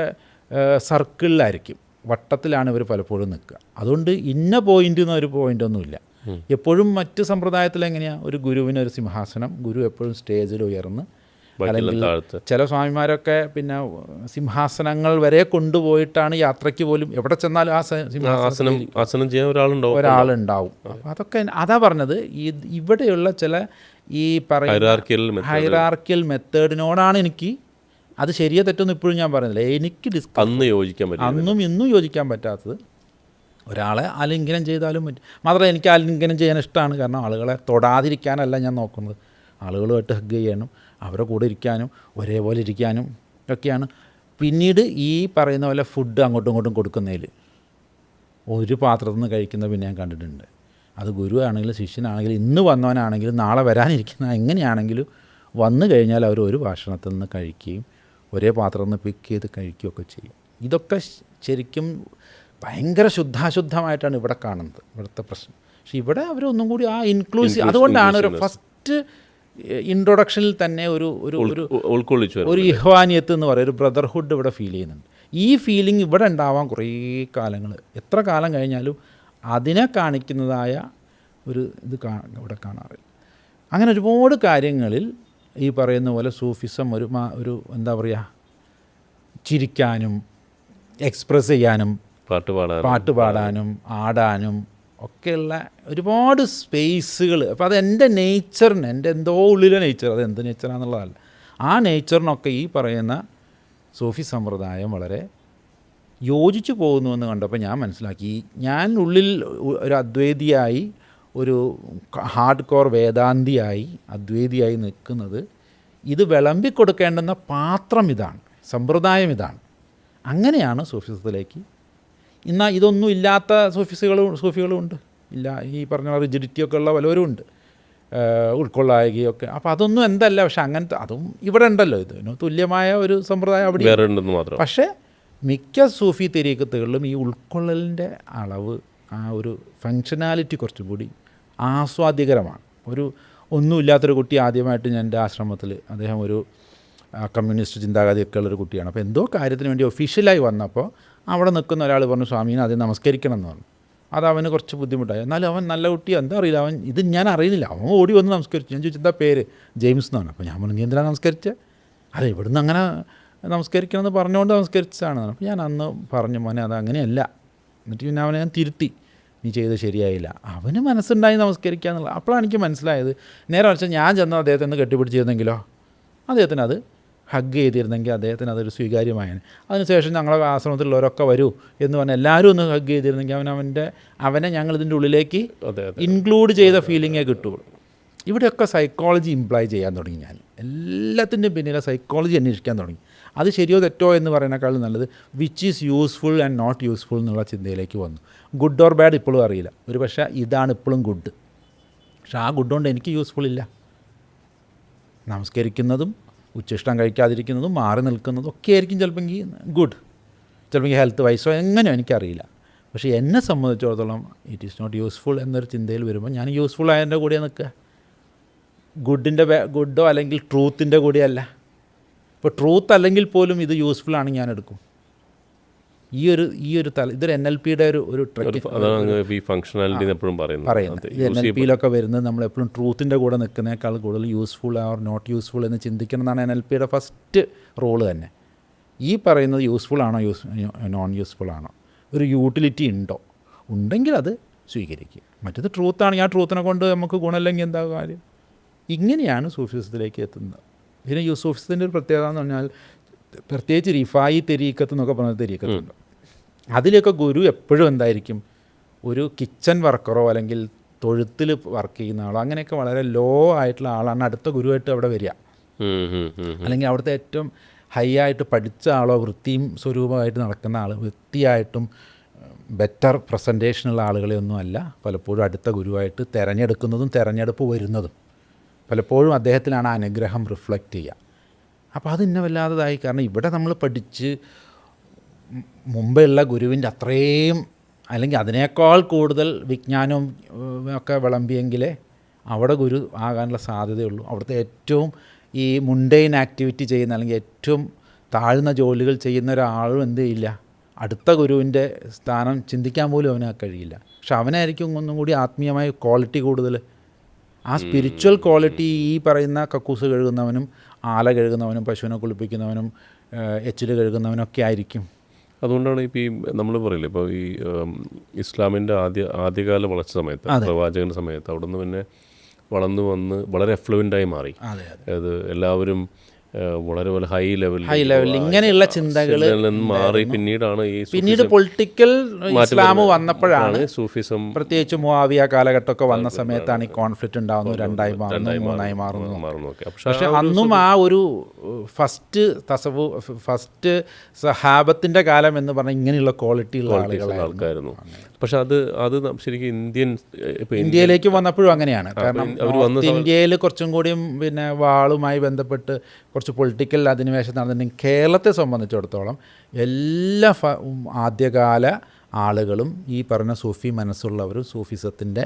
സർക്കിളിലായിരിക്കും, വട്ടത്തിലാണ് ഇവർ പലപ്പോഴും നിൽക്കുക. അതുകൊണ്ട് ഇന്ന പോയിൻ്റ് എന്നൊരു പോയിൻ്റൊന്നുമില്ല. എപ്പോഴും മറ്റ് സമ്പ്രദായത്തിൽ എങ്ങനെയാണ്, ഒരു ഗുരുവിന് ഒരു സിംഹാസനം, ഗുരു എപ്പോഴും സ്റ്റേജിൽ ഉയർന്ന്, അല്ലെങ്കിൽ ചില സ്വാമിമാരൊക്കെ പിന്നെ സിംഹാസനങ്ങൾ വരെ കൊണ്ടുപോയിട്ടാണ് യാത്രയ്ക്ക് പോലും എവിടെ ചെന്നാലും ആ ആസനം ചെയ്യാൻ ഒരാളുണ്ടാവും. അപ്പം അതൊക്കെ അതാ പറഞ്ഞത്, ഇവിടെയുള്ള ചില ഈ പറയുന്ന ഹൈറാർക്കിയൽ മെത്തേഡിനോടാണ് എനിക്ക്, അത് ശരിയോ തെറ്റൊന്നും ഇപ്പോഴും ഞാൻ പറയുന്നില്ല, എനിക്ക് അന്നും ഇന്നും യോജിക്കാൻ പറ്റാത്തത്. ഒരാളെ ആലിംഗനം ചെയ്താലും പറ്റും. മാത്രമല്ല എനിക്ക് ആലിംഗനം ചെയ്യാൻ ഇഷ്ടമാണ്, കാരണം ആളുകളെ തൊടാതിരിക്കാനല്ല ഞാൻ നോക്കുന്നത്, ആളുകളുമായിട്ട് ഹഗ് ചെയ്യാനും അവരുടെ കൂടെ ഇരിക്കാനും ഒരേപോലെ ഇരിക്കാനും ഒക്കെയാണ്. പിന്നീട് ഈ പറയുന്ന പോലെ ഫുഡ് അങ്ങോട്ടും ഇങ്ങോട്ടും കൊടുക്കുന്നതിൽ ഒരു പാത്രത്തിൽ നിന്ന് കഴിക്കുന്നത് പിന്നെ ഞാൻ കണ്ടിട്ടുണ്ട്. അത് ഗുരു ആണെങ്കിലും ശിഷ്യനാണെങ്കിലും ഇന്ന് വന്നവനാണെങ്കിലും നാളെ വരാനിരിക്കുന്ന എങ്ങനെയാണെങ്കിലും വന്നു കഴിഞ്ഞാൽ അവർ ഒരു ഭക്ഷണത്തിൽ നിന്ന് കഴിക്കുകയും ഒരേ പാത്രത്തിൽ നിന്ന് പിക്ക് ചെയ്ത് കഴിക്കുകയൊക്കെ ചെയ്യും. ഇതൊക്കെ ശരിക്കും ഭയങ്കര ശുദ്ധാശുദ്ധമായിട്ടാണ് ഇവിടെ കാണുന്നത്, ഇവിടുത്തെ പ്രശ്നം. പക്ഷെ ഇവിടെ അവരൊന്നും കൂടി ആ ഇൻക്ലൂസീവ്, അതുകൊണ്ടാണ് ഒരു ഫസ്റ്റ് ഇൻട്രൊഡക്ഷനിൽ തന്നെ ഒരു ഇഹ്വാനിയത്ത് എന്ന് പറയുന്ന ഒരു ബ്രദർഹുഡ് ഇവിടെ ഫീൽ ചെയ്യുന്നുണ്ട്. ഈ ഫീലിംഗ് ഇവിടെ ഉണ്ടാവാൻ കുറേ കാലങ്ങൾ, എത്ര കാലം കഴിഞ്ഞാലും അതിനെ കാണിക്കുന്നതായ ഒരു ഇത് ഇവിടെ കാണാറില്ല. അങ്ങനെ ഒരുപാട് കാര്യങ്ങളിൽ ഈ പറയുന്ന പോലെ സൂഫിസം ഒരു എന്താ പറയുക, ചിരിക്കാനും എക്സ്പ്രസ് ചെയ്യാനും പാട്ട് പാടാനും ആടാനും ഒക്കെയുള്ള ഒരുപാട് സ്പേസുകൾ. അപ്പോൾ അത് എൻ്റെ നേച്ചറിന്, എൻ്റെ എന്തോ ഉള്ളിലെ നേച്ചർ, അത് എന്ത് നേച്ചറാണെന്നുള്ളതല്ല, ആ നേച്ചറിനൊക്കെ ഈ പറയുന്ന സൂഫി സമ്പ്രദായം വളരെ യോജിച്ചു പോകുന്നുവെന്ന് കണ്ടപ്പോൾ ഞാൻ മനസ്സിലാക്കി, ഞാൻ ഉള്ളിൽ ഒരു അദ്വൈതിയായി, ഒരു ഹാർഡ് കോർ വേദാന്തിയായി അദ്വൈതിയായി നിൽക്കുന്നത്, ഇത് വിളമ്പിക്കൊടുക്കേണ്ടുന്ന പാത്രം ഇതാണ്, സമ്പ്രദായം ഇതാണ്. അങ്ങനെയാണ് സൂഫിസത്തിലേക്ക്. എന്നാൽ ഇതൊന്നും ഇല്ലാത്ത സൂഫികളും ഉണ്ട്, ഇല്ല ഈ പറഞ്ഞ റിജിഡിറ്റിയൊക്കെ ഉള്ള പലവരും ഉണ്ട്, ഉൾക്കൊള്ളായകയൊക്കെ. അപ്പോൾ അതൊന്നും എന്തല്ല, പക്ഷെ അങ്ങനത്തെ അതും ഇവിടെ ഉണ്ടല്ലോ, ഇതിന് തുല്യമായ ഒരു സമ്പ്രദായം അവിടെ ഉണ്ടെന്ന് മാത്രം. പക്ഷേ മിക്ക സൂഫി തെരീക്കത്തുകളിലും ഈ ഉൾക്കൊള്ളലിൻ്റെ അളവ്, ആ ഒരു ഫങ്ഷനാലിറ്റി കുറച്ചുകൂടി ആസ്വാദ്യകരമാണ്. ഒന്നുമില്ലാത്തൊരു കുട്ടി ആദ്യമായിട്ട് ഞാൻ എൻ്റെ ആശ്രമത്തിൽ, അദ്ദേഹം ഒരു കമ്മ്യൂണിസ്റ്റ് ചിന്താഗതിയൊക്കെ ഉള്ളൊരു കുട്ടിയാണ്. അപ്പോൾ എന്തോ കാര്യത്തിന് വേണ്ടി ഒഫീഷ്യലായി വന്നപ്പോൾ അവിടെ നിൽക്കുന്ന ഒരാൾ പറഞ്ഞു സ്വാമീനെ ആദ്യം നമസ്കരിക്കണം എന്ന് പറഞ്ഞു. അത് അവന് കുറച്ച് ബുദ്ധിമുട്ടായി. എന്നാലും അവൻ നല്ല കുട്ടി, എന്താ അറിയില്ല, അവൻ ഇത് ഞാൻ അറിയുന്നില്ല, അവൻ ഓടി വന്ന് നമസ്കരിച്ചു. ഞാൻ ചോദിച്ചു എന്താ പേര്, ജെയിംസ് എന്നാണ്. അപ്പോൾ ഞാൻ പറഞ്ഞു നീ എന്തിനാണ് നമസ്കരിച്ചത്? അല്ല ഇവിടുന്ന് അങ്ങനെ നമസ്കരിക്കണമെന്ന് പറഞ്ഞുകൊണ്ട് നമസ്കരിച്ചതാണ്. അപ്പോൾ ഞാൻ അന്ന് പറഞ്ഞു മോനെ അത് അങ്ങനെയല്ല. എന്നിട്ട് പിന്നെ അവനെ ഞാൻ തിരുത്തി, നീ ചെയ്ത് ശരിയായില്ല. അവന് മനസ്സുണ്ടായി നമസ്കരിക്കുക എന്നുള്ളത്. അപ്പോഴാണ് എനിക്ക് മനസ്സിലായത്, നേരെ മറിച്ച് ഞാൻ ചെന്ന് അദ്ദേഹത്തെ ഒന്ന് കെട്ടിപ്പിടിച്ചിരുന്നെങ്കിലോ, അദ്ദേഹത്തിന് അത് ഹഗ് ചെയ്തിരുന്നെങ്കിൽ അദ്ദേഹത്തിന് അതൊരു സ്വീകാര്യമായാണ്. അതിനുശേഷം ഞങ്ങളുടെ ആശ്രമത്തിലുള്ളവരൊക്കെ വരൂ എന്ന് പറഞ്ഞാൽ എല്ലാവരും ഒന്ന് ഹഗ് ചെയ്തിരുന്നെങ്കിൽ അവനെ ഞങ്ങളിതിൻ്റെ ഉള്ളിലേക്ക് ഇൻക്ലൂഡ് ചെയ്ത ഫീലിങ്ങേ കിട്ടുള്ളൂ. ഇവിടെയൊക്കെ സൈക്കോളജി ഇംപ്ലൈ ചെയ്യാൻ തുടങ്ങി ഞാൻ, എല്ലാത്തിൻ്റെയും പിന്നിലെ സൈക്കോളജി അന്വേഷിക്കാൻ തുടങ്ങി. അത് ശരിയോ തെറ്റോ എന്ന് പറയുന്നതിനേക്കാളും നല്ലത് which is useful and not useful എന്നുള്ള ചിന്തയിലേക്ക് വന്നു. ഗുഡ് ഓർ ബാഡ് ഇപ്പോഴും അറിയില്ല, ഒരു പക്ഷേ ഇതാണ് ഇപ്പോഴും ഗുഡ്, പക്ഷെ ആ ഗുഡ് കൊണ്ട് എനിക്ക് യൂസ്ഫുൾ ഇല്ല. നമസ്കരിക്കുന്നതും ഉച്ചിഷ്ടം കഴിക്കാതിരിക്കുന്നതും മാറി നിൽക്കുന്നതും ഒക്കെ ആയിരിക്കും ചിലപ്പോൾ ഗുഡ്, ചിലപ്പോൾ ഹെൽത്ത് വൈസോ എങ്ങനെയോ എനിക്കറിയില്ല. പക്ഷേ എന്നെ സംബന്ധിച്ചിടത്തോളം ഇറ്റ് ഈസ് നോട്ട് യൂസ്ഫുൾ എന്നൊരു ചിന്തയിൽ വരുമ്പോൾ ഞാൻ യൂസ്ഫുൾ ആയതിൻ്റെ കൂടെ നിൽക്കുക, ഗുഡോ അല്ലെങ്കിൽ ട്രൂത്തിൻ്റെ കൂടെയല്ല. ഇപ്പോൾ ട്രൂത്ത് അല്ലെങ്കിൽ പോലും ഇത് യൂസ്ഫുൾ ആണെങ്കിൽ ഞാൻ എടുക്കും. ഈ ഒരു ഇതൊരു NLPയുടെ ഒരു പറയുന്നത്. NLPയിലൊക്കെ വരുന്നത് നമ്മളെപ്പോഴും ട്രൂത്തിൻ്റെ കൂടെ നിൽക്കുന്നതിനേക്കാൾ കൂടുതൽ യൂസ്ഫുൾ ഓർ നോട്ട് യൂസ്ഫുൾ എന്ന് ചിന്തിക്കണം എന്നാണ് NLPയുടെ ഫസ്റ്റ് റോള് തന്നെ. ഈ പറയുന്നത് യൂസ്ഫുൾ ആണോ നോൺ യൂസ്ഫുൾ ആണോ, ഒരു യൂട്ടിലിറ്റി ഉണ്ടെങ്കിൽ അത് സ്വീകരിക്കുക. മറ്റേത് ട്രൂത്താണെങ്കിൽ ആ ട്രൂത്തിനെ കൊണ്ട് നമുക്ക് ഗുണമില്ലെങ്കിൽ എന്താ കാര്യം. ഇങ്ങനെയാണ് സൂഫിസത്തിലേക്ക് എത്തുന്നത്. പിന്നെ സൂഫിസത്തിൻ്റെ ഒരു പ്രത്യേകത എന്ന് പറഞ്ഞാൽ, പ്രത്യേകിച്ച് റിഫായി തെരീക്കത്ത് എന്നൊക്കെ പറഞ്ഞ തെരീക്കത്തുണ്ട്, അതിലൊക്കെ ഗുരു എപ്പോഴും എന്തായിരിക്കും, ഒരു കിച്ചൺ വർക്കറോ അല്ലെങ്കിൽ തൊഴുത്തിൽ വർക്ക് ചെയ്യുന്ന ആളോ അങ്ങനെയൊക്കെ വളരെ ലോ ആയിട്ടുള്ള ആളാണ് അടുത്ത ഗുരുവായിട്ട് അവിടെ വരിക. അല്ലെങ്കിൽ അവിടുത്തെ ഏറ്റവും ഹൈ ആയിട്ട് പഠിച്ച ആളോ, വൃത്തിയും സ്വരൂപമായിട്ട് നടക്കുന്ന ആൾ, വൃത്തിയായിട്ടും ബെറ്റർ പ്രസൻറ്റേഷനുള്ള ആളുകളെ ഒന്നുമല്ല പലപ്പോഴും അടുത്ത ഗുരുവായിട്ട് തിരഞ്ഞെടുക്കുന്നതും തിരഞ്ഞെടുപ്പ് വരുന്നതും. പലപ്പോഴും അദ്ദേഹത്തിനാണ് ആ അനുഗ്രഹം റിഫ്ലക്റ്റ് ചെയ്യുക. അപ്പോൾ അത് ഇന്ന വല്ലാത്തതായി. കാരണം ഇവിടെ നമ്മൾ പഠിച്ച് മുമ്പുള്ള ഗുരുവിൻ്റെ അത്രയും അല്ലെങ്കിൽ അതിനേക്കാൾ കൂടുതൽ വിജ്ഞാനവും ഒക്കെ വിളമ്പിയെങ്കിലേ അവിടെ ഗുരു ആകാനുള്ള സാധ്യതയുള്ളൂ. അവിടുത്തെ ഏറ്റവും ഈ മുണ്ടൈൻ ആക്ടിവിറ്റി ചെയ്യുന്ന അല്ലെങ്കിൽ ഏറ്റവും താഴ്ന്ന ജോലികൾ ചെയ്യുന്ന ഒരാളും എന്ത് ചെയ്യില്ല, അടുത്ത ഗുരുവിൻ്റെ സ്ഥാനം ചിന്തിക്കാൻ പോലും അവന് കഴിയില്ല. പക്ഷെ അവനായിരിക്കും ഒന്നും കൂടി ആത്മീയമായ ക്വാളിറ്റി കൂടുതൽ. ആ സ്പിരിച്വൽ ക്വാളിറ്റി ഈ പറയുന്ന കക്കൂസ് കഴുകുന്നവനും ആല കഴുകുന്നവനും പശുവിനെ കുളിപ്പിക്കുന്നവനും എച്ചിൽ കഴുകുന്നവനൊക്കെ ആയിരിക്കും. അതുകൊണ്ടാണ് ഇപ്പോൾ ഈ നമ്മൾ പറയില്ലേ, ഇപ്പോൾ ഈ ഇസ്ലാമിൻ്റെ ആദ്യകാല വളർച്ച സമയത്ത്, പ്രവാചകൻ്റെ സമയത്ത് അവിടെ നിന്ന് പിന്നെ വളർന്നു വന്ന് വളരെ എഫ്ലുവൻ്റായി മാറി. അത് എല്ലാവരും വളരെ വളരെ ഹൈ ലെവലിൽ ഇങ്ങനെയുള്ള ചിന്തകൾ മാറി. പിന്നീട് പൊളിറ്റിക്കൽ ഇസ്ലാം വന്നപ്പോഴാണ് സൂഫിസം, പ്രത്യേകിച്ച് മുആവിയ കാലഘട്ടമൊക്കെ വന്ന സമയത്താണ് ഈ കോൺഫ്ലിക്റ്റ് ഉണ്ടാകുന്നു, 2ആയി മാറുന്നു, 3ആയി മാറുന്നു. പക്ഷെ അന്നും ആ ഒരു ഫസ്റ്റ് സഹാബത്തിൻ്റെ കാലം എന്ന് പറഞ്ഞാൽ ഇങ്ങനെയുള്ള ക്വാളിറ്റിയുള്ള ആളുകളായിരുന്നു. പക്ഷെ അത് ശരിക്കും ഇന്ത്യയിലേക്ക് വന്നപ്പോഴും അങ്ങനെയാണ്. കാരണം ഇന്ത്യയിൽ കുറച്ചും കൂടിയും പിന്നെ വാളുമായി ബന്ധപ്പെട്ട് കുറച്ച് പൊളിറ്റിക്കൽ അധിനിവേശം നടന്നിട്ടുണ്ടെങ്കിൽ കേരളത്തെ സംബന്ധിച്ചിടത്തോളം എല്ലാ ആദ്യകാല ആളുകളും ഈ പറഞ്ഞ സൂഫി മനസ്സുള്ളവരും സൂഫിസത്തിൻ്റെ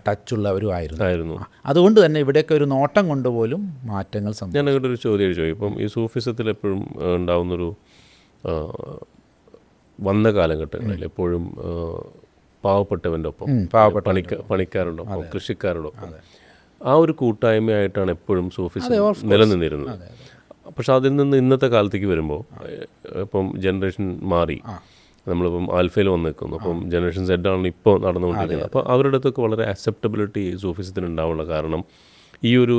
ടച്ചുള്ളവരും ആയിരുന്നു. അതുകൊണ്ട് തന്നെ ഇവിടെയൊക്കെ ഒരു നോട്ടം കൊണ്ടുപോലും മാറ്റങ്ങൾ സംഭവിച്ചു. ഞാൻ ഇവിടെ ഒരു ചോദ്യം ചോദിക്കും. ഇപ്പം ഈ സൂഫിസത്തിൽ എപ്പോഴും ഉണ്ടാകുന്നൊരു വന്ന കാലഘട്ടങ്ങളിൽ എപ്പോഴും പാവപ്പെട്ടവൻ്റെ ഒപ്പം, പണിക്കാരുടെ ഒപ്പം, കൃഷിക്കാരുടെ ഒപ്പം ആ ഒരു കൂട്ടായ്മയായിട്ടാണ് എപ്പോഴും സൂഫിസം നിലനിന്നിരുന്നത്. പക്ഷെ അതിൽ നിന്ന് ഇന്നത്തെ കാലത്തേക്ക് വരുമ്പോൾ ഇപ്പം ജനറേഷൻ മാറി, നമ്മളിപ്പം ആൽഫയിൽ വന്ന് നിൽക്കുന്നു. അപ്പം ജനറേഷൻ സെഡ് ആണ് ഇപ്പോൾ നടന്നുകൊണ്ടിരിക്കുന്നത്. അപ്പോൾ അവരുടെ അടുത്തൊക്കെ വളരെ അക്സെപ്റ്റബിലിറ്റി സൂഫിസത്തിന് ഉണ്ടാവുള്ള കാരണം ഈ ഒരു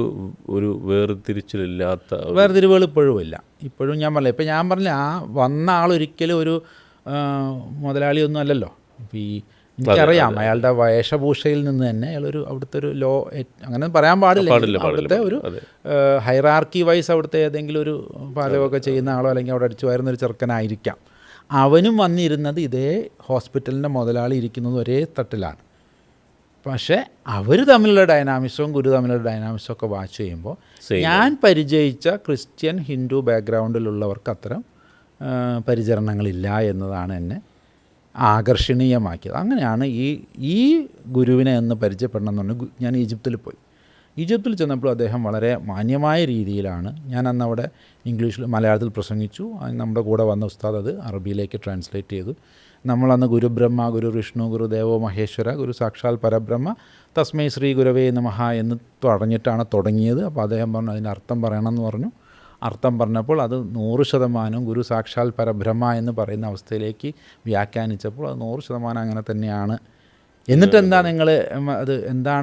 വേർതിരിവുകൾ ഇപ്പോഴും ഇല്ല. ഇപ്പോഴും ഞാൻ പറഞ്ഞില്ല, ഇപ്പം ഞാൻ പറഞ്ഞില്ല, ആ വന്ന ആളൊരിക്കലും ഒരു മുതലാളിയൊന്നും അല്ലല്ലോ. ഇപ്പോൾ ഈ എനിക്കറിയാം അയാളുടെ വേഷഭൂഷയിൽ നിന്ന് തന്നെ അയാളൊരു അവിടുത്തെ ഒരു അങ്ങനെ പറയാൻ പാടില്ല, അവിടുത്തെ ഒരു ഹൈറാർക്കി വൈസ് അവിടുത്തെ ഏതെങ്കിലും ഒരു പാചകമൊക്കെ ചെയ്യുന്ന ആളോ അല്ലെങ്കിൽ അവിടെ അടിച്ചു വരുന്നൊരു ചെറുക്കനായിരിക്കാം. അവനും വന്നിരുന്നത് ഇതേ ഹോസ്പിറ്റലിൻ്റെ മുതലാളി ഇരിക്കുന്നത് ഒരേ തട്ടിലാണ്. പക്ഷേ അവർ തമ്മിലുള്ള ഡൈനാമിക്സും ഗുരു തമ്മിലുള്ള ഡൈനാമിക്സും ഒക്കെ വാച്ച് ചെയ്യുമ്പോൾ ഞാൻ പരിചയിച്ച ക്രിസ്ത്യൻ ഹിന്ദു ബാക്ക്ഗ്രൗണ്ടിലുള്ളവർക്ക് അത്തരം പരിചരണങ്ങളില്ല എന്നതാണ് എന്നെ ആകർഷണീയമാക്കിയത്. അങ്ങനെയാണ് ഈ ഗുരുവിനെ എന്ന് പരിചയപ്പെടണം എന്ന് പറഞ്ഞാൽ ഞാൻ ഈജിപ്തിൽ പോയി. ഈജിപ്തിൽ ചെന്നപ്പോൾ അദ്ദേഹം വളരെ മാന്യമായ രീതിയിലാണ്, ഞാൻ അന്ന് അവിടെ മലയാളത്തിൽ പ്രസംഗിച്ചു. നമ്മുടെ കൂടെ വന്ന ഉസ്താദ് അത് അറബിയിലേക്ക് ട്രാൻസ്ലേറ്റ് ചെയ്തു. നമ്മളന്ന് ഗുരു ബ്രഹ്മ, ഗുരു വിഷ്ണു, ഗുരു ദേവോ മഹേശ്വര, ഗുരു സാക്ഷാൽ പരബ്രഹ്മ, തസ്മൈ ശ്രീ ഗുരവേ നമഃ എന്ന് പറഞ്ഞിട്ടാണ് തുടങ്ങിയത്. അപ്പോൾ അദ്ദേഹം പറഞ്ഞു അതിൻ്റെ അർത്ഥം പറയണമെന്ന് പറഞ്ഞു. അർത്ഥം പറഞ്ഞപ്പോൾ അത് 100% ഗുരു സാക്ഷാൽ പരബ്രഹ്മ എന്ന് പറയുന്ന അവസ്ഥയിലേക്ക് വ്യാഖ്യാനിച്ചപ്പോൾ അത് 100% അങ്ങനെ തന്നെയാണ്. എന്നിട്ട് എന്താ നിങ്ങൾ അത് എന്താ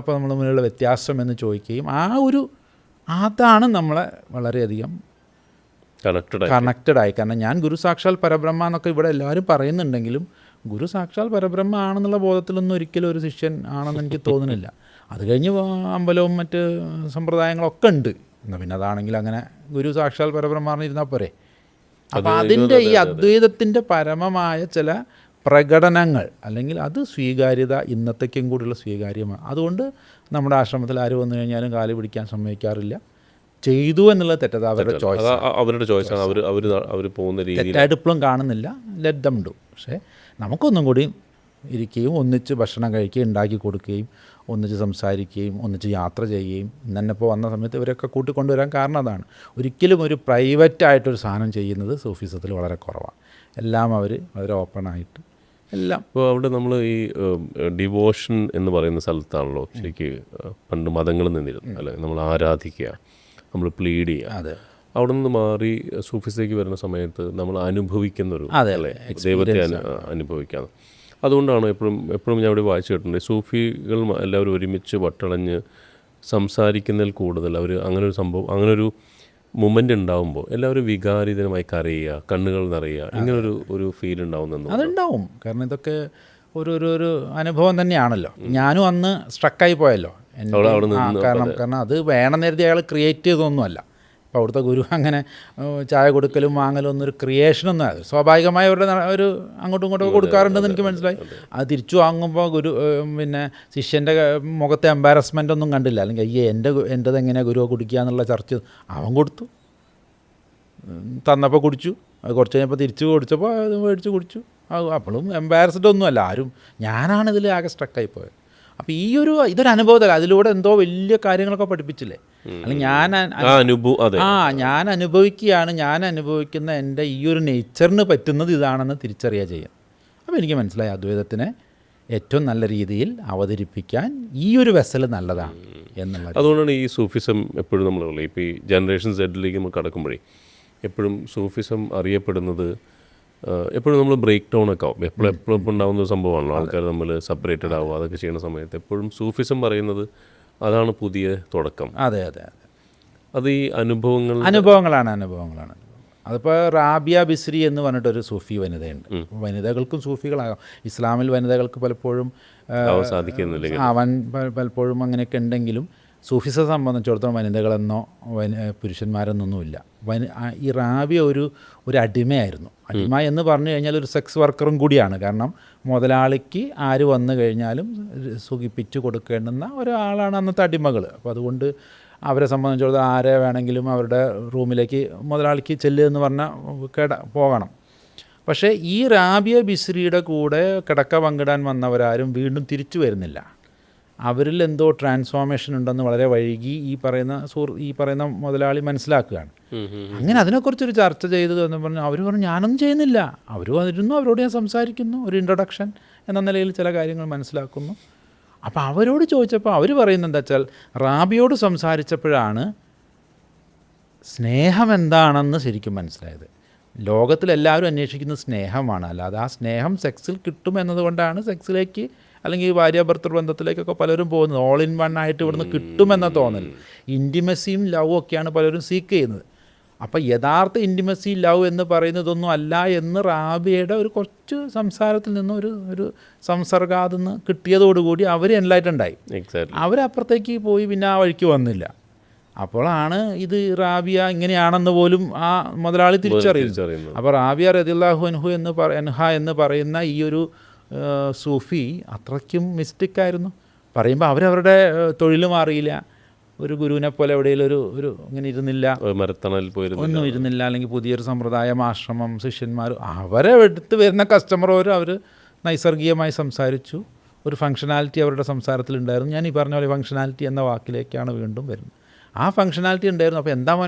ഇപ്പോൾ നമ്മൾ തമ്മിലുള്ള വ്യത്യാസം എന്ന് ചോദിക്കുകയും അതാണ് നമ്മളെ വളരെയധികം കണക്റ്റഡായി. കാരണം ഞാൻ ഗുരു സാക്ഷാൽ പരബ്രഹ്മ എന്നൊക്കെ ഇവിടെ എല്ലാവരും പറയുന്നുണ്ടെങ്കിലും ഗുരു സാക്ഷാൽ പരബ്രഹ്മ ആണെന്നുള്ള ബോധത്തിലൊന്നും ഒരിക്കലും ഒരു ശിഷ്യൻ ആണെന്ന് എനിക്ക് തോന്നുന്നില്ല. അത് കഴിഞ്ഞ് അമ്പലവും മറ്റ് സമ്പ്രദായങ്ങളൊക്കെ ഉണ്ട്. എന്നാൽ പിന്നെ അതാണെങ്കിൽ അങ്ങനെ ഗുരു സാക്ഷാൽ പരബ്രഹ്മ ഇരുന്നാൽ പോരെ. അപ്പോൾ അതിൻ്റെ ഈ അദ്വൈതത്തിൻ്റെ പരമമായ ചില പ്രകടനങ്ങൾ അല്ലെങ്കിൽ അത് സ്വീകാര്യത ഇന്നത്തേക്കും കൂടിയുള്ള സ്വീകാര്യമാണ്. അതുകൊണ്ട് നമ്മുടെ ആശ്രമത്തിൽ ആര് വന്നു കഴിഞ്ഞാലും കാല് പിടിക്കാൻ സമ്മതിക്കാറില്ല. ചെയ്തു എന്നുള്ളത് തെറ്റത് അവരുടെ ചോയ്സാണ്. അവർ പോകുന്ന രീതി തെറ്റായിട്ട് ഇപ്പോഴും കാണുന്നില്ല. Let them do. പക്ഷേ നമുക്കൊന്നും കൂടി ഇരിക്കുകയും ഒന്നിച്ച് ഭക്ഷണം കഴിക്കുകയും ഉണ്ടാക്കി കൊടുക്കുകയും ഒന്നിച്ച് സംസാരിക്കുകയും ഒന്നിച്ച് യാത്ര ചെയ്യുകയും ഇന്നെ ഇപ്പോൾ വന്ന സമയത്ത് ഇവരൊക്കെ കൂട്ടിക്കൊണ്ടുവരാൻ കാരണം അതാണ്. ഒരിക്കലും ഒരു പ്രൈവറ്റായിട്ടൊരു സാധനം ചെയ്യുന്നത് സൂഫിസത്തിൽ വളരെ കുറവാണ്. എല്ലാം അവർ വളരെ ഓപ്പണായിട്ട് എല്ലാം. ഇപ്പോൾ അവിടെ നമ്മൾ ഈ ഡിവോഷൻ എന്ന് പറയുന്ന സ്ഥലത്താണല്ലോ ശരിക്ക് പണ്ട് മതങ്ങൾ നിന്നിരുന്നു, അല്ലെ? നമ്മൾ ആരാധിക്കുക, നമ്മൾ പ്ലീഡ് ചെയ്യുക. അതെ. അവിടെ നിന്ന് മാറി സൂഫിസത്തേക്ക് വരുന്ന സമയത്ത് നമ്മൾ അനുഭവിക്കുന്നൊരു അല്ലേ, ദൈവത്തെ അനുഭവിക്കാം. അതുകൊണ്ടാണ് എപ്പോഴും ഞാൻ ഇവിടെ വായിച്ചു കേട്ടിട്ടുണ്ട്, സൂഫികൾ എല്ലാവരും ഒരുമിച്ച് വട്ടളഞ്ഞ് സംസാരിക്കുന്നതിൽ കൂടുതൽ അവർ അങ്ങനൊരു സംഭവം, അങ്ങനൊരു മൊമെൻ്റ് ഉണ്ടാകുമ്പോൾ എല്ലാവരും വികാരിതമായി കരയുക, കണ്ണുകൾ നിറയുക, ഇങ്ങനൊരു ഫീൽ ഉണ്ടാവുന്നു. അതുണ്ടാവും. കാരണം ഇതൊക്കെ ഒരു അനുഭവം തന്നെയാണല്ലോ. ഞാനും അന്ന് സ്ട്രക്കായി പോയല്ലോ. കാരണം അത് വേണം നേരത്തെ അയാൾ ക്രിയേറ്റ് ചെയ്തൊന്നുമല്ല. അപ്പോൾ അവിടുത്തെ ഗുരു അങ്ങനെ ചായ കൊടുക്കലും വാങ്ങലും ഒന്നും ഒരു ക്രിയേഷനൊന്നും അത് സ്വാഭാവികമായി അവരുടെ ഒരു അങ്ങോട്ടും ഇങ്ങോട്ടും കൊടുക്കാറുണ്ടെന്ന് എനിക്ക് മനസ്സിലായി. അത് തിരിച്ചു വാങ്ങുമ്പോൾ ഗുരു പിന്നെ ശിഷ്യൻ്റെ മുഖത്തെ എംബാരസ്മെൻ്റ് ഒന്നും കണ്ടില്ല. അല്ലെങ്കിൽ അയ്യേ എൻ്റെത് എങ്ങനെയാണ് ഗുരുവോ കുടിക്കുക എന്നുള്ള ചർച്ച അവൻ കൊടുത്തു, തന്നപ്പോൾ കുടിച്ചു. അത് കുറച്ച് കഴിഞ്ഞപ്പോൾ തിരിച്ചു കുടിച്ചപ്പോൾ അത് മേടിച്ച് കുടിച്ചു. അപ്പോഴും എംബാരസ്ഡ് ഒന്നുമല്ല ആരും. ഞാനാണിതിൽ ആകെ സ്ട്രക്കായിപ്പോയത്. അപ്പോൾ ഇതൊരു അനുഭവമല്ല, അതിലൂടെ എന്തോ വലിയ കാര്യങ്ങളൊക്കെ പഠിപ്പിച്ചില്ലേ. അല്ലെങ്കിൽ ഞാൻ അനുഭവിക്കുകയാണ്, ഞാൻ അനുഭവിക്കുന്ന എൻ്റെ ഈ ഒരു നേച്ചറിന് പറ്റുന്നത് ഇതാണെന്ന് തിരിച്ചറിയുക ചെയ്യാം. അപ്പോൾ എനിക്ക് മനസ്സിലായി അദ്വൈതത്തിനെ ഏറ്റവും നല്ല രീതിയിൽ അവതരിപ്പിക്കാൻ ഈ ഒരു വെസൽ നല്ലതാണ് എന്നുള്ളത്. അതുകൊണ്ടാണ് ഈ സൂഫിസം എപ്പോഴും നമ്മൾ ഇപ്പോൾ ഈ ജനറേഷൻ സെഡിലേക്ക് നമ്മൾ കടക്കുമ്പോഴേ എപ്പോഴും സൂഫിസം അറിയപ്പെടുന്നത് എപ്പോഴും നമ്മൾ ബ്രേക്ക് ഡൗൺ ഒക്കെ ആവും. എപ്പോഴും ഉണ്ടാകുന്ന ഒരു സംഭവമാണല്ലോ, ആൾക്കാർ നമ്മൾ സെപ്പറേറ്റഡ് ആവുക അതൊക്കെ ചെയ്യുന്ന സമയത്ത് എപ്പോഴും സൂഫിസം പറയുന്നത് അതാണ് പുതിയ തുടക്കം. അതെ അതെ അതെ, അത് ഈ അനുഭവങ്ങളാണ്. അതിപ്പോൾ റാബിയ ബിസ്രി എന്ന് പറഞ്ഞിട്ടൊരു സൂഫി വനിതയുണ്ട്. വനിതകൾക്കും സൂഫികളാകാം. ഇസ്ലാമിൽ വനിതകൾക്ക് പലപ്പോഴും ആവാൻ പലപ്പോഴും അങ്ങനെയൊക്കെ ഉണ്ടെങ്കിലും സൂഫിസത്തെ സംബന്ധിച്ചിടത്തോളം വനിതകളെന്നോ പുരുഷന്മാരെന്നൊന്നുമില്ല. ഈ റാബിയ ഒരു അടിമയായിരുന്നു. അടിമ എന്ന് പറഞ്ഞു കഴിഞ്ഞാൽ ഒരു സെക്സ് വർക്കറും കൂടിയാണ്. കാരണം മുതലാളിക്ക് ആര് വന്നു കഴിഞ്ഞാലും സുഖിപ്പിച്ച് കൊടുക്കേണ്ടുന്ന ഒരാളാണ് അന്നത്തെ അടിമകൾ. അപ്പോൾ അതുകൊണ്ട് അവരെ സംബന്ധിച്ചിടത്തോളം ആരെ വേണമെങ്കിലും അവരുടെ റൂമിലേക്ക് മുതലാളിക്ക് ചെല്ലുക എന്ന് പറഞ്ഞാൽ പോകണം. പക്ഷേ ഈ റാബിയ ബിസ്രിയുടെ കൂടെ കിടക്ക പങ്കിടാൻ വന്നവരാരും വീണ്ടും തിരിച്ചു വരുന്നില്ല. അവരിൽ എന്തോ ട്രാൻസ്ഫോർമേഷൻ ഉണ്ടെന്ന് വളരെ വൈകി ഈ പറയുന്ന മുതലാളി മനസ്സിലാക്കുകയാണ്. അങ്ങനെ അതിനെക്കുറിച്ചൊരു ചർച്ച ചെയ്തു എന്ന് പറഞ്ഞു. അവർ പറഞ്ഞു ഞാനൊന്നും ചെയ്യുന്നില്ല. അവർ വന്നിരുന്നു, അവരോട് ഞാൻ സംസാരിക്കുന്നു, ഒരു ഇൻട്രൊഡക്ഷൻ എന്ന നിലയിൽ ചില കാര്യങ്ങൾ മനസ്സിലാക്കുന്നു. അപ്പോൾ അവരോട് ചോദിച്ചപ്പോൾ അവർ പറയുന്നത് എന്താ വെച്ചാൽ റാബിയോട് സംസാരിച്ചപ്പോഴാണ് സ്നേഹം എന്താണെന്ന് ശരിക്കും മനസ്സിലായത്. ലോകത്തിലെല്ലാവരും അന്വേഷിക്കുന്നത് സ്നേഹമാണ്, അല്ലാതെ ആ സ്നേഹം സെക്സിൽ കിട്ടുമെന്നതുകൊണ്ടാണ് സെക്സിലേക്ക് അല്ലെങ്കിൽ ഭാര്യാഭർത്തൃ ബന്ധത്തിലേക്കൊക്കെ പലരും പോകുന്നത്. ഓൾ ഇൻ വൺ ആയിട്ട് ഇവിടുന്ന് കിട്ടുമെന്ന തോന്നൽ, ഇൻറ്റിമസിയും ലവും ഒക്കെയാണ് പലരും സീക്ക് ചെയ്യുന്നത്. അപ്പോൾ യഥാർത്ഥ ഇൻറ്റിമസി ലവ് എന്ന് പറയുന്നതൊന്നും അല്ല എന്ന് റാബിയയുടെ ഒരു കുറച്ച് സംസാരത്തിൽ നിന്ന് ഒരു സംസർഗാതിൽ നിന്ന് കിട്ടിയതോടുകൂടി അവർ എൻലൈറ്റുണ്ടായി. അവരപ്പുറത്തേക്ക് പോയി പിന്നെ ആ വഴിക്ക് വന്നില്ല. അപ്പോഴാണ് ഇത് റാബിയ ഇങ്ങനെയാണെന്ന് പോലും ആ മുതലാളി തിരിച്ചറിയുന്നു. അപ്പോൾ റാബിയ റളിയല്ലാഹു അൻഹ എന്ന് പറയുന്ന ഈ ഒരു സൂഫി അത്രയ്ക്കും മിസ്റ്റിക്കായിരുന്നു. പറയുമ്പോൾ അവരവരുടെ തൊഴിൽ മാറിയില്ല. ഒരു ഗുരുവിനെ പോലെ എവിടെയെങ്കിലും ഒരു ഇങ്ങനെ ഇരുന്നില്ല, ഒന്നും ഇരുന്നില്ല. അല്ലെങ്കിൽ പുതിയൊരു സമ്പ്രദായം, ആശ്രമം, ശിഷ്യന്മാർ, അവരെ എടുത്ത് വരുന്ന കസ്റ്റമറോരും അവർ നൈസർഗികമായി സംസാരിച്ചു. ഒരു ഫങ്ഷനാലിറ്റി അവരുടെ സംസാരത്തിലുണ്ടായിരുന്നു. ഞാൻ ഈ പറഞ്ഞ പോലെ ഫങ്ഷനാലിറ്റി എന്ന വാക്കിലേക്കാണ് വീണ്ടും വരുന്നത്. ആ ഫങ്ഷനാലിറ്റി ഉണ്ടായിരുന്നു. അപ്പോൾ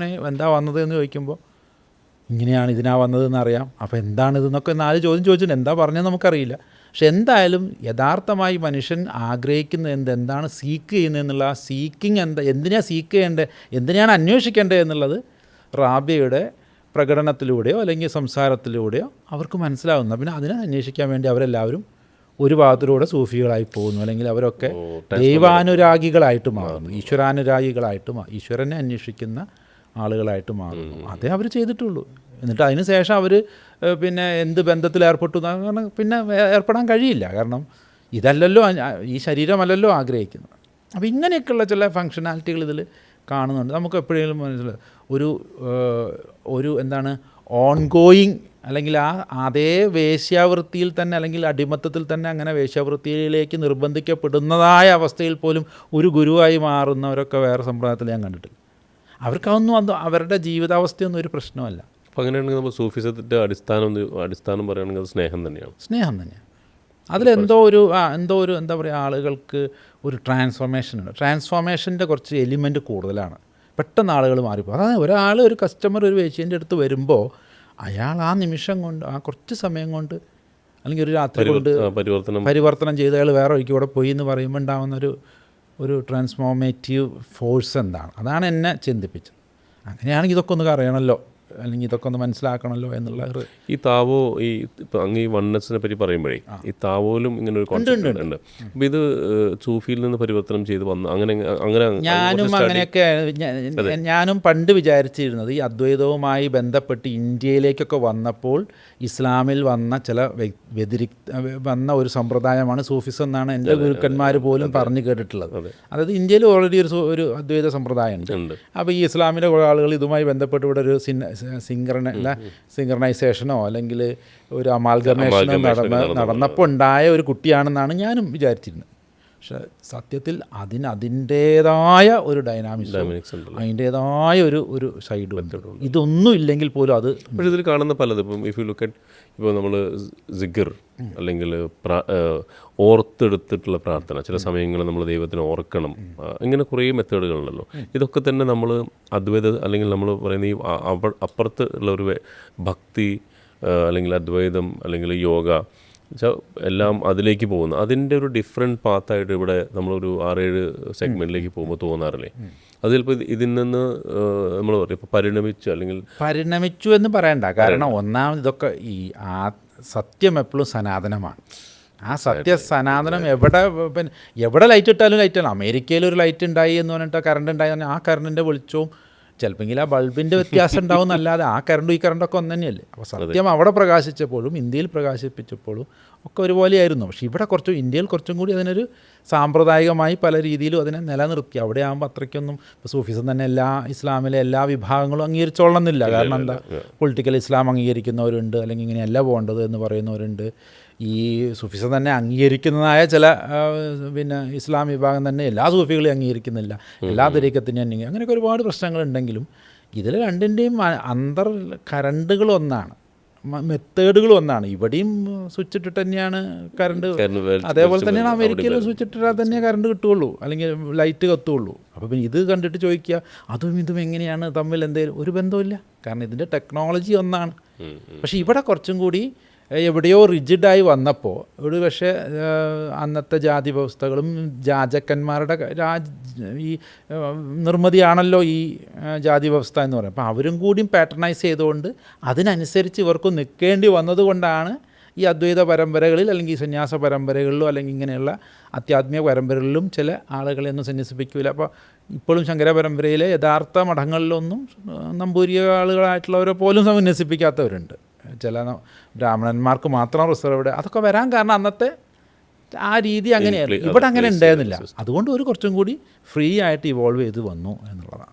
എന്താ വന്നത് എന്ന് ചോദിക്കുമ്പോൾ ഇങ്ങനെയാണ് ഇതിനാ വന്നതെന്ന് അറിയാം. അപ്പോൾ എന്താണിതെന്നൊക്കെ 4 ചോദ്യം ചോദിച്ചിട്ടുണ്ട്. എന്താ പറഞ്ഞതെന്ന് നമുക്കറിയില്ല. പക്ഷെ എന്തായാലും യഥാർത്ഥമായി മനുഷ്യൻ ആഗ്രഹിക്കുന്ന എന്താണ് സീക്ക് ചെയ്യുന്നതെന്നുള്ള ആ സീക്കിങ് എന്തിനാണ് സീക്ക് ചെയ്യേണ്ടത്, എന്തിനാണ് അന്വേഷിക്കേണ്ടത് എന്നുള്ളത് റാബിയയുടെ പ്രകടനത്തിലൂടെയോ അല്ലെങ്കിൽ സംസാരത്തിലൂടെയോ അവർക്ക് മനസ്സിലാവുന്നു. പിന്നെ അതിനെ അന്വേഷിക്കാൻ വേണ്ടി അവരെല്ലാവരും ഒരു ഭാഗത്തിലൂടെ സൂഫികളായി പോകുന്നു. അല്ലെങ്കിൽ അവരൊക്കെ ദൈവാനുരാഗികളായിട്ട് മാറുന്നു, ഈശ്വരാനുരാഗികളായിട്ട് ഈശ്വരനെ അന്വേഷിക്കുന്ന ആളുകളായിട്ട് മാറുന്നു. അതേ അവർ ചെയ്തിട്ടുള്ളൂ. എന്നിട്ട് അതിന് ശേഷം അവർ പിന്നെ എന്ത് ബന്ധത്തിൽ ഏർപ്പെട്ടു കാരണം പിന്നെ ഏർപ്പെടാൻ കഴിയില്ല. കാരണം ഇതല്ലല്ലോ, ഈ ശരീരമല്ലല്ലോ ആഗ്രഹിക്കുന്നത്. അപ്പോൾ ഇങ്ങനെയൊക്കെയുള്ള ചില ഫങ്ഷനാലിറ്റികൾ ഇതിൽ കാണുന്നുണ്ട്. നമുക്ക് എപ്പോഴെങ്കിലും മനസ്സിലായി ഒരു എന്താണ് ഓൺഗോയിങ്, അല്ലെങ്കിൽ അതേ വേശ്യാവൃത്തിയിൽ തന്നെ അല്ലെങ്കിൽ അടിമത്തത്തിൽ തന്നെ അങ്ങനെ വേശ്യാവൃത്തിയിലേക്ക് നിർബന്ധിക്കപ്പെടുന്നതായ അവസ്ഥയിൽ പോലും ഒരു ഗുരുവായി മാറുന്നവരൊക്കെ വേറെ സമ്പ്രദായത്തിൽ ഞാൻ കണ്ടിട്ടില്ല. അവർക്കതൊന്നും അവരുടെ ജീവിതാവസ്ഥയൊന്നും ഒരു പ്രശ്നമല്ല. അപ്പോൾ അങ്ങനെയാണെങ്കിൽ നമ്മൾ സൂഫിസത്തിൻ്റെ അടിസ്ഥാനം പറയുകയാണെങ്കിൽ അത് സ്നേഹം തന്നെയാണ്. അതിലെന്തോ ഒരു എന്താ പറയുക, ആളുകൾക്ക് ഒരു ട്രാൻസ്ഫോർമേഷൻ ഉണ്ട്. ട്രാൻസ്ഫോർമേഷൻ്റെ കുറച്ച് എലിമെൻറ്റ് കൂടുതലാണ്. പെട്ടെന്ന് ആളുകൾ മാറിപ്പോൾ. അതായത് ഒരു കസ്റ്റമർ ഒരു വേശ്യേൻ്റെ അടുത്ത് വരുമ്പോൾ അയാൾ ആ നിമിഷം കൊണ്ട്, ആ കുറച്ച് സമയം കൊണ്ട്, അല്ലെങ്കിൽ ഒരു രാത്രി കൊണ്ട് പരിവർത്തനം ചെയ്ത് അയാൾ വേറെ വഴിക്ക് കൂടെ പോയി എന്ന് പറയുമ്പോൾ ഉണ്ടാകുന്ന ഒരു ട്രാൻസ്ഫോർമേറ്റീവ് ഫോഴ്സ് എന്താണ്, അതാണ് എന്നെ ചിന്തിപ്പിച്ചത്. അങ്ങനെയാണെങ്കിൽ ഇതൊക്കെ ഒന്ന് അറിയണമല്ലോ അല്ലെങ്കിൽ ഇതൊക്കെ ഒന്ന് മനസ്സിലാക്കണമല്ലോ എന്നുള്ള ഒരു ഈ താവോ ഈ ഇപ്പം അങ്ങ് ഈ വണ്ണസിനെ പറ്റി പറയുമ്പോഴേ ഈ താവോയിലും ഇങ്ങനെ ഒരു കോൺസെപ്റ്റ് ഉണ്ട്. അപ്പം ഇത് സൂഫിയിൽ നിന്ന് പരിവർത്തനം ചെയ്ത് വന്ന് അങ്ങനെ അങ്ങനെ ഞാനും അങ്ങനെയൊക്കെ ഞാനും പണ്ട് വിചാരിച്ചിരുന്നത് ഈ അദ്വൈതവുമായി ബന്ധപ്പെട്ട് ഇന്ത്യയിലേക്കൊക്കെ വന്നപ്പോൾ ഇസ്ലാമിൽ വന്ന ചില വന്ന ഒരു സമ്പ്രദായമാണ് സൂഫിസം എന്നാണ് എൻ്റെ ഗുരുക്കന്മാർ പോലും പറഞ്ഞു കേട്ടിട്ടുള്ളത്. അതായത് ഇന്ത്യയിൽ ഓൾറെഡി ഒരു അദ്വൈത സമ്പ്രദായം ഉണ്ട്. അപ്പോൾ ഈ ഇസ്ലാമിലെ കുറേ ആളുകൾ ഇതുമായി ബന്ധപ്പെട്ട് ഇവിടെ ഒരു സിങ്കർണൈസേഷനോ അല്ലെങ്കിൽ ഒരു അമാൽഗമേഷനോ നടന്നപ്പോൾ ഉണ്ടായ ഒരു കുട്ടിയാണെന്നാണ് ഞാനും വിചാരിച്ചിരുന്നത്. പക്ഷെ സത്യത്തിൽ അതിൻ്റേതായ ഒരു ഡൈനാമിക്സും അതിൻ്റേതായ ഒരു സൈഡും ഇതൊന്നും ഇല്ലെങ്കിൽ പോലും അത്. പക്ഷേ ഇതിൽ കാണുന്ന പലതും ഇപ്പം ഇഫ് യു ലുക്ക് അറ്റ് ഇപ്പോൾ നമ്മൾ സിഗർ അല്ലെങ്കിൽ ഓർത്തെടുത്തിട്ടുള്ള പ്രാർത്ഥന, ചില സമയങ്ങളിൽ നമ്മൾ ദൈവത്തിനെ ഓർക്കണം, ഇങ്ങനെ കുറേ മെത്തേഡുകളുണ്ടല്ലോ. ഇതൊക്കെ തന്നെ നമ്മൾ അദ്വൈത അല്ലെങ്കിൽ നമ്മൾ പറയുന്ന ഈ അപ്പുറത്ത് ഉള്ള ഒരു ഭക്തി അല്ലെങ്കിൽ അദ്വൈതം അല്ലെങ്കിൽ യോഗ എല്ലാം അതിലേക്ക് പോകുന്നു. അതിൻ്റെ ഒരു ഡിഫറെൻറ്റ് പാത്തായിട്ട് ഇവിടെ നമ്മളൊരു 6-7 സെഗ്മെൻറ്റിലേക്ക് പോകുമ്പോൾ തോന്നാറില്ലേ? അത് ചിലപ്പോൾ ഇതിൽ നിന്ന് നമ്മൾ പറയും ഇപ്പോൾ പരിണമിച്ചു എന്ന് പറയണ്ട. കാരണം ഒന്നാമത് ഇതൊക്കെ ഈ സത്യം എപ്പോഴും സനാതനമാണ്. ആ സനാതനം എവിടെ ലൈറ്റ് ഇട്ടാലും ലൈറ്റാണ്. അമേരിക്കയിൽ ഒരു ലൈറ്റ് ഉണ്ടായി എന്ന് പറഞ്ഞിട്ട് കറണ്ട് ഉണ്ടായി പറഞ്ഞാൽ ആ കറണ്ടിൻ്റെ വെളിച്ചവും ചിലപ്പോൾ ആ ബൾബിൻ്റെ വ്യത്യാസം ഉണ്ടാവും എന്നല്ലാതെ ആ കറണ്ടും ഈ കറണ്ടൊക്കെ ഒന്ന് തന്നെയല്ലേ. അപ്പോൾ സത്യം അവിടെ പ്രകാശിച്ചപ്പോഴും ഇന്ത്യയിൽ പ്രകാശിപ്പിച്ചപ്പോഴും ഒക്കെ ഒരുപോലെയായിരുന്നു. പക്ഷേ ഇവിടെ ഇന്ത്യയിൽ കുറച്ചും കൂടി അതിനൊരു സാമ്പ്രദായികമായി പല രീതിയിലും അതിനെ നിലനിർത്തി. അവിടെ ആകുമ്പോൾ അത്രയ്ക്കൊന്നും ഇപ്പോൾ സൂഫിസം തന്നെ ഇസ്ലാമിലെ എല്ലാ വിഭാഗങ്ങളും അംഗീകരിച്ചോളണമെന്നില്ല. കാരണം എന്താ, പൊളിറ്റിക്കൽ ഇസ്ലാം അംഗീകരിക്കുന്നവരുണ്ട്, അല്ലെങ്കിൽ ഇങ്ങനെയല്ല പോകേണ്ടത് എന്ന് പറയുന്നവരുണ്ട്. ഈ സൂഫിസം തന്നെ അംഗീകരിക്കുന്നതായ ചില ഇസ്ലാം വിഭാഗം തന്നെ എല്ലാ സൂഫികളെയും അംഗീകരിക്കുന്നില്ല, എല്ലാ തരീക്കത്തിനെയും അങ്ങനെയൊക്കെ ഒരുപാട് പ്രശ്നങ്ങളുണ്ടെങ്കിലും ഇതിൽ രണ്ടിൻ്റെയും കറണ്ടുകളൊന്നാണ്, മെത്തേഡുകളും ഒന്നാണ്. ഇവിടെയും സ്വിച്ച് ഇട്ടിട്ട് തന്നെയാണ് കറണ്ട്, അതേപോലെ തന്നെയാണ് അമേരിക്കയിൽ സ്വിച്ച് ഇട്ടിട്ടാൽ തന്നെ കറണ്ട് കിട്ടുകയുള്ളൂ, അല്ലെങ്കിൽ ലൈറ്റ് കത്തുകയുള്ളൂ. അപ്പോൾ പിന്നെ ഇത് കണ്ടിട്ട് ചോദിക്കുക അതും ഇതും എങ്ങനെയാണ് തമ്മിൽ എന്തെങ്കിലും ഒരു ബന്ധമില്ല. കാരണം ഇതിൻ്റെ ടെക്നോളജി ഒന്നാണ്. പക്ഷേ ഇവിടെ കുറച്ചും കൂടി എവിടെയോ റിജിഡായി വന്നപ്പോൾ ഒരു പക്ഷേ അന്നത്തെ ജാതി വ്യവസ്ഥകളും രാജാക്കന്മാരുടെ ഈ നിർമ്മിതിയാണല്ലോ ഈ ജാതി വ്യവസ്ഥ എന്ന് പറയുന്നത്. അപ്പോൾ അവരും കൂടിയും പാറ്റേണൈസ് ചെയ്തുകൊണ്ട് അതിനനുസരിച്ച് ഇവർക്ക് നിൽക്കേണ്ടി വന്നതുകൊണ്ടാണ് ഈ അദ്വൈത പരമ്പരകളിൽ അല്ലെങ്കിൽ സന്യാസ പരമ്പരകളിലോ അല്ലെങ്കിൽ ഇങ്ങനെയുള്ള ആധ്യാത്മിക പരമ്പരകളിലും ചില ആളുകളെയൊന്നും സന്യസിപ്പിക്കില്ല. അപ്പോൾ ഇപ്പോഴും ശങ്കര പരമ്പരയിലെ യഥാർത്ഥ മഠങ്ങളിലൊന്നും നമ്പൂരിയ ആളുകളായിട്ടുള്ളവരെ പോലും സന്യസിപ്പിക്കാത്തവരുണ്ട്. ചില ബ്രാഹ്മണന്മാർക്ക് മാത്രം റിസർവ്ഡ്. അതൊക്കെ വരാൻ കാരണം അന്നത്തെ ആ രീതി അങ്ങനെയായിരുന്നു. ഇവിടെ അങ്ങനെ ഉണ്ടായിരുന്നില്ല. അതുകൊണ്ട് ഒരു കുറച്ചും കൂടി ഫ്രീ ആയിട്ട് ഇവോൾവ് ചെയ്ത് വന്നു എന്നുള്ളതാണ്.